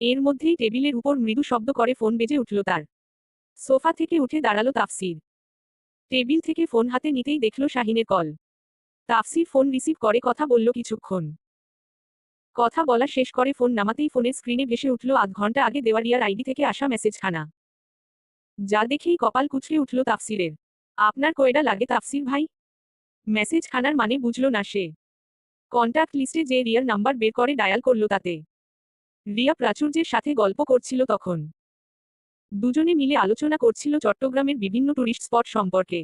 এর মধ্যেই টেবিলের উপর মৃদু শব্দ করে ফোন বেজে উঠল তার। সোফা থেকে উঠে দাঁড়ালো তাফসির। টেবিল থেকে ফোন হাতে নিতেই দেখল শাহিনের কল। তাফসির ফোন রিসিভ করে কথা বলল কিছুক্ষণ। কথা বলা শেষ করে ফোন নামাতেই ফোনের স্ক্রিনে ভেসে উঠল আধ ঘন্টা আগে দেওয়া রিয়ার আইডি থেকে আসা মেসেজখানা। যা দেখেই কপাল কুঁচকে উঠল তাফসিরের। আপনার কয়টা লাগে তাফসির ভাই? মেসেজখানার মানে বুঝল না সে। কন্টাক্ট লিস্টে যে রিয়ার নাম্বার বের করে ডায়াল করল তাতে রিয়া প্রাচুর্যের সাথে গল্প করছিল তখন। দুজনে মিলে আলোচনা করছিল চট্টগ্রামের বিভিন্ন টুরিস্ট স্পট সম্পর্কে।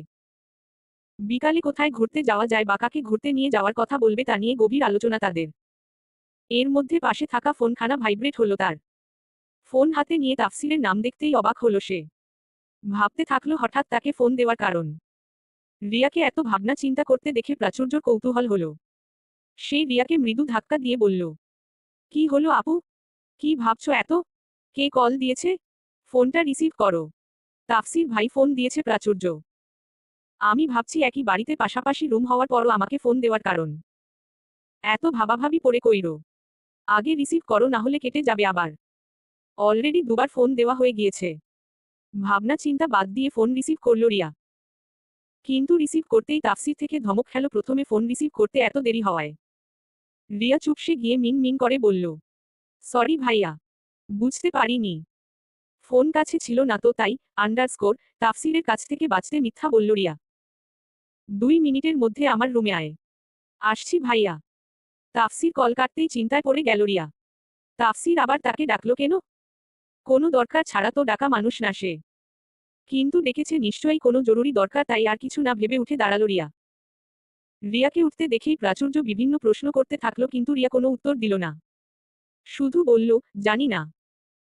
বিকালে কোথায় ঘুরতে যাওয়া যায় বা কাকে ঘুরতে নিয়ে যাওয়ার কথা বলবে তা নিয়ে গভীর আলোচনা তাদের। এর মধ্যে পাশে থাকা ফোনখানা ভাইব্রেট হলো তার। ফোন হাতে নিয়ে তাফসিরের নাম দেখতেই অবাক হলো সে। ভাবতে থাকলো হঠাৎ তাকে ফোন দেওয়ার কারণ। রিয়াকে এত ভাবনা চিন্তা করতে দেখে প্রাচুর্যর কৌতূহল হলো। সে রিয়াকে মৃদু ধাক্কা দিয়ে বলল, কি হলো আপু? কি ভাবছো এত? কে কল দিয়েছে? ফোনটা রিসিভ করো। তাফসির ভাই ফোন দিয়েছে প্রাচুর্য। আমি ভাবছি একই বাড়িতে পাশাপাশি রুম হওয়ার পরও আমাকে ফোন দেওয়ার কারণ। এত ভাবাভাবি পড়ে কইরো। আগে রিসিভ করো না হলে কেটে যাবে আবার। অলরেডি দুবার ফোন দেওয়া হয়ে গিয়েছে। ভাবনা চিন্তা বাদ দিয়ে ফোন রিসিভ করল রিয়া। কিন্তু রিসিভ করতেই তাফসির থেকে ধমক খেল প্রথমে ফোন রিসিভ করতে এত দেরি হওয়ায়। রিয়া চুপসে গিয়ে মিন মিন করে বলল, সরি ভাইয়া, বুঝতে পারিনি। ফোন কাছে ছিল না তো তাই। তাফসিরের কাছ থেকে বাঁচতে মিথ্যা বলল রিয়া। 2 মিনিটের মধ্যে আমার রুমে আয়। আসছি ভাইয়া। তাফসির কল কাটতেই চিন্তায় পড়ে গেল রিয়া। তাফসির আবার তাকে ডাকলো কেন? কোনো দরকার ছাড়া তো ডাকা মানুষ না সে। কিন্তু ডেকেছে নিশ্চয়ই কোনো জরুরি দরকার, তাই আর কিছু না ভেবে উঠে দাঁড়ালো রিয়া। রিয়াকে উঠতে দেখেই প্রাচুর্য বিভিন্ন প্রশ্ন করতে থাকলো কিন্তু রিয়া কোনো উত্তর দিল না। শুধু বলল, জানি না।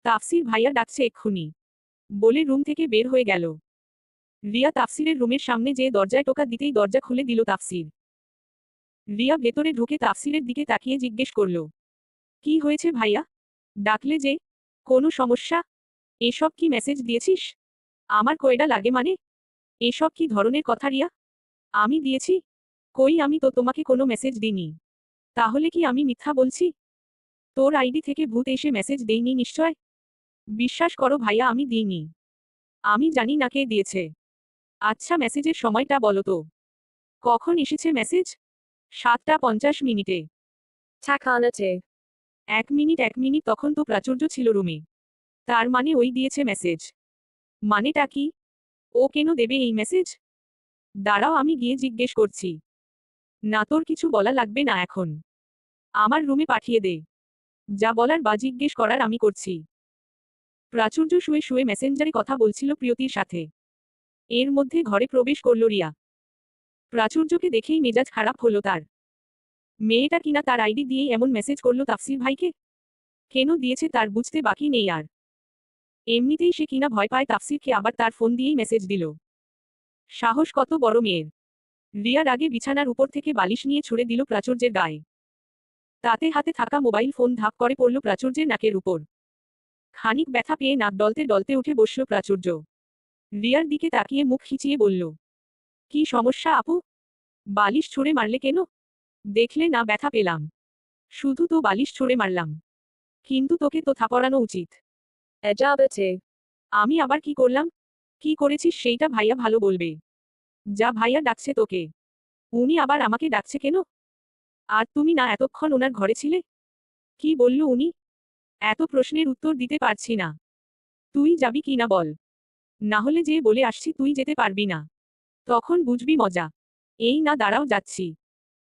তাফসির ভাইয়া ডাকছে এক্ষুনি, বলে রুম থেকে বের হয়ে গেল। রিয়া তাফসিরের রুমের সামনে যেয়ে দরজায় টোকা দিতেই দরজা খুলে দিল তাফসির। রিয়া ভেতরে ঢুকে তাফসিরের দিকে তাকিয়ে জিজ্ঞেস করল, কি হয়েছে ভাইয়া? ডাকলে যে? কোনো সমস্যা? এসব কি মেসেজ দিয়েছিস? আমার কয়ডা লাগে মানে? এসব কি ধরনের কথা রিয়া? আমি দিয়েছি? কই, আমি তো তোমাকে কোনো মেসেজ দিইনি। তাহলে কি আমি মিথ্যা বলছি? তোর আইডি থেকে ভূত এসে মেসেজ দেইনি নিশ্চয়? বিশ্বাস করো ভাইয়া, আমি দিইনি। আমি জানি না কে দিয়েছে। আচ্ছা, মেসেজের সময়টা বলো তো। কখন এসেছে মেসেজ? 7টা 50 মিনিটে। Takanate. এক মিনিট তখন তো প্রাচুর্য ছিল রুমে। তার মানে ওই দিয়েছে মেসেজ। মানেটা কি? ও কেন দেবে এই মেসেজ? দাঁড়াও আমি গিয়ে জিজ্ঞেস করছি। না তোর কিছু বলা লাগবে না এখন। আমার রুমে পাঠিয়ে দে। যা বলার বা জিজ্ঞেস করার আমি করছি। প্রাচুর্য শুয়ে শুয়ে মেসেঞ্জারে কথা বলছিল প্রিয়তির সাথে। এর মধ্যে ঘরে প্রবেশ করল রিয়া। প্রাচুর্যকে দেখেই মেজাজ খারাপ হলো তার। মেয়েটা কিনা তার আইডি দিয়েই এমন মেসেজ করলো তাফসির ভাইকে। কেন দিয়েছে তার বুঝতে বাকি নেই আর। এমনিতেই সে কিনা ভয় পায় তাফসিরকে, আবার তার ফোন দিয়েই মেসেজ দিল। সাহস কত বড় মেয়ের। রিয়ার আগে বিছানার উপর থেকে বালিশ নিয়ে ছুড়ে দিল প্রাচুর্যের গায়ে। তাতে হাতে থাকা মোবাইল ফোন ধাপ করে পড়ল প্রাচুর্যের নাকের উপর। খানিক ব্যথা পেয়ে নাক ডলতে ডলতে উঠে বসল প্রাচুর্য। রিয়ার দিকে তাকিয়ে মুখ খিচিয়ে বলল, কি সমস্যা আপু? বালিশ ছুঁড়ে মারলে কেন? দেখলে না ব্যথা পেলাম। শুধু তো বালিশ ছুঁড়ে মারলাম। কিন্তু তোকে তো থাপড়ানো উচিত। Ejabate. আমি আবার কি করলাম? কি করেছিস সেইটা ভাইয়া ভালো বলবে। যা ভাইয়া ডাকছে তোকে। উনি আবার আমাকে ডাকছে কেন? আর তুমি না এতক্ষণ ওনার ঘরে ছিলে? কি বলল উনি? এত প্রশ্নের উত্তর দিতে পারছি না। তুই যাবি কি না বল। না হলে যে বলে আসছি তুই যেতে পারবি না। তখন বুঝবি মজা। এই না দাঁড়াও যাচ্ছি।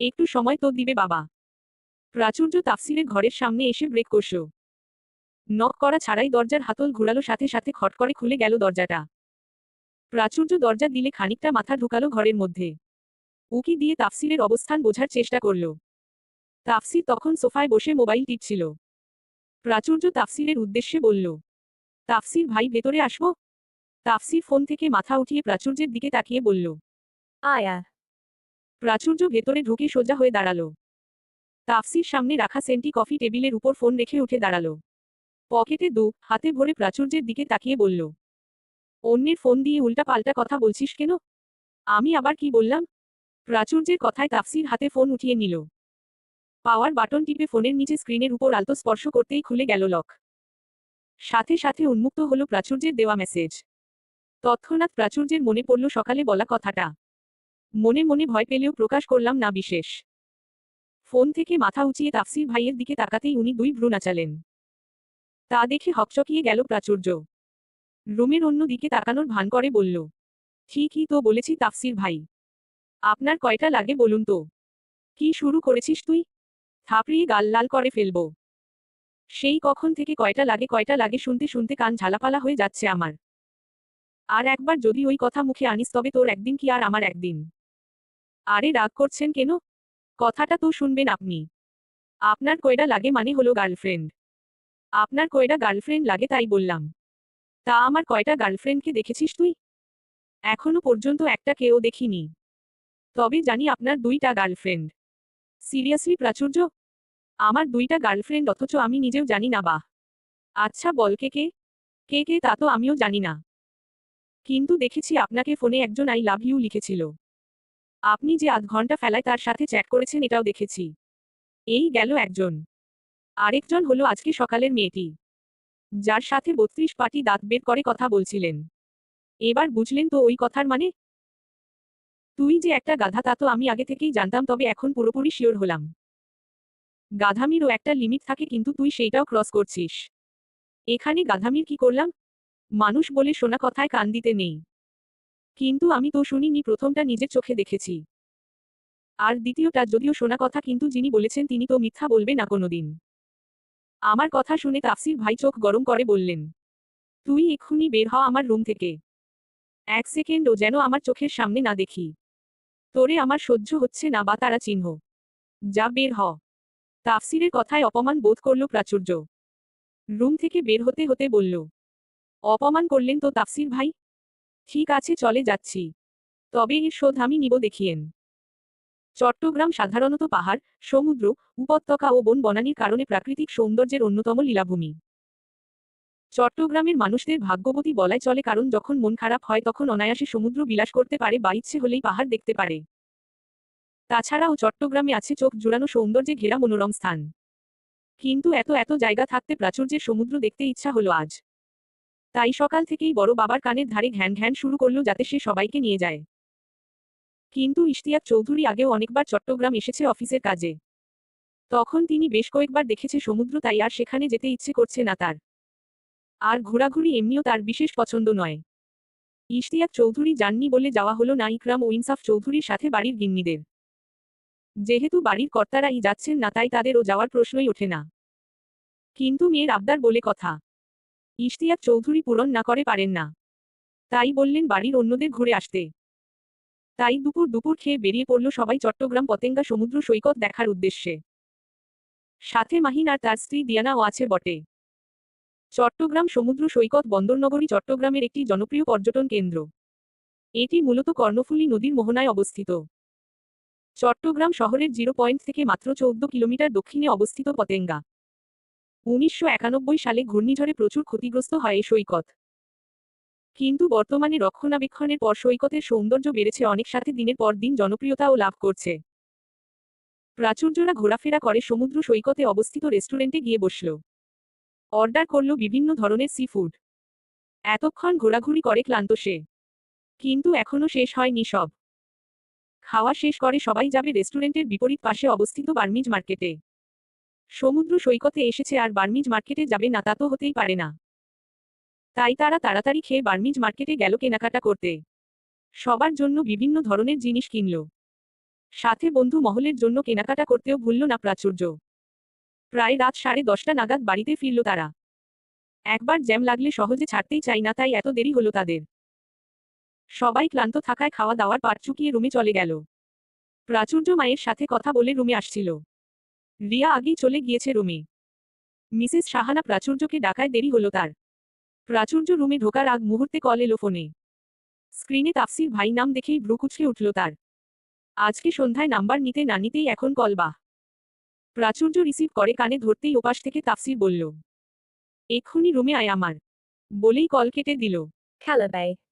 একটু সময় তো দিবে বাবা। প্রাচুর্য তাফসিরের ঘরের সামনে এসে ব্রেক কষল। নক করা ছাড়াই দরজার হাতল ঘুরালো, সাথে সাথে খট করে খুলে গেল দরজাটা। প্রাচুর্য দরজা দিলে খানিকটা মাথা ঢুকালো ঘরের মধ্যে। উকি দিয়ে তাফসিরের অবস্থান বোঝার চেষ্টা করল। তাফসির তখন সোফায় বসে মোবাইল টিপছিল। প্রাচুর্য তাফসিরের উদ্দেশ্যে বলল, তাফসির ভাই ভেতরে আসবো? তাফসির ফোন থেকে মাথা উঠিয়ে প্রাচুর্যের দিকে তাকিয়ে বলল। Aya. প্রাচুর্য ভেতরে ঢুকে সোজা হয়ে দাঁড়ালো। তাফসির সামনে রাখা সেন্টি কফি টেবিলের উপর ফোন রেখে উঠে দাঁড়ালো। পকেটে হাতে ভরে প্রাচুর্যের দিকে তাকিয়ে বলল, অন্যের ফোন দিয়ে উল্টা পাল্টা কথা বলছিস কেন? আমি আবার কি বললাম? প্রাচুর্যের কথায় তাফসির হাতে ফোন উঠিয়ে নিল। পাওয়ার বাটন টিপে ফোনের নিচে স্ক্রিনের উপর আলতো স্পর্শ করতেই খুলে গেল লক। সাথে সাথে উন্মুক্ত হলো প্রাচুর্যের দেওয়া মেসেজ। তৎক্ষণাৎ প্রাচুর্যের মনে পড়ল সকালে বলা কথাটা। মনে মনে ভয় পেলেও প্রকাশ করলাম না বিশেষ। ফোন থেকে মাথা উঁচিয়ে তাফসির ভাইয়ের দিকে তাকাতেই উনি দুই ভ্রু নাচালেন। তা দেখে হকচকিয়ে গেল প্রাচুর্য। রুমের অন্য দিকে তাকানোর ভান করে বলল, ঠিকই তো বলেছি তাফসির ভাই। আপনার কয়টা লাগে বলুন তো? কি শুরু করেছিস তুই? থাপড়িয়ে গাল লাল করে ফেলবো। সেই কখন থেকে কয়টা লাগে শুনতে শুনতে কান ঝালাপালা হয়ে যাচ্ছে আমার। আর একবার যদি ওই কথা মুখে আনিস তবে তোর একদিন কি আর আমার একদিন। আরে রাগ করছেন কেন? কথাটা তো শুনবেন আপনি। আপনার কয়টা লাগে মানে হলো গার্লফ্রেন্ড। আপনার কয়টা গার্লফ্রেন্ড লাগে তাই বললাম। তা আমার কয়টা গার্লফ্রেন্ডকে দেখেছিস তুই? এখনো পর্যন্ত একটা কেউ দেখিনি। তবে জানি আপনার দুইটা গার্লফ্রেন্ড। সিরিয়াসলি প্রাচুর্য? আমার দুইটা গার্লফ্রেন্ড অথচ আমি নিজেও জানি না বাহ। আচ্ছা বল কে কে? কে কে তা তো আমিও জানি না। কিন্তু দেখেছি আপনাকে ফোনে একজন আই লাভ ইউ লিখেছিল। আপনি যে আধ ঘন্টা ফেলায় তার সাথে চ্যাট করেছেন এটাও দেখেছি। এই গেল একজন। আরেকজন হলো আজকে সকালের মেয়েটি, যার সাথে 32 পাটি দাঁত বের করে কথা বলছিলেন। এবার বুঝলেন তো ওই কথার মানে? তুই যে একটা গাধা তা তো আমি আগে থেকেই জানতাম, তবে এখন পুরোপুরি শিওর হলাম। গাধামিরও একটা লিমিট থাকে কিন্তু তুই সেইটাও ক্রস করছিস। এখানে গাধামির কি করলাম? মানুষ বলে শোনা কথায় কান দিতে নেই। কিন্তু আমি তো শুনিনি, প্রথমটা নিজের চোখে দেখেছি। আর দ্বিতীয়টা যদিও শোনা কথা কিন্তু যিনি বলেছেন তিনি তো মিথ্যা বলবে না কোনোদিন। আমার কথা শুনে তাফসির ভাই চোখ গরম করে বললেন, তুই এক্ষুনি বের হ আমার রুম থেকে। এক সেকেন্ডও যেন আমার চোখের সামনে না দেখি। তোরে আমার সহ্য হচ্ছে না বা তারা চিহ্ন। যা বের হ। তাফসিরের কথায় অপমান বোধ করল প্রাচুর্য। রুম থেকে বের হতে হতে বলল, অপমান করলেন তো তাফসির ভাই? ঠিক আছে চলে যাচ্ছি। তবে এর শোধ আমি নিব দেখিয়েন। চট্টগ্রাম সাধারণত পাহাড়, সমুদ্র, উপত্যকা ও বন বনানীর কারণে প্রাকৃতিক সৌন্দর্যের অন্যতম লীলাভূমি। চট্টগ্রামের মানুষদের ভাগ্যবতী বলাই চলে, কারণ যখন মন খারাপ হয় তখন অনায়াসে সমুদ্র বিলাস করতে পারে বা ইচ্ছে হলেই পাহাড় দেখতে পারে। তাছাড়াও চট্টগ্রামে আছে চোখ জুড়ানো সৌন্দর্যে ঘেরা মনোরম স্থান। কিন্তু এত এত জায়গা থাকতে প্রাচুর্যের সমুদ্র দেখতে ইচ্ছা হলো আজ। তাই সকাল থেকেই বড় বাবার কানের ধারে ঘ্যান ঘ্যান শুরু করলো যাতে সে সবাইকে নিয়ে যায়। কিন্তু ইশতিয়াক চৌধুরী আগেও অনেকবার চট্টগ্রাম এসেছে অফিসের কাজে। তখন তিনি বেশ কয়েকবার দেখেছে সমুদ্র, তাই আর সেখানে যেতে ইচ্ছে করছে না তার। আর ঘোরাঘুরি এমনিও তার বিশেষ পছন্দ নয়। ইশতিয়াক চৌধুরী যাননি বলে যাওয়া হলো না ইকরাম ও ইনসাফ চৌধুরীর সাথে বাড়ির গিন্নিদের। যেহেতু বাড়ির কর্তারাই যাচ্ছেন না, তাই তাদেরও যাওয়ার প্রশ্নই ওঠে না। কিন্তু মেয়ের আবদার বলে কথা, ইশতিয়াক চৌধুরী পূরণ না করে পারেন না। তাই বললেন বাড়ির অন্যদের ঘুরে আসতে। তাই দুপুর দুপুর খেয়ে বেরিয়ে পড়ল সবাই চট্টগ্রাম পতেঙ্গা সমুদ্র সৈকত দেখার উদ্দেশ্যে। সাথে মাহিন আর তার স্ত্রী দিয়ানাও আছে বটে। চট্টগ্রাম সমুদ্র সৈকত বন্দরনগরী চট্টগ্রামের একটি জনপ্রিয় পর্যটন কেন্দ্র। এটি মূলত কর্ণফুলী নদীর মোহনায় অবস্থিত। চট্টগ্রাম শহরের 0 থেকে মাত্র 14 কিলোমিটার দক্ষিণে অবস্থিত পতেঙ্গা। 1991 সালে ঘূর্ণিঝড়ে প্রচুর ক্ষতিগ্রস্ত হয় এ সৈকত। কিন্তু বর্তমানে রক্ষণাবেক্ষণের পর সৈকতের সৌন্দর্য বেড়েছে অনেক, সাথে দিনের পর দিন জনপ্রিয়তাও লাভ করছে। প্রাচুর্যরা ঘোরাফেরা করে সমুদ্র সৈকতে অবস্থিত রেস্টুরেন্টে গিয়ে বসল। অর্ডার করল বিভিন্ন ধরনের সি ফুড। এতক্ষণ ঘোরাঘুরি করে ক্লান্ত সে। কিন্তু এখনো শেষ হয়নি সব। খাওয়া শেষ করে সবাই যাবে রেস্টুরেন্টের বিপরীত পাশে অবস্থিত বার্মিজ মার্কেটে। সমুদ্র সৈকতে এসেছে আর বার্মিজ মার্কেটে যাবে না, তা তো হতেই পারে না। তাই তারা তাড়াতাড়ি খেয়ে বার্মিজ মার্কেটে গেল কেনাকাটা করতে। সবার জন্য বিভিন্ন ধরনের জিনিস কিনল। সাথে বন্ধু মহলের জন্য কেনাকাটা করতেও ভুলল না প্রাচুর্য। প্রায় রাত 10:30 নাগাদ বাড়িতে ফিরল তারা। একবার জ্যাম লাগলে সহজে ছাড়তেই চাই না, তাই এত দেরি হলো তাদের। সবাই ক্লান্ত থাকায় খাওয়া দাওয়ার পাট চুকিয়ে রুমে চলে গেল। প্রাচুর্য মায়ের সাথে কথা বলে রুমে আসছিল। রিয়া আগেই চলে গিয়েছে রুমে। মিসেস সাহানা প্রাচুর্যকে ডাকায় দেরি হলো তার। প্রাচুর্য রুমে ঢোকার আগ মুহূর্তে কল এলো ফোনে। স্ক্রিনে তাফসির ভাই নাম দেখেই ভ্রু কুঁচকে উঠল তার। আজকে সন্ধ্যায় নাম্বার নিতে না নিতেই এখন কল বাহ। প্রাচুর্য রিসিভ করে কানে ধরতেই ওপাশ থেকে তাফসির বলল, এক্ষুনি রুমে আয় আমার, বলেই কল কেটে দিল। Calabash.